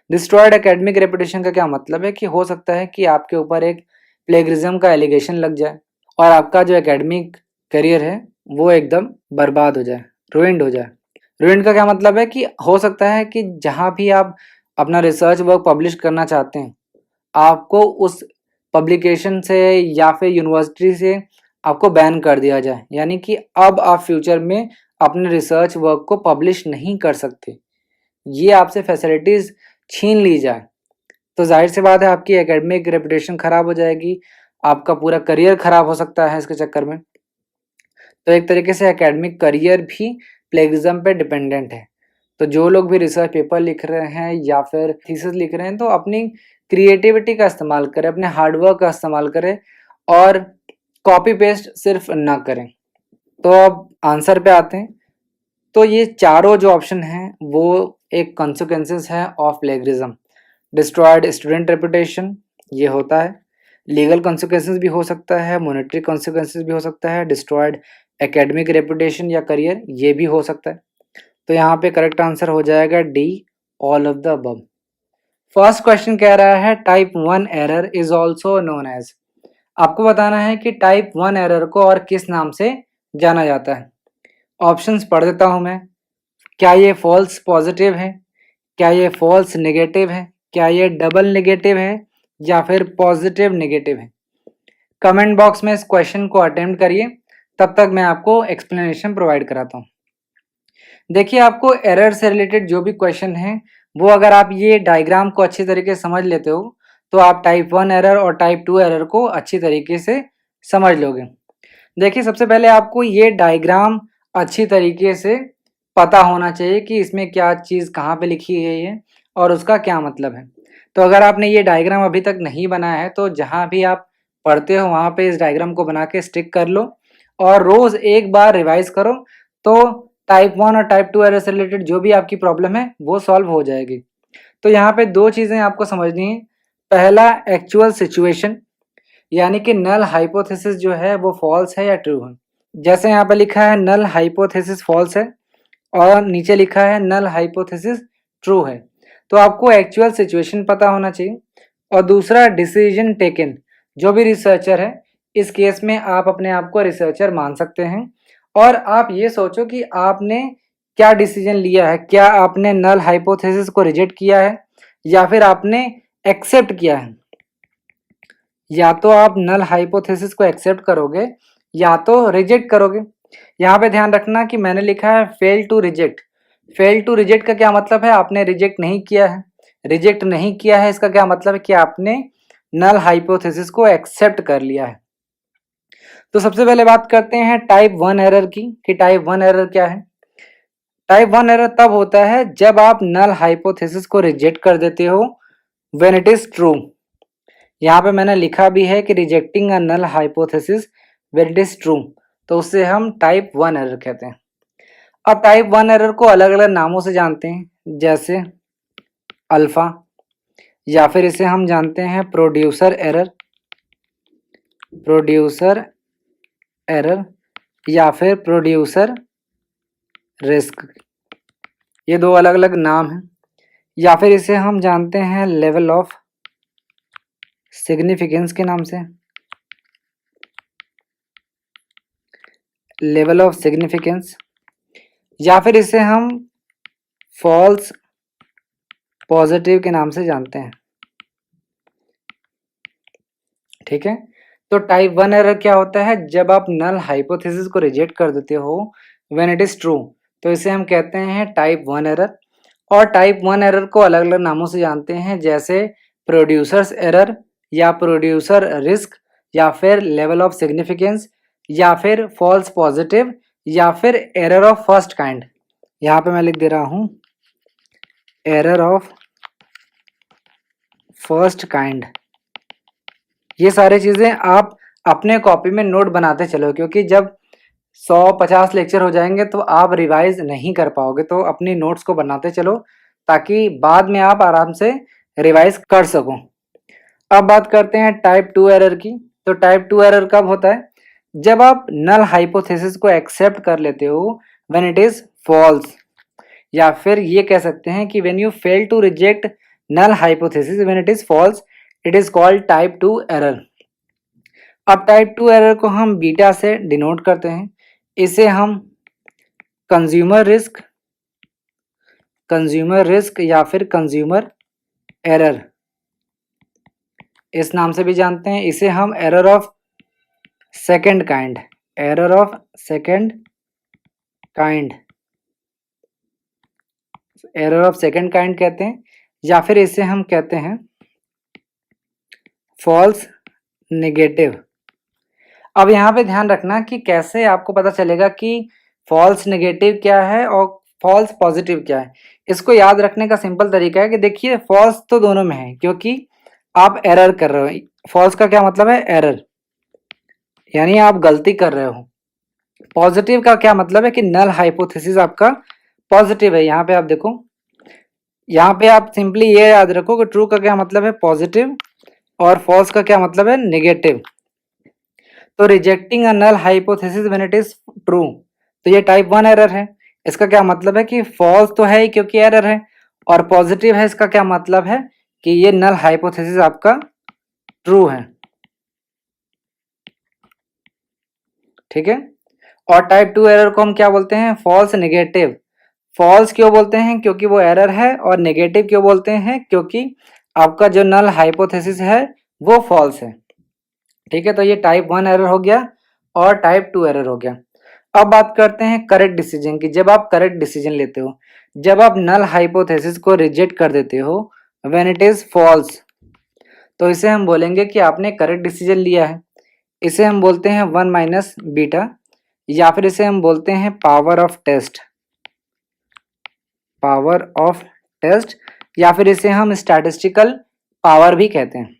डिस्ट्रॉयड एकेडमिक रेपुटेशन का क्या मतलब है कि हो सकता है कि आपके ऊपर एक प्लेगरिज्म का एलिगेशन लग जाए और आपका जो एकेडमिक करियर है वो एकदम बर्बाद हो जाए, रुइंड हो जाए। रुइंड का क्या मतलब है कि हो सकता है कि जहाँ भी आप अपना रिसर्च वर्क पब्लिश करना चाहते हैं, आपको उस पब्लिकेशन से या फिर यूनिवर्सिटी से आपको बैन कर दिया जाए, यानी कि अब आप फ्यूचर में अपने रिसर्च वर्क को पब्लिश नहीं कर सकते, ये आपसे फैसिलिटीज़ छीन ली जाए। तो जाहिर सी बात है आपकी एकेडमिक रेपुटेशन ख़राब हो जाएगी, आपका पूरा करियर ख़राब हो सकता है इसके चक्कर में। तो एक तरीके से एकेडमिक करियर भी प्लेगरिज्म पे डिपेंडेंट है। तो जो लोग भी रिसर्च पेपर लिख रहे हैं या फिर थीसिस लिख रहे हैं तो अपनी क्रिएटिविटी का इस्तेमाल करें, अपने हार्डवर्क का इस्तेमाल करें और कॉपी पेस्ट सिर्फ ना करें। तो अब आंसर पे आते हैं। तो ये चारों जो ऑप्शन हैं वो एक कॉन्सिक्वेंसेस है of plagiarism. Destroyed student reputation ये होता है, लीगल कॉन्सिक्वेंसेस भी हो सकता है, मॉनेटरी कॉन्सिक्वेंसेस भी हो सकता है, डिस्ट्रॉयड एकेडमिक रेपुटेशन या करियर ये भी हो सकता है। तो यहाँ पे करेक्ट आंसर हो जाएगा D, all of the above. First question कह रहा है type 1 error is also known as. आपको बताना है कि टाइप 1 एरर को और किस नाम से जाना जाता है। ऑप्शंस पढ़ देता हूं मैं। क्या ये फॉल्स पॉजिटिव है, क्या ये फॉल्स नेगेटिव है, क्या ये डबल नेगेटिव है या फिर पॉजिटिव नेगेटिव है। कमेंट बॉक्स में इस क्वेश्चन को अटेम्प्ट करिए, तब तक मैं आपको एक्सप्लेनेशन प्रोवाइड कराता हूँ। देखिए, आपको एरर से रिलेटेड जो भी क्वेश्चन है वो अगर आप ये डायग्राम को अच्छी तरीके से समझ लेते हो तो आप टाइप 1 एरर और टाइप 2 एरर को अच्छी तरीके से समझ लोगे। देखिए, सबसे पहले आपको ये डायग्राम अच्छी तरीके से पता होना चाहिए कि इसमें क्या चीज़ कहाँ पे लिखी गई है और उसका क्या मतलब है। तो अगर आपने ये डायग्राम अभी तक नहीं बनाया है तो जहाँ भी आप पढ़ते हो वहाँ पे इस डायग्राम को बना के स्टिक कर लो और रोज़ एक बार रिवाइज करो, तो टाइप 1 और टाइप 2 एरर से रिलेटेड जो भी आपकी प्रॉब्लम है वो सॉल्व हो जाएगी। तो यहाँ पे दो चीज़ें आपको समझनी है। पहला, एक्चुअल सिचुएशन, यानी कि नल हाइपोथेसिस जो है वो फॉल्स है या ट्रू है। जैसे यहाँ पे लिखा है नल हाइपोथेसिस फॉल्स है और नीचे लिखा है नल हाइपोथेसिस ट्रू है। तो आपको एक्चुअल सिचुएशन पता होना चाहिए। और दूसरा, डिसीजन टेकन। जो भी रिसर्चर है, इस केस में आप अपने आप को रिसर्चर मान सकते हैं और आप ये सोचो कि आपने क्या डिसीजन लिया है। क्या आपने नल हाइपोथेसिस को रिजेक्ट किया है या फिर आपने एक्सेप्ट किया है। या तो आप नल हाइपोथेसिस को एक्सेप्ट करोगे या तो रिजेक्ट करोगे। यहाँ पे ध्यान रखना कि मैंने लिखा है fail to reject. Fail to reject का क्या मतलब है, आपने रिजेक्ट नहीं किया है। रिजेक्ट नहीं किया है इसका क्या मतलब है कि आपने नल हाइपोथेसिस को एक्सेप्ट कर लिया है। तो सबसे पहले बात करते हैं टाइप 1 एरर की कि टाइप 1 एरर क्या है। टाइप 1 एरर तब होता है जब आप नल हाइपोथेसिस को रिजेक्ट कर देते हो व्हेन इट इज ट्रू। यहाँ पे मैंने लिखा भी है कि rejecting a null hypothesis when it is true, तो उससे हम टाइप 1 एरर कहते हैं। अब टाइप 1 एरर को अलग अलग नामों से जानते हैं, जैसे अल्फा, या फिर इसे हम जानते हैं प्रोड्यूसर एरर, प्रोड्यूसर एरर, या फिर प्रोड्यूसर रिस्क। ये दो अलग अलग नाम हैं। या फिर इसे हम जानते हैं लेवल ऑफ सिग्निफिकेंस के नाम से, लेवल ऑफ सिग्निफिकेंस, या फिर इसे हम फॉल्स पॉजिटिव के नाम से जानते हैं। ठीक है, तो टाइप 1 एरर क्या होता है, जब आप नल हाइपोथेसिस को रिजेक्ट कर देते हो व्हेन इट इज ट्रू, तो इसे हम कहते हैं टाइप 1 एरर। और टाइप 1 एरर को अलग अलग नामों से जानते हैं, जैसे प्रोड्यूसर्स एरर या प्रोड्यूसर रिस्क या फिर लेवल ऑफ सिग्निफिकेंस या फिर फॉल्स पॉजिटिव या फिर एरर ऑफ फर्स्ट काइंड। यहाँ पे मैं लिख दे रहा हूँ एरर ऑफ फर्स्ट काइंड। ये सारी चीज़ें आप अपने कॉपी में नोट बनाते चलो, क्योंकि जब 100-50 लेक्चर हो जाएंगे तो आप रिवाइज नहीं कर पाओगे। तो अपनी नोट्स को बनाते चलो ताकि बाद में आप आराम से रिवाइज कर सको। अब बात करते हैं टाइप 2 एरर की। तो टाइप 2 एरर कब होता है, जब आप नल हाइपोथेसिस को एक्सेप्ट कर लेते हो व्हेन इट इज फॉल्स, या फिर ये कह सकते हैं कि when you fail to reject null hypothesis when it is false, it is called type 2 error. अब टाइप 2 एरर को हम बीटा से डिनोट करते हैं। इसे हम कंज्यूमर रिस्क या फिर कंज्यूमर एरर इस नाम से भी जानते हैं। इसे हम error of second kind, error of second kind, error of second kind कहते हैं, या फिर इसे हम कहते हैं फॉल्स नेगेटिव। अब यहाँ पे ध्यान रखना कि कैसे आपको पता चलेगा कि फॉल्स नेगेटिव क्या है और फॉल्स पॉजिटिव क्या है। इसको याद रखने का सिंपल तरीका है कि देखिए फॉल्स तो दोनों में है क्योंकि आप एरर कर रहे हो। फॉल्स का क्या मतलब है, एरर, यानी आप गलती कर रहे हो। पॉजिटिव का क्या मतलब है कि नल हाइपोथेसिस आपका पॉजिटिव है। यहाँ पे आप देखो, यहाँ पे आप सिंपली ये याद रखो कि ट्रू का क्या मतलब है, पॉजिटिव, और फॉल्स का क्या मतलब है, नेगेटिव। तो rejecting a null hypothesis when it is true, तो ये टाइप 1 एरर है। इसका क्या मतलब है कि फॉल्स तो है ही क्योंकि एरर है, और पॉजिटिव है, इसका क्या मतलब है कि ये नल हाइपोथेसिस आपका ट्रू है। ठीक है। और टाइप 2 एरर को हम क्या बोलते हैं, फॉल्स नेगेटिव। फॉल्स क्यों बोलते हैं, क्योंकि वो एरर है, और नेगेटिव क्यों बोलते हैं, क्योंकि आपका जो नल हाइपोथेसिस है वो फॉल्स है। ठीक है, तो ये टाइप 1 एरर हो गया और टाइप 2 एरर हो गया। अब बात करते हैं करेक्ट डिसीजन की। जब आप करेक्ट डिसीजन लेते हो, जब आप नल हाइपोथेसिस को रिजेक्ट कर देते हो व्हेन इट इज फॉल्स, तो इसे हम बोलेंगे कि आपने करेक्ट डिसीजन लिया है। इसे हम बोलते हैं 1 माइनस बीटा, या फिर इसे हम बोलते हैं power of test, power of test, या फिर इसे हम स्टैटिस्टिकल पावर भी कहते हैं।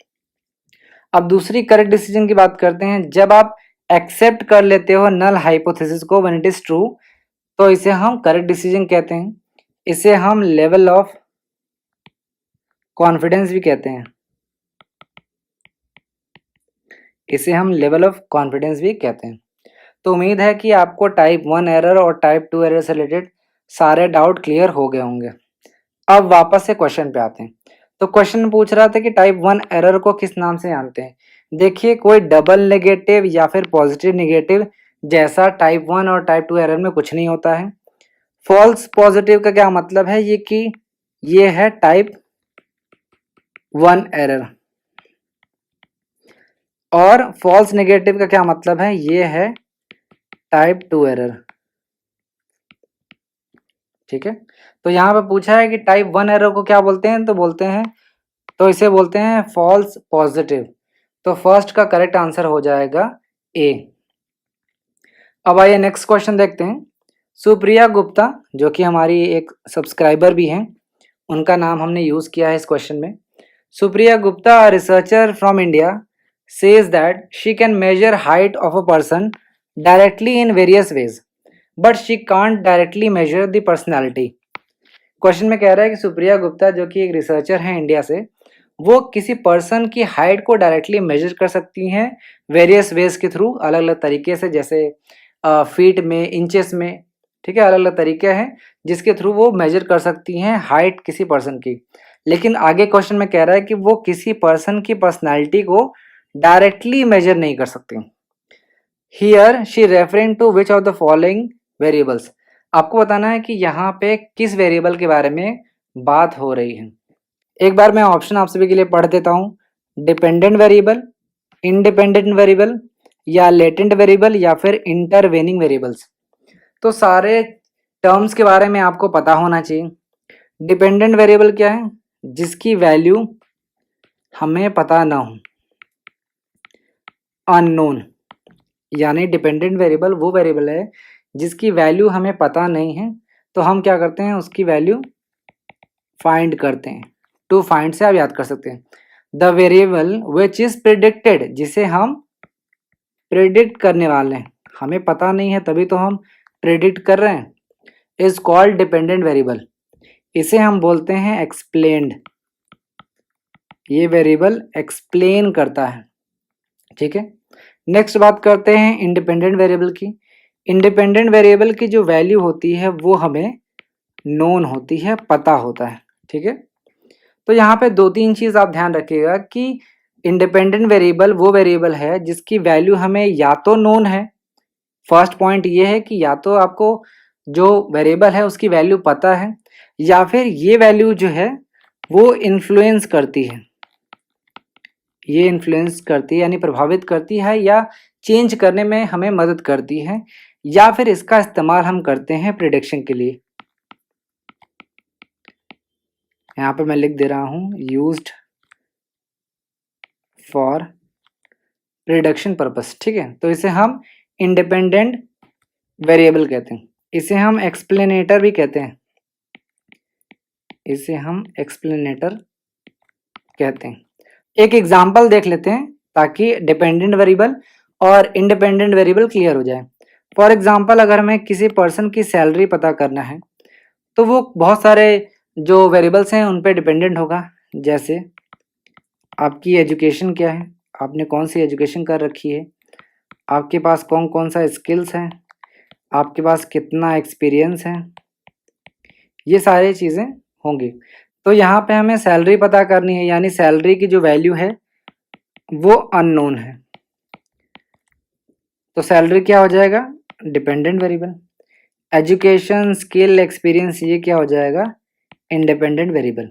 अब दूसरी करेक्ट डिसीजन की बात करते हैं। जब आप एक्सेप्ट कर लेते हो नल हाइपोथेसिस को व्हेन इट इज ट्रू, तो इसे हम करेक्ट डिसीजन कहते हैं। इसे हम लेवल ऑफ कॉन्फिडेंस भी कहते हैं। इसे हम लेवल ऑफ कॉन्फिडेंस भी कहते हैं। तो उम्मीद है कि आपको टाइप 1 एरर और टाइप 2 एरर से रिलेटेड सारे डाउट क्लियर हो गए होंगे। अब वापस से क्वेश्चन पे आते हैं। तो क्वेश्चन पूछ रहा था कि टाइप 1 एरर को किस नाम से जानते हैं। देखिए, कोई डबल नेगेटिव या फिर पॉजिटिव नेगेटिव जैसा टाइप 1 और टाइप 2 एरर में कुछ नहीं होता है। फॉल्स पॉजिटिव का क्या मतलब है, ये कि ये है टाइप 1 एरर, और फॉल्स नेगेटिव का क्या मतलब है, ये है टाइप 2 एरर। ठीक है, तो यहाँ पे पूछा है कि टाइप 1 एरर को क्या बोलते हैं, तो इसे बोलते हैं फॉल्स पॉजिटिव। तो फर्स्ट का करेक्ट आंसर हो जाएगा ए। अब आइए नेक्स्ट क्वेश्चन देखते हैं। सुप्रिया गुप्ता, जो कि हमारी एक सब्सक्राइबर भी हैं, उनका नाम हमने यूज किया है इस क्वेश्चन में। Supriya Gupta, researcher from India, says that she can measure height of a person directly in various ways, but she can't directly measure the personality. Question में कह रहा है कि सुप्रिया गुप्ता, जो कि एक रिसर्चर है इंडिया से, वो किसी पर्सन की हाइट को डायरेक्टली मेजर कर सकती हैं वेरियस वेज के थ्रू, अलग अलग तरीके से, जैसे फीट में, इंचेस में। ठीक है, अलग अलग तरीके हैं जिसके थ्रू वो मेजर कर सकती हैं हाइट किसी पर्सन की। लेकिन आगे क्वेश्चन में कह रहा है कि वो किसी पर्सन की पर्सनैलिटी को डायरेक्टली मेजर नहीं कर सकती। Here she referring to which of the following variables. आपको बताना है कि यहाँ पे किस वेरिएबल के बारे में बात हो रही है। एक बार मैं ऑप्शन आप सभी के लिए पढ़ देता हूँ। डिपेंडेंट वेरिएबल, इंडिपेंडेंट वेरिएबल, या लेटेंट वेरिएबल, या फिर इंटरवेनिंग वेरिएबल्स। तो सारे टर्म्स के बारे में आपको पता होना चाहिए। डिपेंडेंट वेरिएबल क्या है, जिसकी वैल्यू हमें पता ना हो, अननोन। यानी डिपेंडेंट वेरिएबल वो वेरिएबल है जिसकी वैल्यू हमें पता नहीं है, तो हम क्या करते हैं, उसकी वैल्यू फाइंड करते हैं। टू फाइंड से आप याद कर सकते हैं। The variable which is predicted, जिसे हम प्रिडिक्ट करने वाले हैं, हमें पता नहीं है तभी तो हम प्रिडिक्ट कर रहे हैं, इज कॉल्ड डिपेंडेंट वेरिएबल। इसे हम बोलते हैं एक्सप्लेन्ड। ये वेरिएबल एक्सप्लेन करता है। ठीक है, नेक्स्ट बात करते हैं इंडिपेंडेंट वेरिएबल की। इंडिपेंडेंट वेरिएबल की जो वैल्यू होती है वो हमें नोन होती है, पता होता है। ठीक है, तो यहाँ पे दो तीन चीज आप ध्यान रखिएगा कि इंडिपेंडेंट वेरिएबल वो वेरिएबल है जिसकी वैल्यू हमें या तो नोन है। फर्स्ट पॉइंट ये है कि या तो आपको जो वेरिएबल है उसकी वैल्यू पता है, या फिर ये वैल्यू जो है वो इन्फ्लुएंस करती है, ये इन्फ्लुएंस करती है यानी प्रभावित करती है या चेंज करने में हमें मदद करती है, या फिर इसका इस्तेमाल हम करते हैं प्रिडिक्शन के लिए। यहाँ पे मैं लिख दे रहा हूँ यूज्ड फॉर प्रिडिक्शन पर्पस। ठीक है, तो इसे हम इंडिपेंडेंट वेरिएबल कहते हैं। इसे हम एक्सप्लेनेटर भी कहते हैं, इसे हम एक्सप्लेनेटर कहते हैं। एक एग्जाम्पल देख लेते हैं ताकि डिपेंडेंट वेरिएबल और इंडिपेंडेंट वेरिएबल क्लियर हो जाए। फॉर एग्जाम्पल, अगर हमें किसी पर्सन की सैलरी पता करना है तो वो बहुत सारे जो वेरिएबल्स हैं उन पे डिपेंडेंट होगा। जैसे आपकी एजुकेशन क्या है, आपने कौन सी एजुकेशन कर रखी है, आपके पास कौन कौन सा स्किल्स हैं, आपके पास कितना एक्सपीरियंस है, ये सारी चीज़ें होंगी। तो यहाँ पे हमें सैलरी पता करनी है, यानी सैलरी की जो वैल्यू है वो अननोन है, तो सैलरी क्या हो जाएगा, dependent variable. Education, skill, experience, ये क्या हो जाएगा, इंडिपेंडेंट वेरिएबल।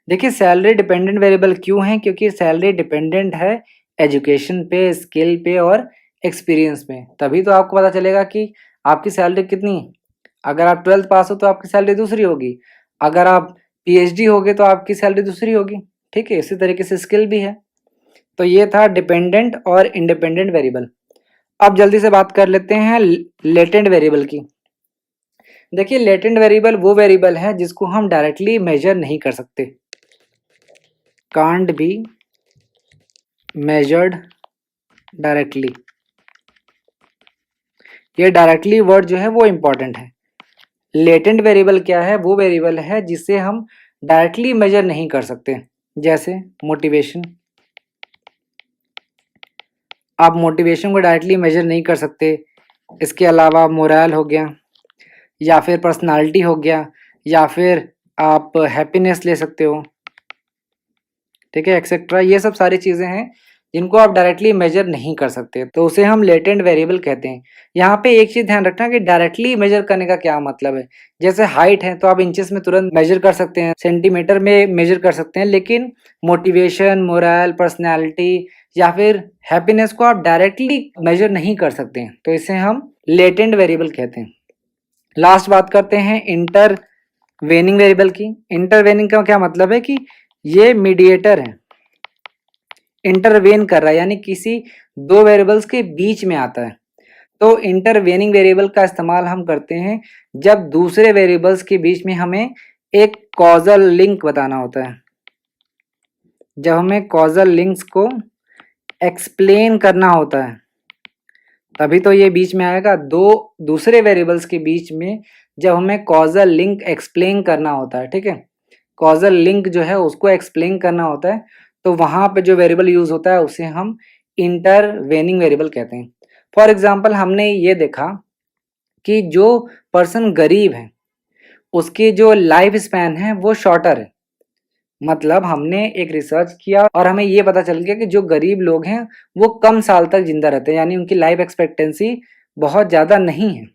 देखिए सैलरी डिपेंडेंट वेरिएबल क्यों है, क्योंकि सैलरी डिपेंडेंट है एजुकेशन पे, स्किल पे और एक्सपीरियंस पे। तभी तो आपको पता चलेगा कि आपकी सैलरी कितनी है। अगर आप 12th पास हो तो आपकी सैलरी दूसरी होगी, अगर आप पीएचडी होगे तो आपकी सैलरी दूसरी होगी। ठीक है, इसी तरीके से स्किल भी है। तो ये था डिपेंडेंट और इंडिपेंडेंट वेरिएबल। अब जल्दी से बात कर लेते हैं लेटेंट वेरिएबल की। देखिए लेटेंट वेरिएबल वो वेरिएबल है जिसको हम डायरेक्टली मेजर नहीं कर सकते, कांट बी मेजर्ड डायरेक्टली। ये डायरेक्टली वर्ड जो है वो इंपॉर्टेंट है। लेटेंट वेरिएबल क्या है, वो वेरिएबल है जिसे हम डायरेक्टली मेजर नहीं कर सकते। जैसे मोटिवेशन, आप मोटिवेशन को डायरेक्टली मेजर नहीं कर सकते। इसके अलावा मोरल हो गया, या फिर पर्सनालिटी हो गया, या फिर आप हैप्पीनेस ले सकते हो। ठीक है, एक्सेट्रा, ये सब सारी चीज़ें हैं जिनको आप डायरेक्टली मेजर नहीं कर सकते, तो उसे हम लेटेंट वेरिएबल कहते हैं। यहाँ पे एक चीज़ ध्यान रखना कि डायरेक्टली मेजर करने का क्या मतलब है। जैसे हाइट है तो आप इंचेस में तुरंत मेजर कर सकते हैं, सेंटीमीटर में मेजर कर सकते हैं, लेकिन मोटिवेशन, मोरल, पर्सनैलिटी या फिर हैप्पीनेस को आप डायरेक्टली मेजर नहीं कर सकते हैं, तो इसे हम लेटेंट वेरिएबल कहते हैं। लास्ट बात करते हैं इंटरवेनिंग वेरिएबल की। इंटरवेनिंग का क्या मतलब है कि ये मीडिएटर है, इंटरवेन कर रहा है, यानी किसी दो वेरिएबल्स के बीच में आता है। तो इंटरवेनिंग वेरिएबल का इस्तेमाल हम करते हैं जब दूसरे वेरिएबल्स के बीच में हमें एक कॉजल लिंक बताना होता है। जब हमें कॉजल लिंक्स को एक्सप्लेन करना होता है तभी तो ये बीच में आएगा। दो दूसरे वेरिएबल्स के बीच में जब हमें कॉजल लिंक एक्सप्लेन करना होता है, ठीक है, कॉजल लिंक जो है उसको एक्सप्लेन करना होता है, तो वहां पे जो वेरिएबल यूज होता है उसे हम इंटरवेनिंग वेरिएबल कहते हैं। फॉर एग्जाम्पल, हमने ये देखा कि जो पर्सन गरीब है उसकी जो लाइफ स्पैन है वो शॉर्टर है। मतलब हमने एक रिसर्च किया और हमें ये पता चल गया कि जो गरीब लोग हैं वो कम साल तक जिंदा रहते हैं, यानी उनकी लाइफ एक्सपेक्टेंसी बहुत ज़्यादा नहीं है।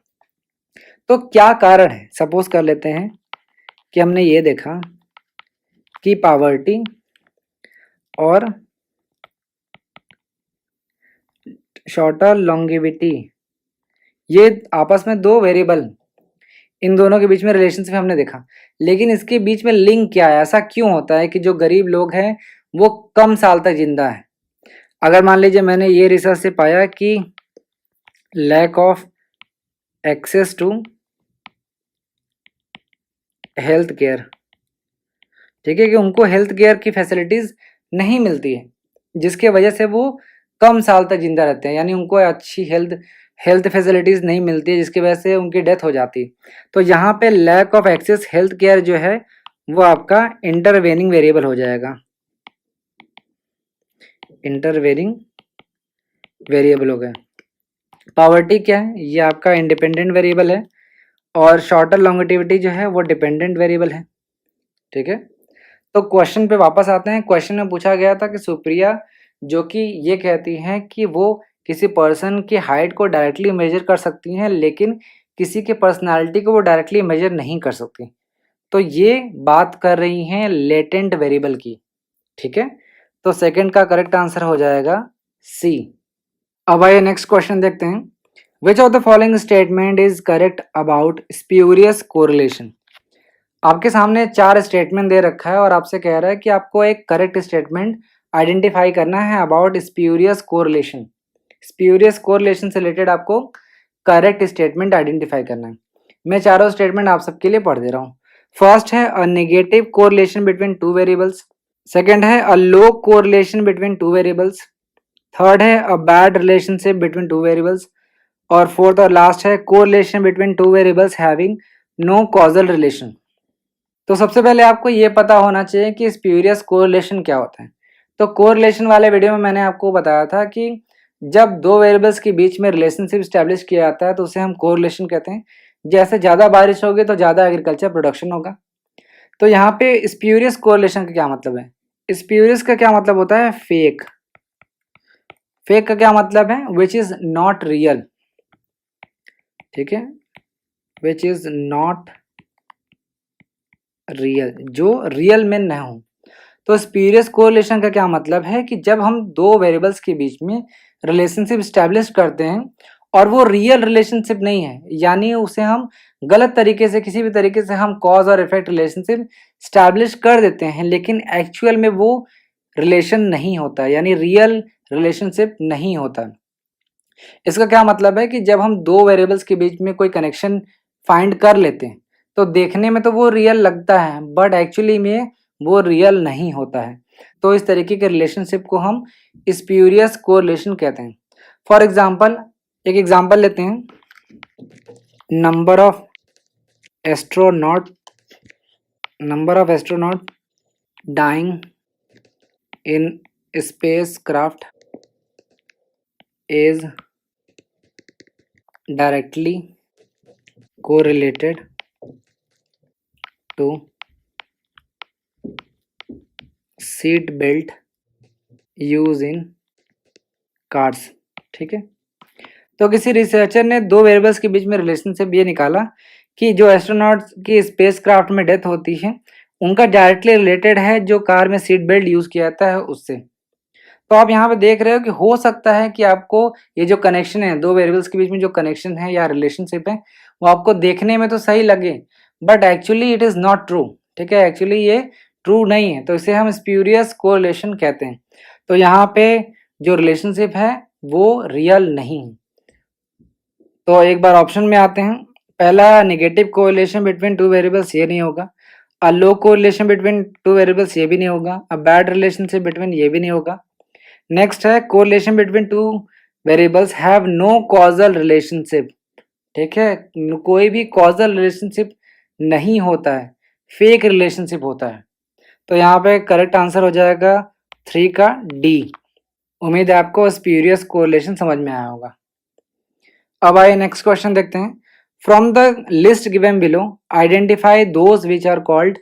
तो क्या कारण है, सपोज कर लेते हैं कि हमने ये देखा कि पावर्टी और शॉर्टर लॉन्गेविटी, ये आपस में दो वेरिएबल, इन दोनों के बीच में रिलेशनशिप हमने देखा, लेकिन इसके बीच में लिंक क्या है, ऐसा क्यों होता है कि जो गरीब लोग हैं वो कम साल तक जिंदा है। अगर मान लीजिए मैंने ये रिसर्च से पाया कि lack of access to health care, ठीक है, कि उनको हेल्थ केयर की फैसिलिटीज नहीं मिलती है जिसके वजह से वो कम साल तक जिंदा रहते हैं, यानी उनको अच्छी हेल्थ फैसिलिटीज नहीं मिलती है जिसकी वजह से उनकी डेथ हो जाती है। तो यहाँ पे lack of access health care जो है वो आपका इंटरवेनिंग वेरिएबल हो जाएगा। इंटरवेनिंग वेरिएबल हो गया। पावर्टी क्या है, ये आपका इंडिपेंडेंट वेरिएबल है, और शॉर्टर लॉन्गेटिविटी जो है वो डिपेंडेंट वेरिएबल है। ठीक है, तो क्वेश्चन पे वापस आते हैं। क्वेश्चन में पूछा गया था कि सुप्रिया जो कि ये कहती हैं कि वो किसी पर्सन की हाइट को डायरेक्टली मेजर कर सकती हैं, लेकिन किसी के पर्सनालिटी को वो डायरेक्टली मेजर नहीं कर सकती। तो ये बात कर रही हैं लेटेंट वेरिएबल की। ठीक है, तो सेकंड का करेक्ट आंसर हो जाएगा सी। अब आइए नेक्स्ट क्वेश्चन देखते हैं। Which of the following statement is correct about spurious correlation. आपके सामने 4 स्टेटमेंट दे रखा है और आपसे कह रहा है कि आपको एक करेक्ट स्टेटमेंट आइडेंटिफाई करना है about spurious correlation. Spurious correlation से रिलेटेड आपको करेक्ट स्टेटमेंट आइडेंटिफाई करना है। मैं चारों स्टेटमेंट आप सबके लिए पढ़ दे रहा हूँ। फर्स्ट है a negative correlation between two variables, second है a low correlation between two variables, third है a bad relationship between two variables, और फोर्थ और लास्ट है correlation between two variables having no causal relation. तो सबसे पहले आपको ये पता होना चाहिए कि स्प्यूरियस कोरिलेशन क्या होता है। तो कोरिलेशन वाले वीडियो में मैंने आपको बताया था कि जब दो वेरिएबल्स के बीच में रिलेशनशिप स्टैब्लिश किया जाता है तो उसे हम कोरिलेशन कहते हैं। जैसे ज़्यादा बारिश होगी तो ज़्यादा एग्रीकल्चर प्रोडक्शन होगा। तो यहाँ पे स्प्यूरियस कोरिलेशन का क्या मतलब है? स्प्यूरियस का क्या मतलब होता है? फेक। फेक का क्या मतलब है? Which is not real. ठीक है, विच इज नॉट रियल, जो रियल में न हो। तो स्प्यूरियस कोरिलेशन का क्या मतलब है कि जब हम दो वेरिएबल्स के बीच में रिलेशनशिप स्टैब्लिश करते हैं और वो रियल रिलेशनशिप नहीं है, यानी उसे हम गलत तरीके से, किसी भी तरीके से हम कॉज और इफेक्ट रिलेशनशिप स्टैब्लिश कर देते हैं, लेकिन एक्चुअल में वो रिलेशन नहीं होता, यानी रियल रिलेशनशिप नहीं होता। इसका क्या मतलब है कि जब हम दो वेरिएबल्स के बीच में कोई कनेक्शन फाइंड कर लेते हैं तो देखने में तो वो रियल लगता है, बट एक्चुअली में वो रियल नहीं होता है। तो इस तरीके के रिलेशनशिप को हम स्प्यूरियस कोरिलेशन कहते हैं। फॉर एग्जाम्पल, एक एग्जाम्पल लेते हैं। Number of astronaut dying in space craft is directly correlated to seat belt use in cars। ठीक है, तो किसी रिसर्चर ने दो वेरिएबल्स के बीच में रिलेशनशिप ये निकाला कि जो एस्ट्रोनॉट्स की स्पेस क्राफ्ट में डेथ होती है उनका डायरेक्टली रिलेटेड है जो कार में सीट बेल्ट यूज किया जाता है उससे। तो आप यहाँ पे देख रहे हो कि हो सकता है कि आपको ये जो कनेक्शन है, दो वेरिएबल्स के बीच में जो कनेक्शन है या रिलेशनशिप है, वो आपको देखने में तो सही लगे, but actually it is not true. ठीक है, एक्चुअली ये ट्रू नहीं है, तो इसे हम स्प्यूरियस कोरिलेशन कहते हैं। तो यहाँ पे जो रिलेशनशिप है वो रियल नहीं है। तो एक बार ऑप्शन में आते हैं। पहला negative correlation between two variables, ये नहीं होगा। अ low correlation between two variables, ये भी नहीं होगा। अ बैड रिलेशनशिप बिटवीन, ये भी नहीं होगा। नेक्स्ट है correlation between two variables have no causal relationship. ठीक है, कोई भी कॉजल रिलेशनशिप नहीं होता है, फेक रिलेशनशिप होता है। तो यहाँ पे करेक्ट आंसर हो जाएगा 3 का डी। उम्मीद है आपको स्प्यूरियस कोरिलेशन समझ में आया होगा। अब आइए नेक्स्ट क्वेश्चन देखते हैं। From the list given below identify those which are called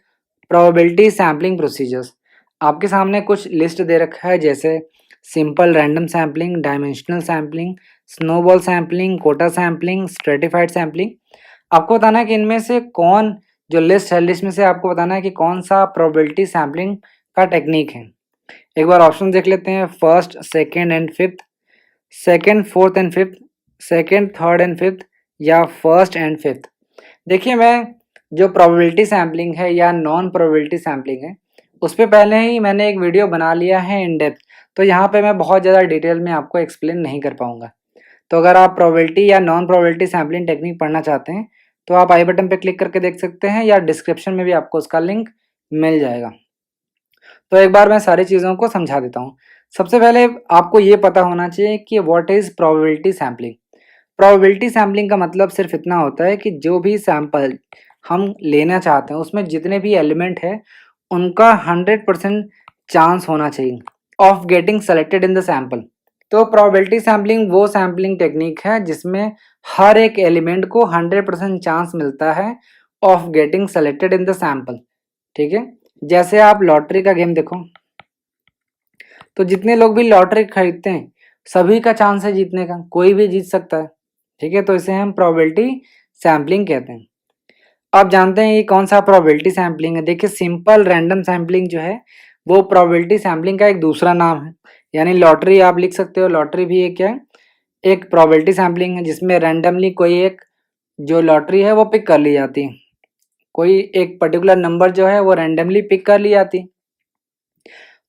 probability sampling procedures. आपके सामने कुछ लिस्ट दे रखा है, जैसे simple random sampling, dimensional sampling, snowball sampling, quota sampling, stratified sampling. आपको बताना है कि इनमें से कौन, जो लिस्ट है लिस्ट में से आपको बताना है कि कौन सा प्रोबेबिलिटी सैम्पलिंग का टेक्निक है। एक बार ऑप्शन देख लेते हैं। First, second and fifth, second, fourth and fifth, second, third and fifth, या फर्स्ट एंड फिफ्थ। देखिए, मैं जो प्रोबेबिलिटी सैम्पलिंग है या नॉन प्रोबेबिलिटी सैम्पलिंग है उस पर पहले ही मैंने एक वीडियो बना लिया है इन डेप्थ, तो यहाँ पे मैं बहुत ज़्यादा डिटेल में आपको एक्सप्लेन नहीं कर पाऊँगा। तो अगर आप प्रोबेबिलिटी या नॉन प्रोबेबिलिटी सैम्पलिंग टेक्निक पढ़ना चाहते हैं तो आप आई बटन पे क्लिक करके देख सकते हैं, या डिस्क्रिप्शन में भी आपको उसका लिंक मिल जाएगा। तो एक बार मैं सारी चीज़ों को समझा देता हूँ। सबसे पहले आपको ये पता होना चाहिए कि what is probability sampling. Probability sampling का मतलब सिर्फ इतना होता है कि जो भी सैंपल हम लेना चाहते हैं उसमें जितने भी एलिमेंट है उनका 100% चांस होना चाहिए of getting selected in the sample. तो प्रोबेबिलिटी सैम्पलिंग वो सैम्पलिंग टेक्निक है जिसमें हर एक एलिमेंट को 100% चांस मिलता है of getting selected in the sample. ठीक है, जैसे आप लॉटरी का गेम देखो, तो जितने लोग भी लॉटरी खरीदते हैं सभी का चांस है जीतने का, कोई भी जीत सकता है। ठीक है, तो इसे हम प्रोबेबिलिटी सैम्पलिंग कहते हैं। आप जानते हैं ये कौन सा प्रोबेबिलिटी सैम्पलिंग है? देखिए, सिंपल रैंडम सैम्पलिंग जो है वो प्रोबेबिलिटी सैम्पलिंग का एक दूसरा नाम है। यानी लॉटरी आप लिख सकते हो, लॉटरी भी एक क्या है, एक प्रोबेबिलिटी सैम्पलिंग है जिसमें रैंडमली कोई एक जो लॉटरी है वो पिक कर ली जाती है, कोई एक पर्टिकुलर नंबर जो है वो रैंडमली पिक कर ली जाती है,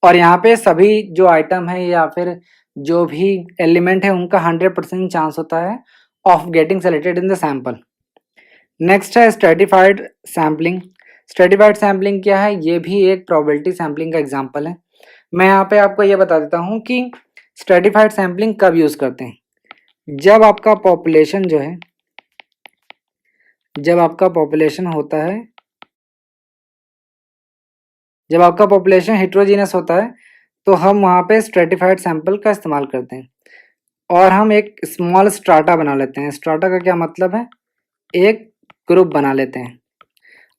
और यहाँ पे सभी जो आइटम है या फिर जो भी एलिमेंट है उनका 100% चांस होता है of getting selected in the sample. Next है स्ट्रेटिफाइड सैम्पलिंग। स्ट्रेटिफाइड सैम्पलिंग क्या है? ये भी एक प्रोबेबिलिटी सैम्पलिंग का एग्जांपल है। मैं यहाँ पे आपको ये बता देता हूँ कि स्ट्रेटिफाइड सैम्पलिंग कब यूज़ करते हैं। जब आपका पॉपुलेशन जो है, जब आपका पॉपुलेशन होता है, जब आपका पॉपुलेशन हेट्रोजीनस होता है तो हम वहाँ पे स्ट्रेटिफाइड सैंपल का इस्तेमाल करते हैं और हम एक स्मॉल स्ट्राटा बना लेते हैं। स्ट्राटा का क्या मतलब है? एक ग्रुप बना लेते हैं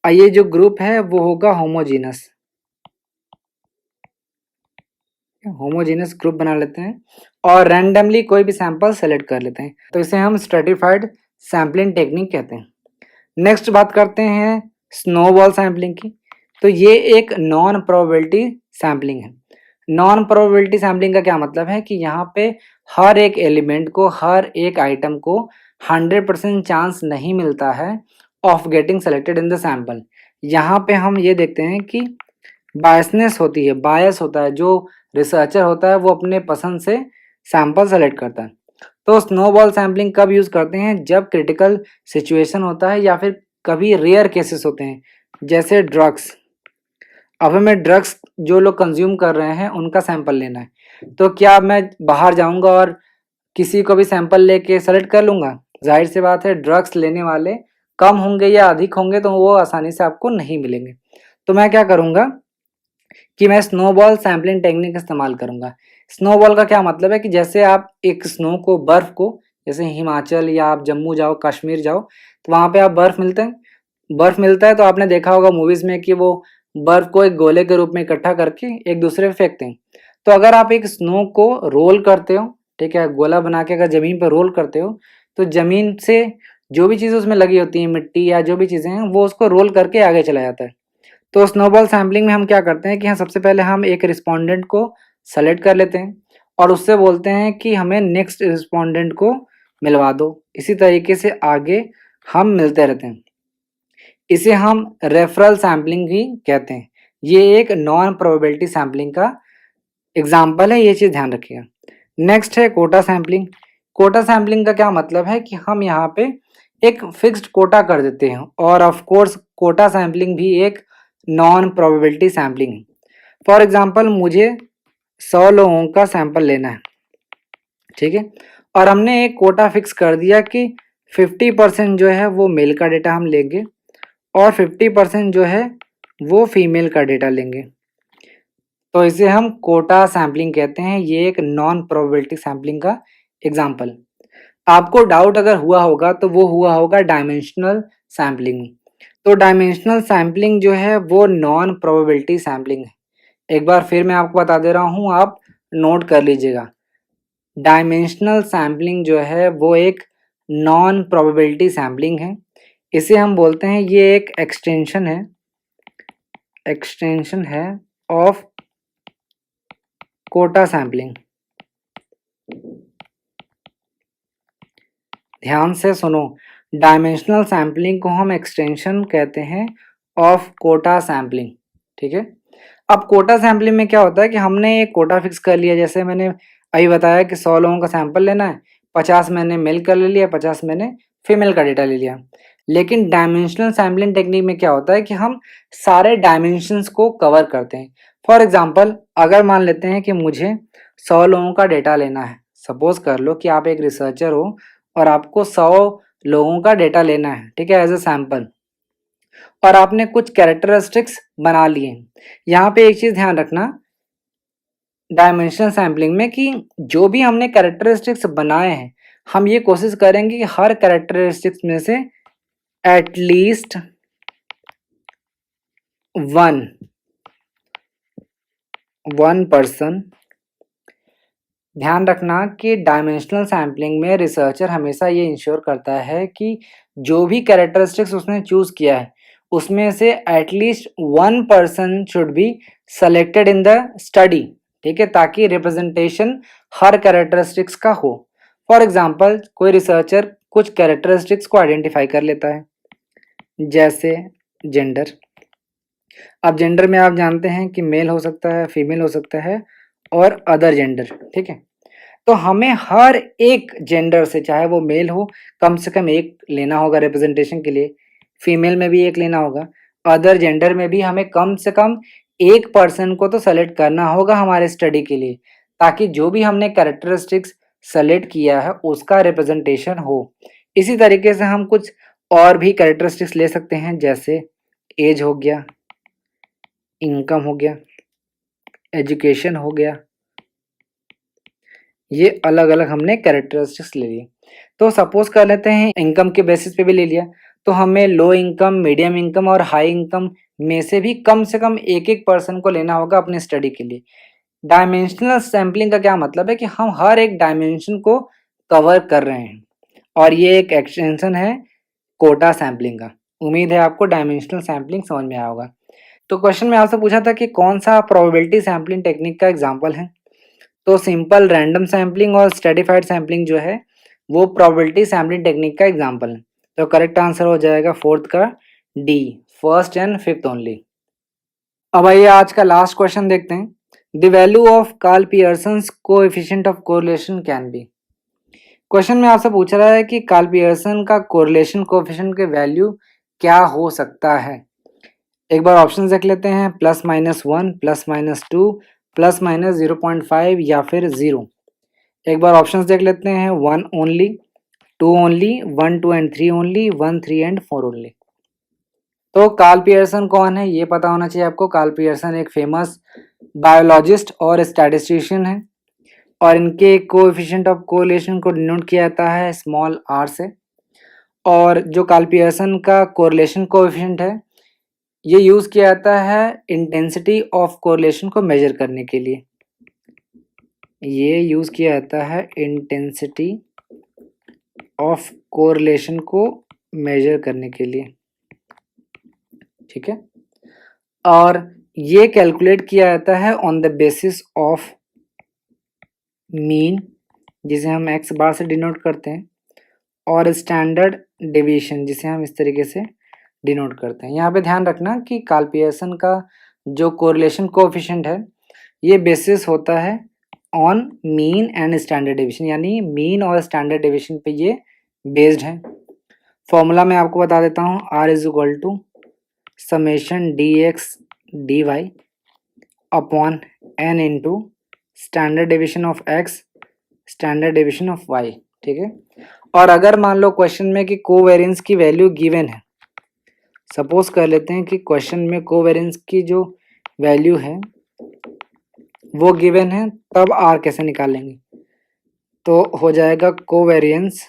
और ये जो ग्रुप है वो होगा होमोजीनस। होमोजीनस ग्रुप बना लेते हैं और रैंडमली कोई भी सैंपल सेलेक्ट कर लेते हैं, तो इसे हम स्ट्रेटिफाइड सैम्पलिंग टेक्निक कहते हैं। नेक्स्ट बात करते हैं स्नोबॉल सैम्पलिंग की। तो ये एक नॉन प्रोबेबिलिटी सैम्पलिंग है। नॉन प्रोबेबिलिटी सैम्पलिंग का क्या मतलब है कि यहाँ पे हर एक एलिमेंट को, हर एक आइटम को 100% चांस नहीं मिलता है of getting selected in the sample. यहाँ पे हम ये देखते हैं कि बायसनेस होती है, बायस होता है, जो रिसर्चर होता है वो अपने पसंद से सैंपल सेलेक्ट करता है। तो स्नोबॉल सैम्पलिंग कब यूज़ करते हैं? जब क्रिटिकल सिचुएशन होता है या फिर कभी रेयर केसेस होते हैं, जैसे ड्रग्स। अब हमें ड्रग्स जो लोग कंज्यूम कर रहे हैं उनका सैंपल लेना है, तो क्या मैं बाहर जाऊंगा और किसी को भी सैंपल लेके सेलेक्ट कर लूँगा? जाहिर सी बात है, ड्रग्स लेने वाले कम होंगे या अधिक होंगे तो वो आसानी से आपको नहीं मिलेंगे। तो मैं क्या करूँगा कि मैं स्नोबॉल सैम्पलिंग टेक्निक का इस्तेमाल करूँगा। स्नोबॉल का क्या मतलब है कि जैसे आप एक स्नो को, बर्फ़ को, जैसे हिमाचल या आप जम्मू जाओ, कश्मीर जाओ, तो वहाँ पे आप बर्फ़ मिलते हैं, बर्फ़ मिलता है तो आपने देखा होगा मूवीज़ में कि वो बर्फ़ को एक गोले के रूप में इकट्ठा करके एक दूसरे पे फेंकते हैं। तो अगर आप एक स्नो को रोल करते हो, ठीक है, गोला बना के अगर ज़मीन पर रोल करते हो, तो ज़मीन से जो भी चीज़ें उसमें लगी होती हैं, मिट्टी या जो भी चीज़ें हैं, वो उसको रोल करके आगे चला जाता है। तो स्नोबॉल सैम्पलिंग में हम क्या करते हैं कि हाँ, सबसे पहले हम एक रिस्पोंडेंट को सेलेक्ट कर लेते हैं और उससे बोलते हैं कि हमें नेक्स्ट रिस्पोंडेंट को मिलवा दो। इसी तरीके से आगे हम मिलते रहते हैं। इसे हम रेफरल सैम्पलिंग भी कहते हैं। ये एक नॉन प्रोबेबिलिटी सैम्पलिंग का एग्जाम्पल है, ये चीज़ ध्यान रखिएगा। नेक्स्ट है कोटा सैम्पलिंग। कोटा सैम्पलिंग का क्या मतलब है कि हम यहाँ पे एक फिक्स्ड कोटा कर देते हैं और ऑफ कोर्स कोटा सैम्पलिंग भी एक नॉन प्रोबेबिलिटी सैम्पलिंग है। फॉर एग्जांपल मुझे 100 लोगों का सैंपल लेना है, ठीक है, और हमने एक कोटा फिक्स कर दिया कि 50% जो है वो मेल का डेटा हम लेंगे और 50% जो है वो फीमेल का डेटा लेंगे। तो इसे हम कोटा सैम्पलिंग कहते हैं। ये एक नॉन प्रोबेबिलिटी सैम्पलिंग का एग्जाम्पल। आपको डाउट अगर हुआ होगा तो वो हुआ होगा डायमेंशनल सैम्पलिंग। तो डायमेंशनल सैम्पलिंग जो है वो नॉन प्रोबेबिलिटी सैम्पलिंग है। एक बार फिर मैं आपको बता दे रहा हूँ, आप नोट कर लीजिएगा। डायमेंशनल सैम्पलिंग जो है वो एक नॉन प्रोबेबिलिटी सैम्पलिंग है। इसे हम बोलते हैं, ये एक एक्सटेंशन है ऑफ कोटा सैम्पलिंग। ध्यान से सुनो, डायमेंशनल सैम्पलिंग को हम एक्सटेंशन कहते हैं ऑफ कोटा सैम्पलिंग, ठीक है। अब कोटा सैम्पलिंग में क्या होता है कि हमने एक कोटा फिक्स कर लिया, जैसे मैंने अभी बताया कि 100 लोगों का सैंपल लेना है, 50 मैंने मेल का ले लिया, 50 मैंने फीमेल का डेटा ले लिया। लेकिन डायमेंशनल सैम्पलिंग टेक्निक में क्या होता है कि हम सारे डायमेंशंस को कवर करते हैं। फॉर एग्जांपल, अगर मान लेते हैं कि मुझे 100 लोगों का डेटा लेना है, सपोज कर लो कि आप एक रिसर्चर हो और आपको 100 लोगों का डेटा लेना है, ठीक है, एज अ सैंपल, और आपने कुछ कैरेक्टरिस्टिक्स बना लिए। यहाँ पे एक चीज़ ध्यान रखना डायमेंशनल सैम्पलिंग में कि जो भी हमने कैरेक्टरिस्टिक्स बनाए हैं, हम ये कोशिश करेंगे कि हर कैरेक्टरिस्टिक्स में से एटलीस्ट वन पर्सन। ध्यान रखना कि डायमेंशनल सैम्पलिंग में रिसर्चर हमेशा ये इंश्योर करता है कि जो भी कैरेक्टरिस्टिक्स उसने चूज किया है उसमें से at least one person should be selected in the study, ठीक है, ताकि रिप्रेजेंटेशन हर कैरेक्टरिस्टिक्स का हो। फॉर एग्जांपल, कोई रिसर्चर कुछ कैरेक्टरिस्टिक्स को आइडेंटिफाई कर लेता है, जैसे जेंडर। अब जेंडर में आप जानते हैं कि मेल हो सकता है, फीमेल हो सकता है और अदर जेंडर, ठीक है। तो हमें हर एक जेंडर से, चाहे वो मेल हो, कम से कम एक लेना होगा रिप्रेजेंटेशन के लिए। फीमेल में भी एक लेना होगा, अदर जेंडर में भी हमें कम से कम एक पर्सन को तो सेलेक्ट करना होगा हमारे स्टडी के लिए, ताकि जो भी हमने कैरेक्टरिस्टिक्स सेलेक्ट किया है उसका रिप्रेजेंटेशन हो। इसी तरीके से हम कुछ और भी कैरेक्टरिस्टिक्स ले सकते हैं, जैसे एज हो गया, इनकम हो गया, एजुकेशन हो गया, ये अलग अलग हमने कैरेक्टरिस्टिक्स ले लिए। तो सपोज कर लेते हैं इनकम के बेसिस पे भी ले लिया, तो हमें लो इनकम, मीडियम इनकम और हाई इनकम में से कम एक एक पर्सन को लेना होगा अपने स्टडी के लिए। डायमेंशनल सैम्पलिंग का क्या मतलब है कि हम हर एक डायमेंशन को कवर कर रहे हैं, और ये एक एक्सटेंशन है कोटा सैम्पलिंग का। उम्मीद है आपको डायमेंशनल सैम्पलिंग समझ में आया होगा। तो क्वेश्चन में आपसे पूछा था कि कौन सा प्रोबेबिलिटी सैम्पलिंग टेक्निक का एग्जाम्पल है, तो सिंपल रैंडम सैम्पलिंग और स्ट्रेटिफाइड सैम्पलिंग जो है वो प्रोबेबिलिटी सैम्पलिंग टेक्निक का एग्जाम्पल है। तो करेक्ट आंसर हो जाएगा फोर्थ का D, first and fifth only. अब आइए आज का लास्ट क्वेश्चन देखते हैं। The value of Karl Pearson's coefficient of correlation can be. Question में आपसे पूछ रहा है कि कार्ल पियर्सन का कोरिलेशन कोएफिशिएंट के वैल्यू क्या हो सकता है। एक बार ऑप्शन देख लेते हैं, +-1, +-2, +-0.5 या फिर 0। एक बार ऑप्शंस देख लेते हैं, 1 only, 2 only, 1, 2 and 3 only, 1, 3 and 4 only. तो कार्ल पियर्सन कौन है ये पता होना चाहिए आपको। कार्ल पियर्सन एक फेमस बायोलॉजिस्ट और स्टैटिस्टिशियन है, और इनके कोएफिशिएंट ऑफ कोरिलेशन को डिनोट किया जाता है स्मॉल r से। और जो कार्ल पियर्सन का कोरिलेशन कोएफिशिएंट है ये यूज़ किया जाता है इंटेंसिटी ऑफ कोरिलेशन को मेजर करने के लिए। ये यूज़ किया जाता है इंटेंसिटी ऑफ कोरिलेशन को मेजर करने के लिए, ठीक है। और ये कैलकुलेट किया जाता है on the basis of mean, जिसे हम एक्स बार से डिनोट करते हैं, और स्टैंडर्ड डेविएशन, जिसे हम इस तरीके से डिनोट करते हैं। यहाँ पे ध्यान रखना कि कार्ल पियर्सन का जो कोरिलेशन कोएफिशिएंट है ये बेसिस होता है on mean and standard deviation, यानी मीन और स्टैंडर्ड डेविएशन पे ये बेस्ड है। फॉर्मूला मैं आपको बता देता हूँ, r is equal to summation dx dy upon n into standard deviation of x standard deviation of y, ठीक है। और अगर मान लो क्वेश्चन में कि कोवेरिएंस की वैल्यू गिवन है, सपोज कर लेते हैं कि क्वेश्चन में कोवेरिएंस की जो वैल्यू है वो गिवन है, तब r कैसे निकालेंगे। तो हो जाएगा covariance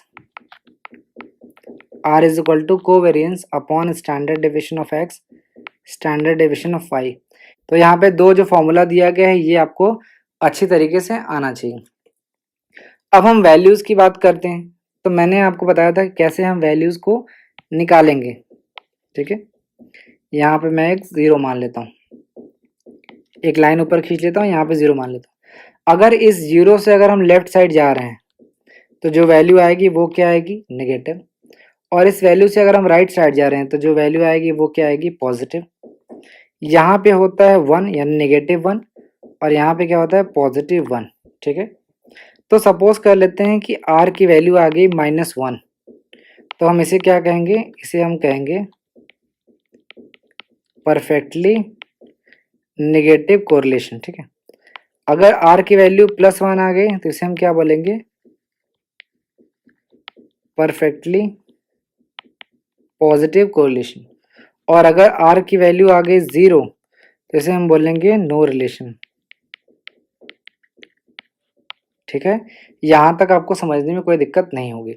r is equal to covariance upon standard deviation of x standard deviation of y। तो यहाँ पे दो जो फॉर्मूला दिया गया है ये आपको अच्छी तरीके से आना चाहिए। अब हम वैल्यूज़ की बात करते हैं। तो मैंने आपको बताया था कि कैसे हम वैल्यूज़ को निकालेंगे, ठीक है। यहाँ पे मैं एक 0 मान लेता हूँ, एक लाइन ऊपर खींच लेता हूँ, यहाँ पे 0 मान लेता हूँ। अगर इस 0 से अगर हम लेफ्ट साइड जा रहे हैं तो जो वैल्यू आएगी वो क्या आएगी, नेगेटिव। और इस वैल्यू से अगर हम राइट साइड जा रहे हैं तो जो वैल्यू आएगी वो क्या आएगी, पॉजिटिव। यहाँ पे होता है 1 यानी -1, और यहाँ पे क्या होता है +1, ठीक है। तो सपोज कर लेते हैं कि r की वैल्यू आ गई -1, तो हम इसे क्या कहेंगे, इसे हम कहेंगे परफेक्टली नेगेटिव कोरिलेशन, ठीक है। अगर r की वैल्यू +1 आ गई तो इसे हम क्या बोलेंगे, परफेक्टली पॉजिटिव कोरिलेशन। और अगर r की वैल्यू आ गई 0 तो इसे हम बोलेंगे नो रिलेशन, ठीक है। यहाँ तक आपको समझने में कोई दिक्कत नहीं होगी।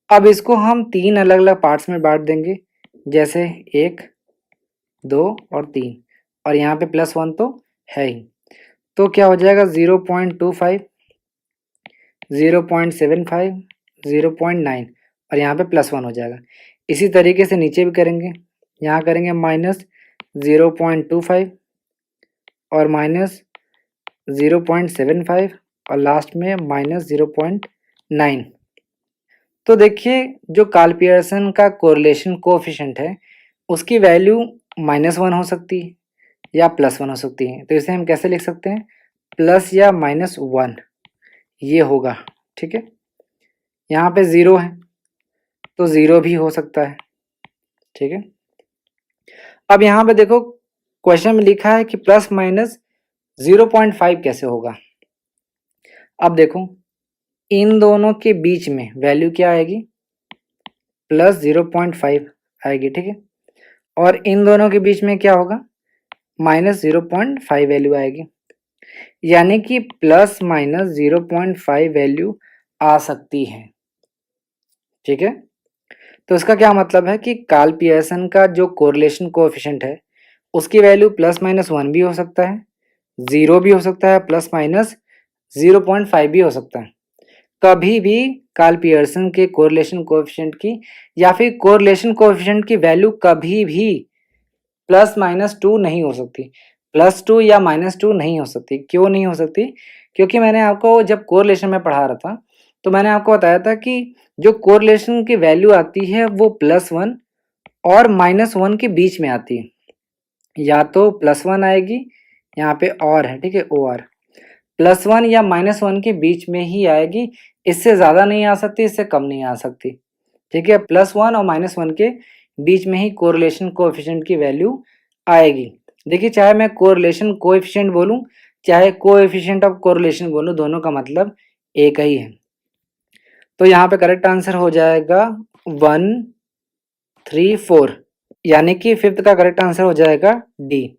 अब इसको हम 3 अलग अलग पार्ट्स में बांट देंगे, जैसे 1, 2 और 3, और यहाँ पे +1 तो है ही। तो क्या हो जाएगा 0.25, 0.75, 0.9, और यहाँ पे +1 हो जाएगा। इसी तरीके से नीचे भी करेंगे, यहाँ करेंगे -0.25 और -0.75 और लास्ट में -0.9। तो देखिए जो कार्ल पियर्सन का कोरिलेशन कोएफिशिएंट है उसकी वैल्यू -1 हो सकती है या +1 हो सकती है। तो इसे हम कैसे लिख सकते हैं, प्लस या -1 ये होगा, ठीक है। यहाँ पे 0 है तो 0 भी हो सकता है, ठीक है। अब यहाँ पे देखो क्वेश्चन में लिखा है कि प्लस माइनस 0.5 कैसे होगा। अब देखो इन दोनों के बीच में वैल्यू क्या आएगी, प्लस 0.5 आएगी, ठीक है। और इन दोनों के बीच में क्या होगा, माइनस 0.5 वैल्यू आएगी। यानी कि प्लस माइनस 0.5 वैल्यू आ सकती है, ठीक है। तो इसका क्या मतलब है कि कार्ल पियर्सन का जो कोरिलेशन कोएफिशिएंट है उसकी वैल्यू प्लस माइनस 1 भी हो सकता है, 0 भी हो सकता है, प्लस माइनस 0.5 भी हो सकता है। कभी भी कार्ल पियर्सन के कोरिलेशन कोएफिशिएंट की या फिर कोरिलेशन कोएफिशिएंट की वैल्यू कभी भी प्लस माइनस 2 नहीं हो सकती, प्लस 2 या माइनस 2 नहीं हो सकती। क्यों नहीं हो सकती? क्योंकि मैंने आपको जब कोरिलेशन में पढ़ा रहा था तो मैंने आपको बताया था कि जो कोरिलेशन की वैल्यू आती है वो +1 और -1 के बीच में आती है। या तो +1 आएगी, यहाँ पे और है, ठीक है, OR +1 या -1 के बीच में ही आएगी, इससे ज़्यादा नहीं आ सकती, इससे कम नहीं आ सकती, ठीक है। +1 और -1 के बीच में ही कोरिलेशन कोएफिशिएंट की वैल्यू आएगी। देखिए चाहे मैं कोरिलेशन कोएफिशिएंट बोलूँ चाहे कोएफिशिएंट ऑफ कोरिलेशन बोलूँ, दोनों का मतलब एक ही है। तो यहाँ पे करेक्ट आंसर हो जाएगा 1, 3, 4, यानी कि फिफ्थ का करेक्ट आंसर हो जाएगा डी।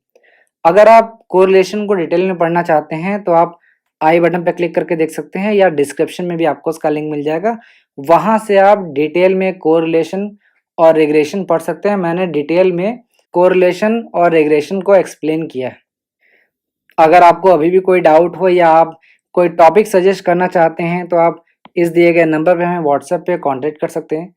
अगर आप कोरिलेशन को डिटेल में पढ़ना चाहते हैं तो आप आई बटन पर क्लिक करके देख सकते हैं या डिस्क्रिप्शन में भी आपको उसका लिंक मिल जाएगा, वहाँ से आप डिटेल में कोरिलेशन और रिग्रेशन पढ़ सकते हैं। मैंने डिटेल में कोरिलेशन और रिग्रेशन को एक्सप्लेन किया है। अगर आपको अभी भी कोई डाउट हो या आप कोई टॉपिक सजेस्ट करना चाहते हैं तो आप इस दिए गए नंबर पे हमें व्हाट्सएप पे कांटेक्ट कर सकते हैं।